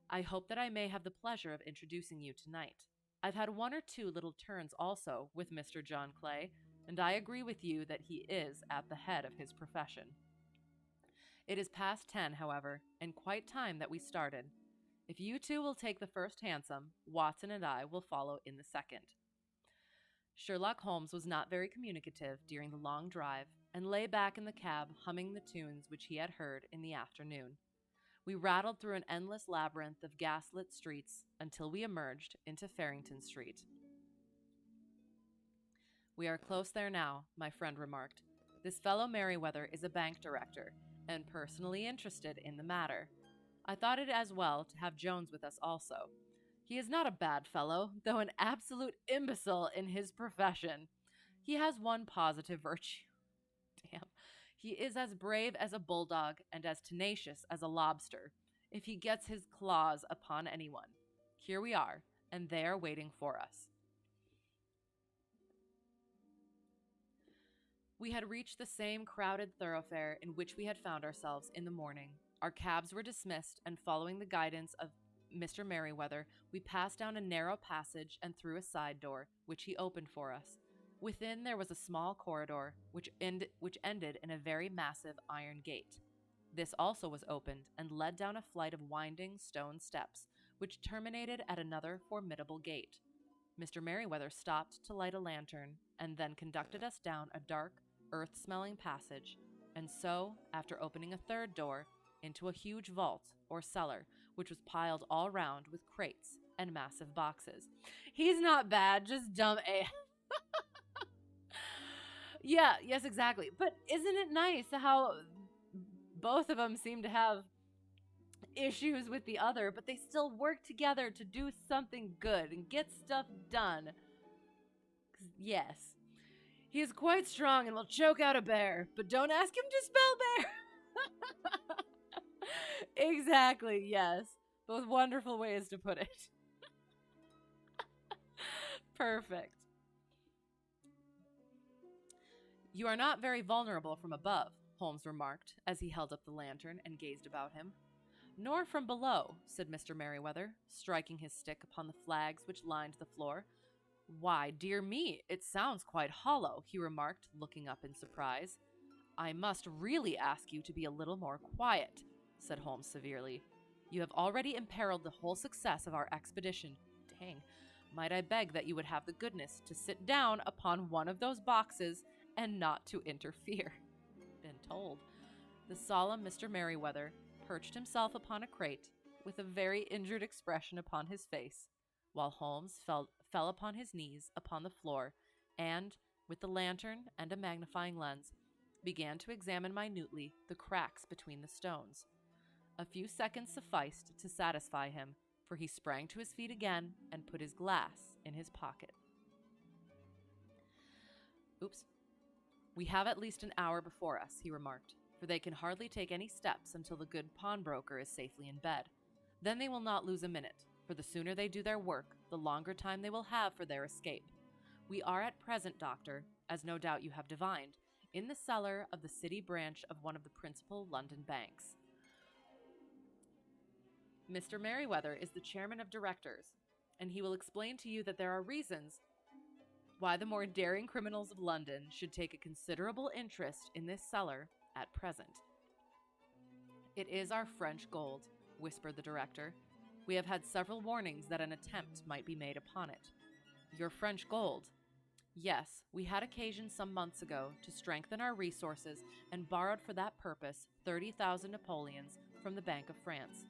I hope that I may have the pleasure of introducing you tonight. I've had 1 or 2 little turns also with Mr. John Clay, and I agree with you that he is at the head of his profession. It is past 10, however, and quite time that we started. If you 2 will take the first hansom, Watson and I will follow in the second." Sherlock Holmes was not very communicative during the long drive, and lay back in the cab humming the tunes which he had heard in the afternoon. We rattled through an endless labyrinth of gaslit streets until we emerged into Farrington Street. "We are close there now," my friend remarked. "This fellow Merryweather is a bank director, and personally interested in the matter. I thought it as well to have Jones with us also. He is not a bad fellow, though an absolute imbecile in his profession. He has one positive virtue. Damn. He is as brave as a bulldog and as tenacious as a lobster, if he gets his claws upon anyone. Here we are, and they are waiting for us." We had reached the same crowded thoroughfare in which we had found ourselves in the morning. Our cabs were dismissed, and following the guidance of Mr. Merryweather, we passed down a narrow passage and through a side door, which he opened for us. Within there was a small corridor which ended in a very massive iron gate. This also was opened and led down a flight of winding stone steps, which terminated at another formidable gate. Mr. Merriweather stopped to light a lantern and then conducted us down a dark, earth smelling passage, and so, after opening a third door, into a huge vault or cellar, which was piled all round with crates and massive boxes. He's not bad, just dumb A. Yeah, yes, exactly. But isn't it nice how both of them seem to have issues with the other, but they still work together to do something good and get stuff done? Yes. He is quite strong and will choke out a bear, but don't ask him to spell bear. Exactly, yes. Both wonderful ways to put it. Perfect. You are not very vulnerable from above, Holmes remarked as he held up the lantern and gazed about him. Nor from below, said Mr. Merriweather, striking his stick upon the flags which lined the floor. Why, dear me, it sounds quite hollow, he remarked, looking up in surprise. I must really ask you to be a little more quiet, said Holmes severely. You have already imperiled the whole success of our expedition. Dang. Might I beg that you would have the goodness to sit down upon one of those boxes and not to interfere? Been told. The solemn Mr. Merriweather perched himself upon a crate with a very injured expression upon his face, while Holmes fell upon his knees upon the floor and, with the lantern and a magnifying lens, began to examine minutely the cracks between the stones. A few seconds sufficed to satisfy him, for he sprang to his feet again and put his glass in his pocket. Oops. We have at least an hour before us, he remarked, for they can hardly take any steps until the good pawnbroker is safely in bed. Then they will not lose a minute, for the sooner they do their work, the longer time they will have for their escape. We are at present, Doctor, as no doubt you have divined, in the cellar of the city branch of one of the principal London banks. Mr. Merriweather is the chairman of directors, and he will explain to you that there are reasons why the more daring criminals of London should take a considerable interest in this cellar at present. It is our French gold, whispered the director. We have had several warnings that an attempt might be made upon it. Your French gold? Yes, we had occasion some months ago to strengthen our resources and borrowed for that purpose 30,000 Napoleons from the Bank of France.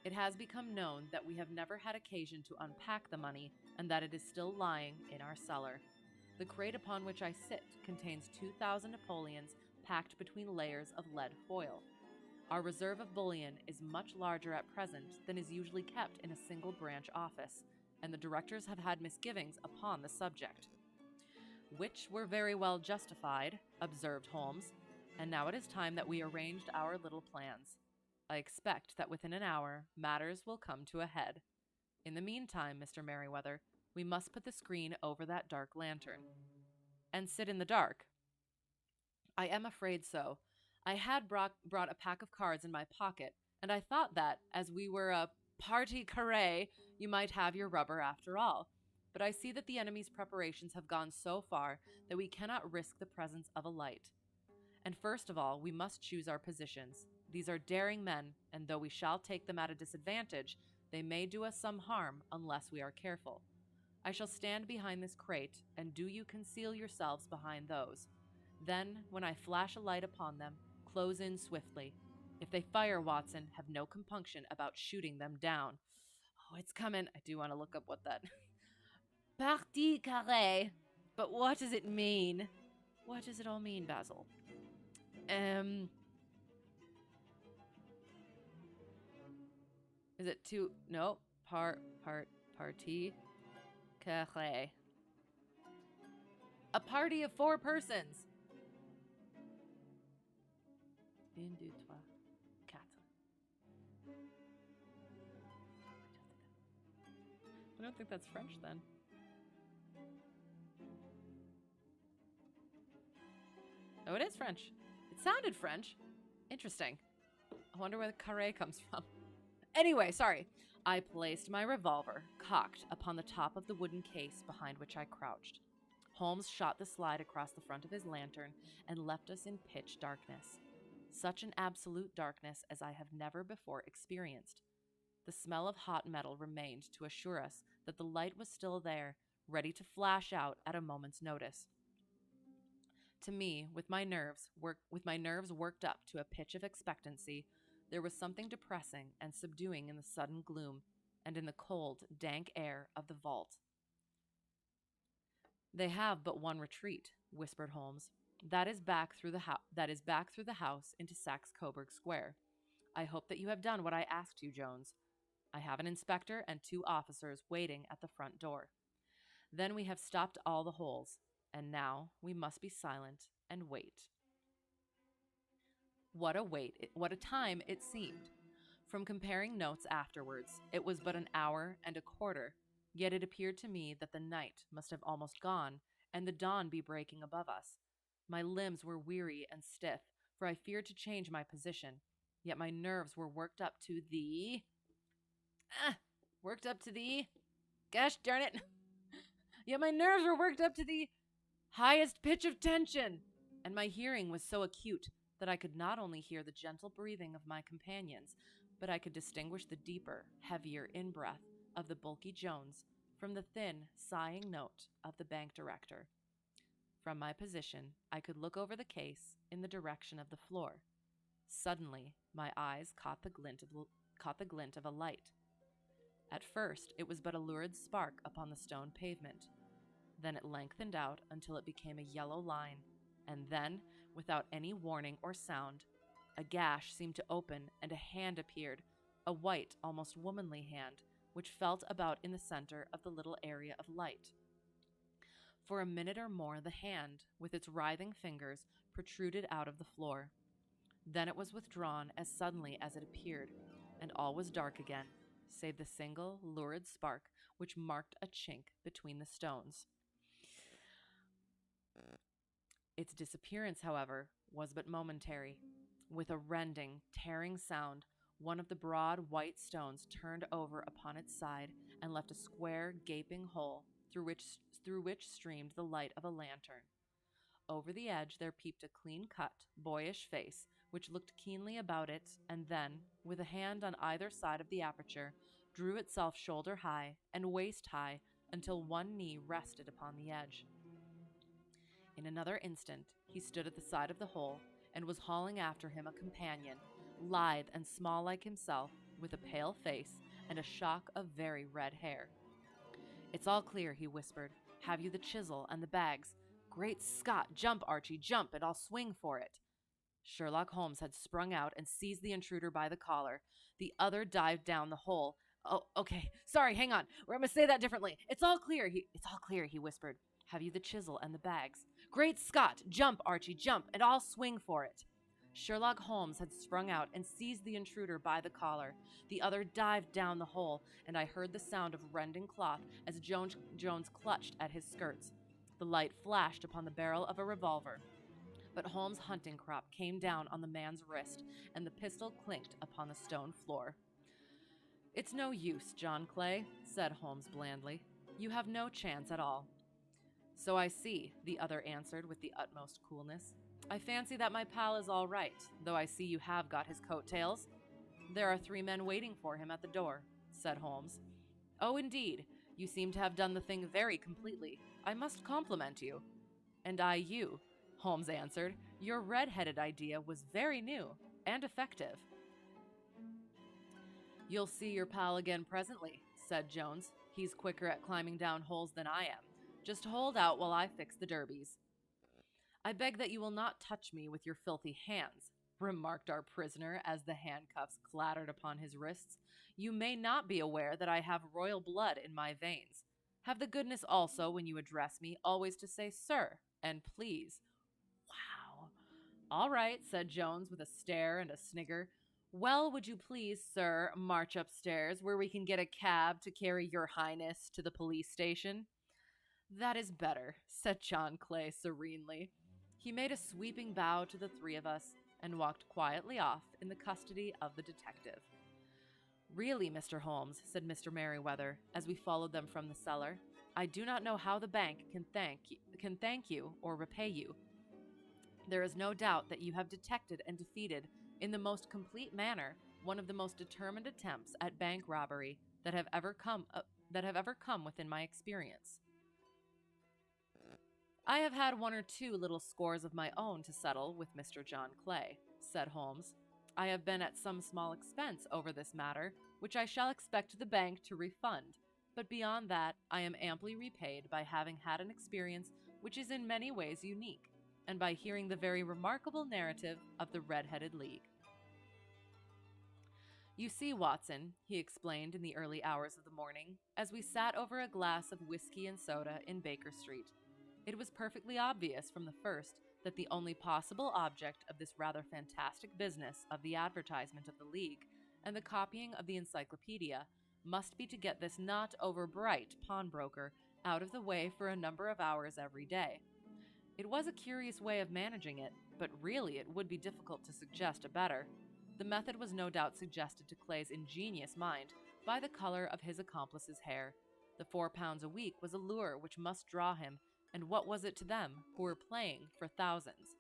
It has become known that we have never had occasion to unpack the money and that it is still lying in our cellar. The crate upon which I sit contains 2,000 Napoleons packed between layers of lead foil. Our reserve of bullion is much larger at present than is usually kept in a single branch office, and the directors have had misgivings upon the subject. Which were very well justified, observed Holmes, and now it is time that we arranged our little plans. I expect that within an hour matters will come to a head. In the meantime, Mr. Merriweather, we must put the screen over that dark lantern. And sit in the dark. I am afraid so. I had brought a pack of cards in my pocket, and I thought that, as we were a partie carré, you might have your rubber after all. But I see that the enemy's preparations have gone so far that we cannot risk the presence of a light. And first of all, we must choose our positions. These are daring men, and though we shall take them at a disadvantage, they may do us some harm unless we are careful. I shall stand behind this crate, and do you conceal yourselves behind those. Then, when I flash a light upon them, close in swiftly. If they fire, Watson, have no compunction about shooting them down. Oh, it's coming. I do want to look up what that... Partie carré. But what does it mean? What does it all mean, Basil? Is it two? No. Partie carré. A party of 4 persons. 1, 2, 3, 4. I don't think that's French then. Oh, it is French. It sounded French. Interesting. I wonder where the carré comes from. Anyway, sorry. I placed my revolver, cocked, upon the top of the wooden case behind which I crouched. Holmes shot the slide across the front of his lantern and left us in pitch darkness. Such an absolute darkness as I have never before experienced. The smell of hot metal remained to assure us that the light was still there, ready to flash out at a moment's notice. To me, with my nerves worked up to a pitch of expectancy, there was something depressing and subduing in the sudden gloom and in the cold, dank air of the vault. "They have but one retreat," whispered Holmes. That is back through the house into Saxe Coburg Square. I hope that you have done what I asked you, Jones. I have an inspector and 2 officers waiting at the front door. Then we have stopped all the holes, and now we must be silent and wait." What a wait, what a time it seemed. From comparing notes afterwards, it was but an hour and a quarter, yet it appeared to me that the night must have almost gone, and the dawn be breaking above us. My limbs were weary and stiff, for I feared to change my position, yet my nerves were worked up to the... worked up to the... Gosh darn it! Yet my nerves were worked up to the highest pitch of tension, and my hearing was so acute that I could not only hear the gentle breathing of my companions, but I could distinguish the deeper, heavier in-breath of the bulky Jones from the thin, sighing note of the bank director. From my position, I could look over the case in the direction of the floor. Suddenly, my eyes caught the glint of a light. At first, it was but a lurid spark upon the stone pavement. Then it lengthened out until it became a yellow line, and then, without any warning or sound, a gash seemed to open and a hand appeared, a white, almost womanly hand, which felt about in the center of the little area of light. For a minute or more the hand, with its writhing fingers, protruded out of the floor. Then it was withdrawn as suddenly as it appeared, and all was dark again, save the single lurid spark which marked a chink between the stones. Its disappearance, however, was but momentary. With a rending, tearing sound, one of the broad white stones turned over upon its side and left a square, gaping hole through which streamed the light of a lantern. Over the edge there peeped a clean-cut, boyish face, which looked keenly about it, and then, with a hand on either side of the aperture, drew itself shoulder-high and waist-high until one knee rested upon the edge. In another instant, he stood at the side of the hole and was hauling after him a companion, lithe and small like himself, with a pale face and a shock of very red hair. "It's all clear," he whispered. "Have you the chisel and the bags? Great Scott, jump, Archie, jump, and I'll swing for it." Sherlock Holmes had sprung out and seized the intruder by the collar. The other dived down the hole. "Oh, okay. Sorry, hang on. We're going to say that differently. It's all clear, he whispered. "Have you the chisel and the bags? Great Scott! Jump, Archie, jump, and I'll swing for it." Sherlock Holmes had sprung out and seized the intruder by the collar. The other dived down the hole, and I heard the sound of rending cloth as Jones clutched at his skirts. The light flashed upon the barrel of a revolver, but Holmes' hunting crop came down on the man's wrist, and the pistol clinked upon the stone floor. "It's no use, John Clay," said Holmes blandly. "You have no chance at all." "So I see," the other answered with the utmost coolness. "I fancy that my pal is all right, though I see you have got his coat-tails." "There are 3 men waiting for him at the door," said Holmes. "Oh, indeed. You seem to have done the thing very completely. I must compliment you." "And I you," Holmes answered. "Your red-headed idea was very new and effective." "You'll see your pal again presently," said Jones. "He's quicker at climbing down holes than I am. Just hold out while I fix the derbies." "I beg that you will not touch me with your filthy hands," remarked our prisoner as the handcuffs clattered upon his wrists. "You may not be aware that I have royal blood in my veins. Have the goodness also, when you address me, always to say 'sir' and 'please.'" "Wow." "All right," said Jones with a stare and a snigger. "Well, would you please, sir, march upstairs where we can get a cab to carry your highness to the police station?" "That is better," said John Clay serenely. He made a sweeping bow to the 3 of us and walked quietly off in the custody of the detective. Really, Mr. Holmes, said Mr. Merriweather, as we followed them from the cellar, I do not know how the bank can thank you or repay you. There is no doubt that you have detected and defeated, in the most complete manner, one of the most determined attempts at bank robbery that have ever come within my experience. I have had one or two little scores of my own to settle with Mr. John Clay, said Holmes. I have been at some small expense over this matter, which I shall expect the bank to refund, but beyond that, I am amply repaid by having had an experience which is in many ways unique, and by hearing the very remarkable narrative of the Red-Headed League. You see, Watson, he explained in the early hours of the morning, as we sat over a glass of whiskey and soda in Baker Street, it was perfectly obvious from the first that the only possible object of this rather fantastic business of the advertisement of the League and the copying of the encyclopedia must be to get this not over bright pawnbroker out of the way for a number of hours every day. It was a curious way of managing it, but really it would be difficult to suggest a better. The method was no doubt suggested to Clay's ingenious mind by the color of his accomplice's hair. The £4 a week was a lure which must draw him, and what was it to them, who were playing for thousands?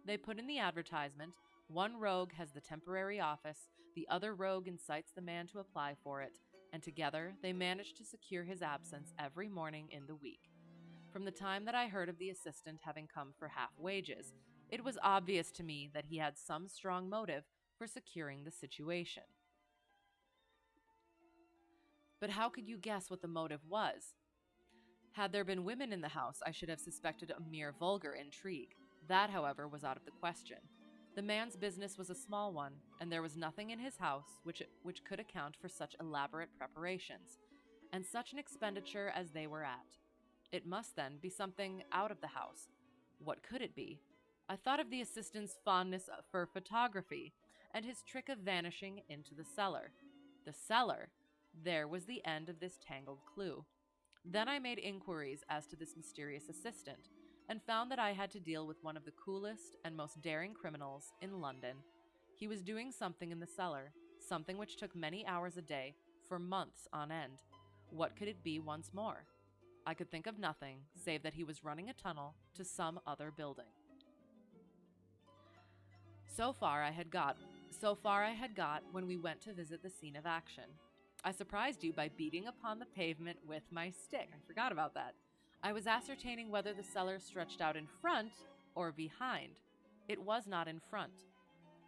They put in the advertisement, one rogue has the temporary office, the other rogue incites the man to apply for it, and together they managed to secure his absence every morning in the week. From the time that I heard of the assistant having come for half wages, it was obvious to me that he had some strong motive for securing the situation. But how could you guess what the motive was? Had there been women in the house, I should have suspected a mere vulgar intrigue. That, however, was out of the question. The man's business was a small one, and there was nothing in his house which could account for such elaborate preparations, and such an expenditure as they were at. It must, then, be something out of the house. What could it be? I thought of the assistant's fondness for photography, and his trick of vanishing into the cellar. The cellar! There was the end of this tangled clue. Then I made inquiries as to this mysterious assistant, and found that I had to deal with one of the coolest and most daring criminals in London. He was doing something in the cellar, something which took many hours a day, for months on end. What could it be once more? I could think of nothing, save that he was running a tunnel to some other building. So far I had got when we went to visit the scene of action. I surprised you by beating upon the pavement with my stick. I forgot about that. I was ascertaining whether the cellar stretched out in front or behind. It was not in front.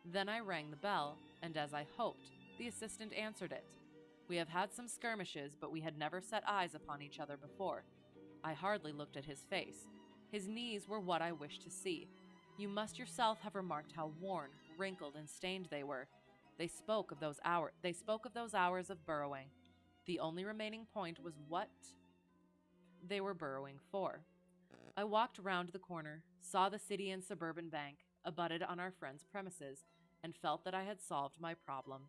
Then I rang the bell, and as I hoped, the assistant answered it. We have had some skirmishes, but we had never set eyes upon each other before. I hardly looked at his face. His knees were what I wished to see. You must yourself have remarked how worn, wrinkled, and stained they were. They spoke of those hours of burrowing. The only remaining point was what they were burrowing for. I walked round the corner, saw the City and Suburban Bank, abutted on our friend's premises, and felt that I had solved my problem.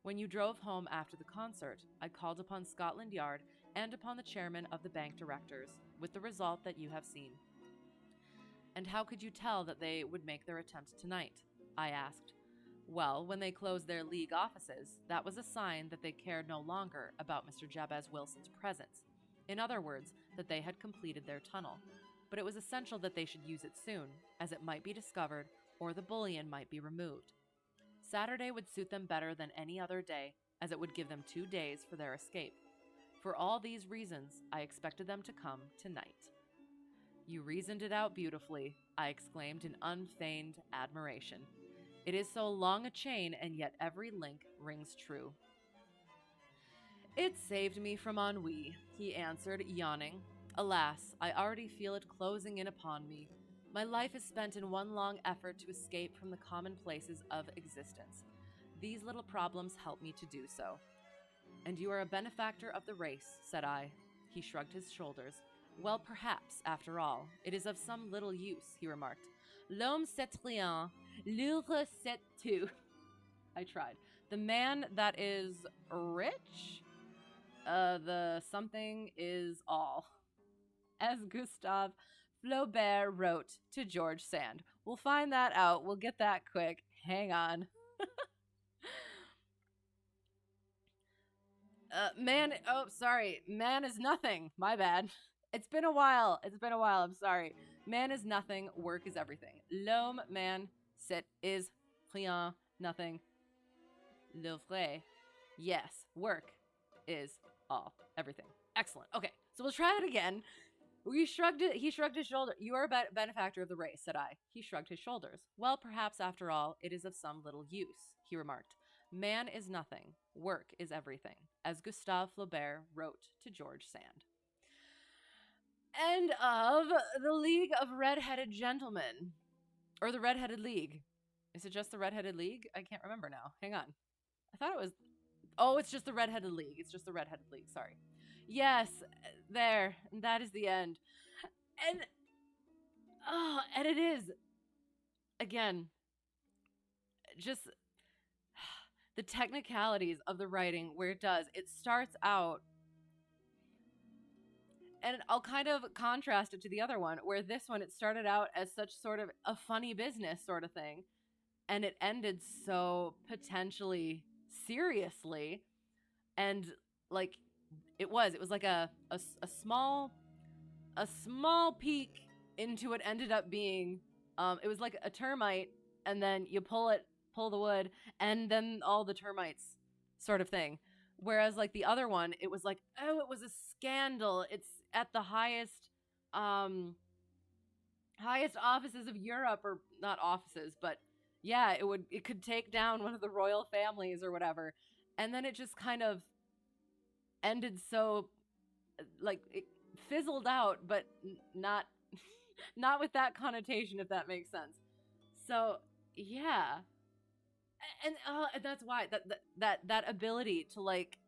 When you drove home after the concert, I called upon Scotland Yard and upon the chairman of the bank directors, with the result that you have seen. And how could you tell that they would make their attempt tonight? I asked. Well, when they closed their League offices, that was a sign that they cared no longer about Mr. Jabez Wilson's presence. In other words, that they had completed their tunnel. But it was essential that they should use it soon, as it might be discovered, or the bullion might be removed. Saturday would suit them better than any other day, as it would give them 2 days for their escape. For all these reasons, I expected them to come tonight. You reasoned it out beautifully, I exclaimed in unfeigned admiration. It is so long a chain, and yet every link rings true. It saved me from ennui, he answered, yawning. Alas, I already feel it closing in upon me. My life is spent in one long effort to escape from the commonplaces of existence. These little problems help me to do so. And you are a benefactor of the race, said I. He shrugged his shoulders. Well, perhaps, after all, it is of some little use, he remarked. L'homme c'est rien, l'heure c'est tout. I tried. The man that is rich? The something is all. As Gustave Flaubert wrote to George Sand. We'll find that out. We'll get that quick. Hang on. Man, oh, sorry. Man is nothing. My bad. It's been a while. It's been a while. I'm sorry. Man is nothing. Work is everything. L'homme, man, c'est is rien, nothing. Le vrai, yes, work is all, everything. Excellent. Okay, so we'll try that again. He shrugged his shoulder. You are a benefactor of the race, said I. He shrugged his shoulders. Well, perhaps after all, it is of some little use, he remarked. Man is nothing. Work is everything, as Gustave Flaubert wrote to George Sand. End of The League of Red-Headed Gentlemen. Or the Red-Headed League. Is it just the Red-Headed League? I can't remember now. Hang on. I thought it was... Oh, it's just the Red-Headed League. It's just the Red-Headed League. Sorry. Yes, there. That is the end. And it is, again, just the technicalities of the writing where it starts out, and I'll kind of contrast it to the other one, where this one, it started out as such sort of a funny business sort of thing, and it ended so potentially seriously, and like, it was like a small peek into what ended up being, it was like a termite, and then you pull the wood, and then all the termites sort of thing. Whereas like the other one, it was like, oh, it was a scandal. It's at the highest offices of Europe, or not offices, but yeah, it could take down one of the royal families or whatever. And then it just kind of ended so, like, it fizzled out, but not not with that connotation, if that makes sense. So yeah, and that's why that ability to, like,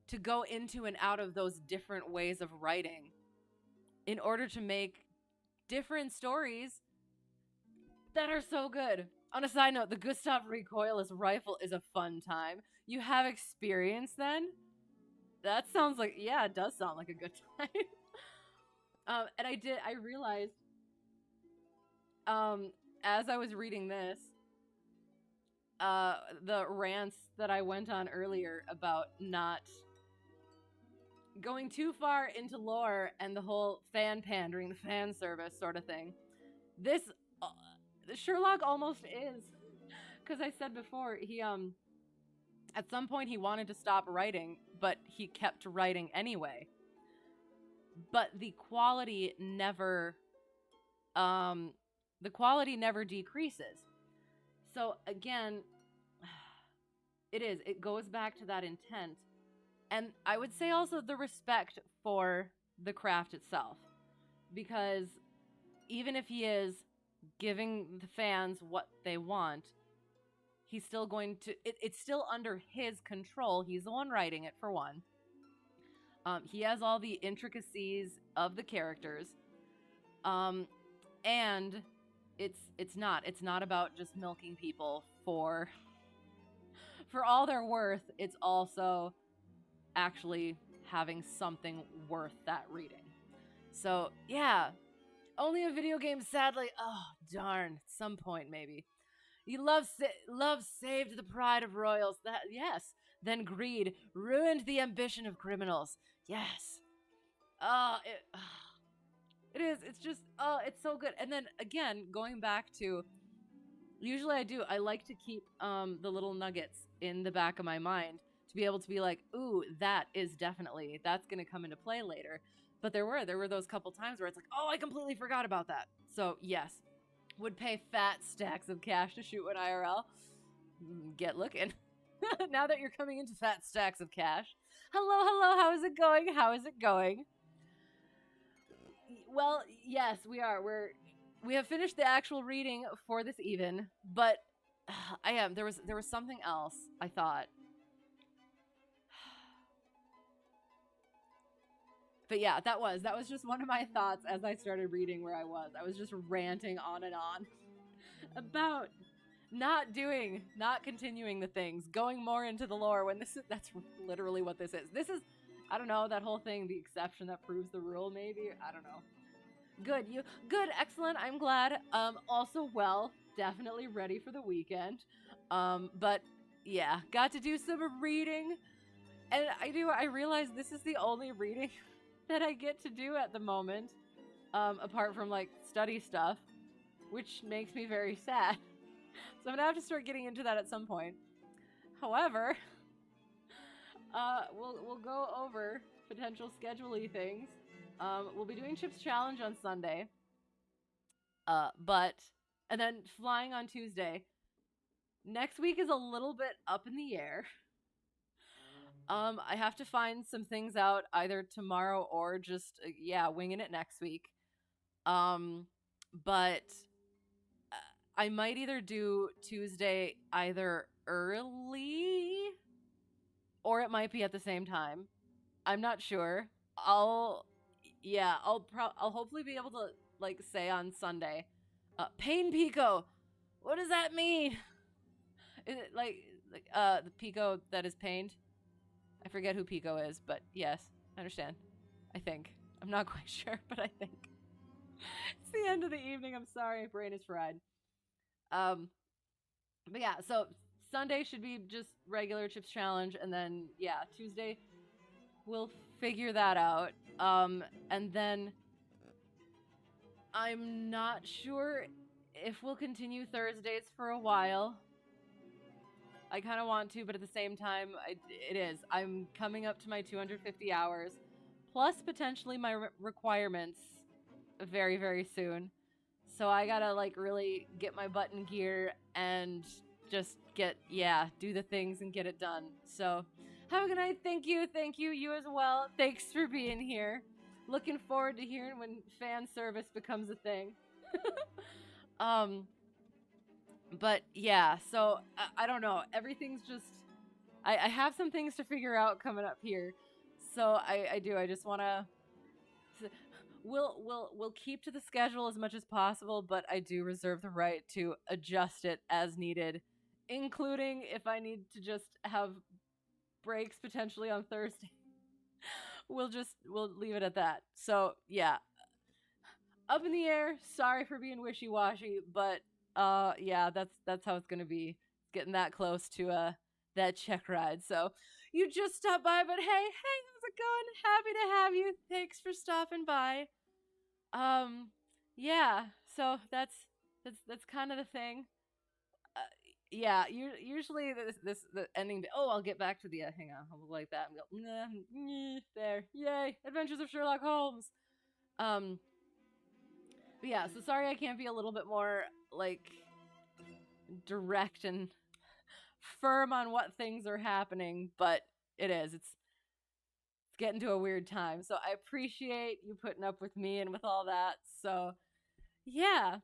to go into and out of those different ways of writing in order to make different stories that are so good. On a side note, the Gustav recoilless rifle is a fun time. You have experience then? That sounds like, yeah, it does sound like a good time. And I realized, as I was reading this, the rants that I went on earlier about not going too far into lore and the whole fan pandering, the fan service sort of thing. This, Sherlock almost is. Because I said before, he, at some point he wanted to stop writing, but he kept writing anyway. But the quality never decreases. So again, it goes back to that intent. And I would say also the respect for the craft itself. Because even if he is giving the fans what they want, he's still going to, it's still under his control. He's the one writing it, for one. He has all the intricacies of the characters. And it's not about just milking people for all they're worth. It's also actually having something worth that reading. So yeah, only a video game, sadly. Oh darn, at some point maybe. Love saved the pride of royals. That, yes. Then greed ruined the ambition of criminals. Yes. It is. It's just, it's so good. And then again, going back to, usually I like to keep the little nuggets in the back of my mind to be able to be like, ooh, that's going to come into play later. But there were those couple times where it's like, oh, I completely forgot about that. So yes, would pay fat stacks of cash to shoot an IRL. Get looking. Now that you're coming into fat stacks of cash. Hello, how is it going? Well, yes, we are. We have finished the actual reading for this even, but there was something else I thought. But yeah, that was just one of my thoughts as I started reading where I was. I was just ranting on and on about not continuing the things, going more into the lore when that's literally what this is. This is, I don't know, that whole thing, the exception that proves the rule, maybe? I don't know. Good, excellent, I'm glad. Also, well, definitely ready for the weekend. But yeah, got to do some reading. And I realize this is the only reading that I get to do at the moment, apart from like study stuff, which makes me very sad. So I'm gonna have to start getting into that at some point. However, we'll go over potential schedule-y things. We'll be doing Chip's Challenge on Sunday, but and then flying on Tuesday. Next week is a little bit up in the air. I have to find some things out either tomorrow or just winging it next week. But I might either do Tuesday either early or it might be at the same time. I'm not sure. I'll I'll hopefully be able to like say on Sunday. Pain Pico. What does that mean? Is it like the Pico that is pained? I forget who Pico is, but yes, I understand. I think. I'm not quite sure, but I think. It's the end of the evening. I'm sorry. Brain is fried. But yeah, so Sunday should be just regular Chips Challenge, and then Tuesday we'll figure that out. And then I'm not sure if we'll continue Thursdays for a while. I kind of want to, but at the same time, it is. I'm coming up to my 250 hours, plus potentially my requirements very, very soon. So I gotta like really get my butt in gear and just do the things and get it done. So have a good night. Thank you. You as well. Thanks for being here. Looking forward to hearing when fan service becomes a thing. But yeah, so I don't know. Everything's just I have some things to figure out coming up here. So I do. I just want to. We'll keep to the schedule as much as possible, but I do reserve the right to adjust it as needed, including if I need to just have breaks potentially on Thursday. we'll leave it at that. So yeah, up in the air. Sorry for being wishy-washy, but that's how it's gonna be. Getting that close to that check ride. So you just stopped by, but hey, how's it going? Happy to have you. Thanks for stopping by. Yeah. So that's kind of the thing. Usually the ending. Oh, I'll get back to the. Hang on, I'll like that and go there. Yay! Adventures of Sherlock Holmes. But yeah. So sorry I can't be a little bit more like direct and firm on what things are happening, but it is. It's getting to a weird time. So I appreciate you putting up with me and with all that. So yeah.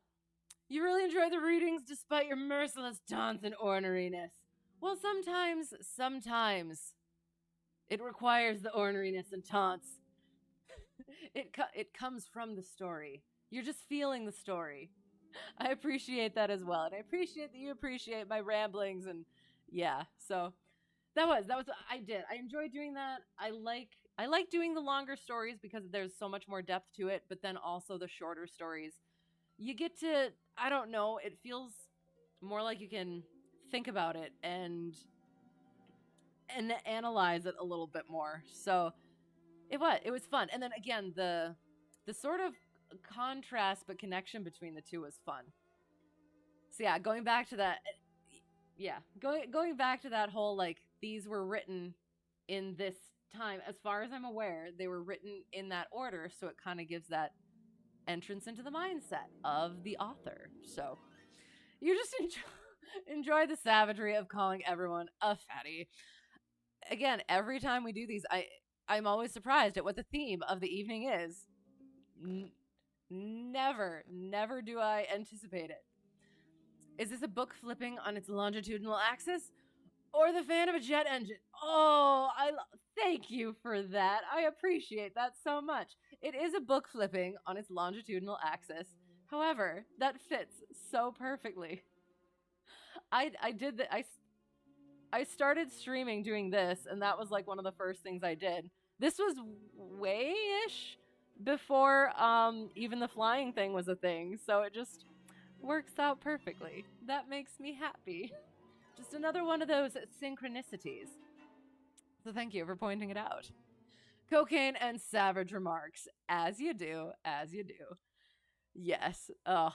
You really enjoy the readings despite your merciless taunts and orneriness. Well, sometimes it requires the orneriness and taunts. It comes from the story. You're just feeling the story. I appreciate that as well, and I appreciate that you appreciate my ramblings and so that was I did. I enjoy doing that. I like doing the longer stories because there's so much more depth to it, but then also the shorter stories. You get to, I don't know, it feels more like you can think about it and analyze it a little bit more. So it was fun. And then again, the sort of contrast but connection between the two was fun. So yeah, going back to that going back to that whole like these were written in this time, as far as I'm aware, they were written in that order, so it kind of gives that entrance into the mindset of the author. So you just enjoy the savagery of calling everyone a fatty. Again, every time we do these, I'm always surprised at what the theme of the evening is. Never do I anticipate it. Is this a book flipping on its longitudinal axis? Or the fan of a jet engine? Oh, thank you for that. I appreciate that so much. It is a book flipping on its longitudinal axis. However, that fits so perfectly. I did that. I started streaming doing this, and that was like one of the first things I did. This was way-ish before even the flying thing was a thing, so it just works out perfectly. That makes me happy. Just another one of those synchronicities. So thank you for pointing it out. Cocaine and Savage remarks, as you do, as you do. Yes. Oh.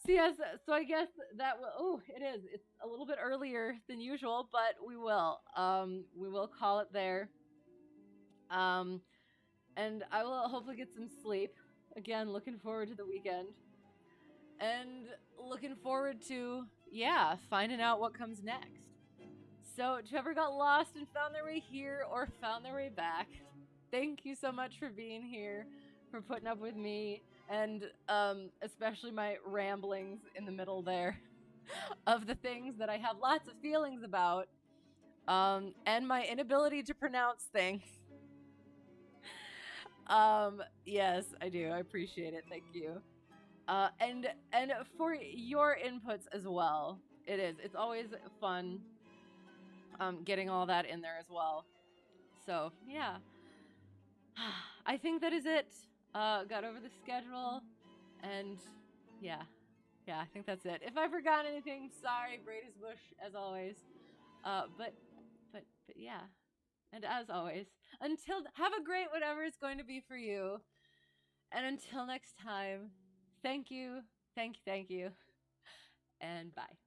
So yes, so I guess that will. Oh, it is. It's a little bit earlier than usual, but we will call it there. Um, and I will hopefully get some sleep. Again, looking forward to the weekend, and looking forward to finding out what comes next. So, to whoever got lost and found their way here or found their way back, thank you so much for being here, for putting up with me, and especially my ramblings in the middle there of the things that I have lots of feelings about, and my inability to pronounce things. Yes, I do. I appreciate it. Thank you. And for your inputs as well. It is. It's always fun getting all that in there as well. So, yeah. I think that is it. Got over the schedule, and yeah, I think that's it. If I forgot anything, sorry, Brady's Bush, as always. But yeah, and as always, have a great whatever it's going to be for you, and until next time, thank you, and bye.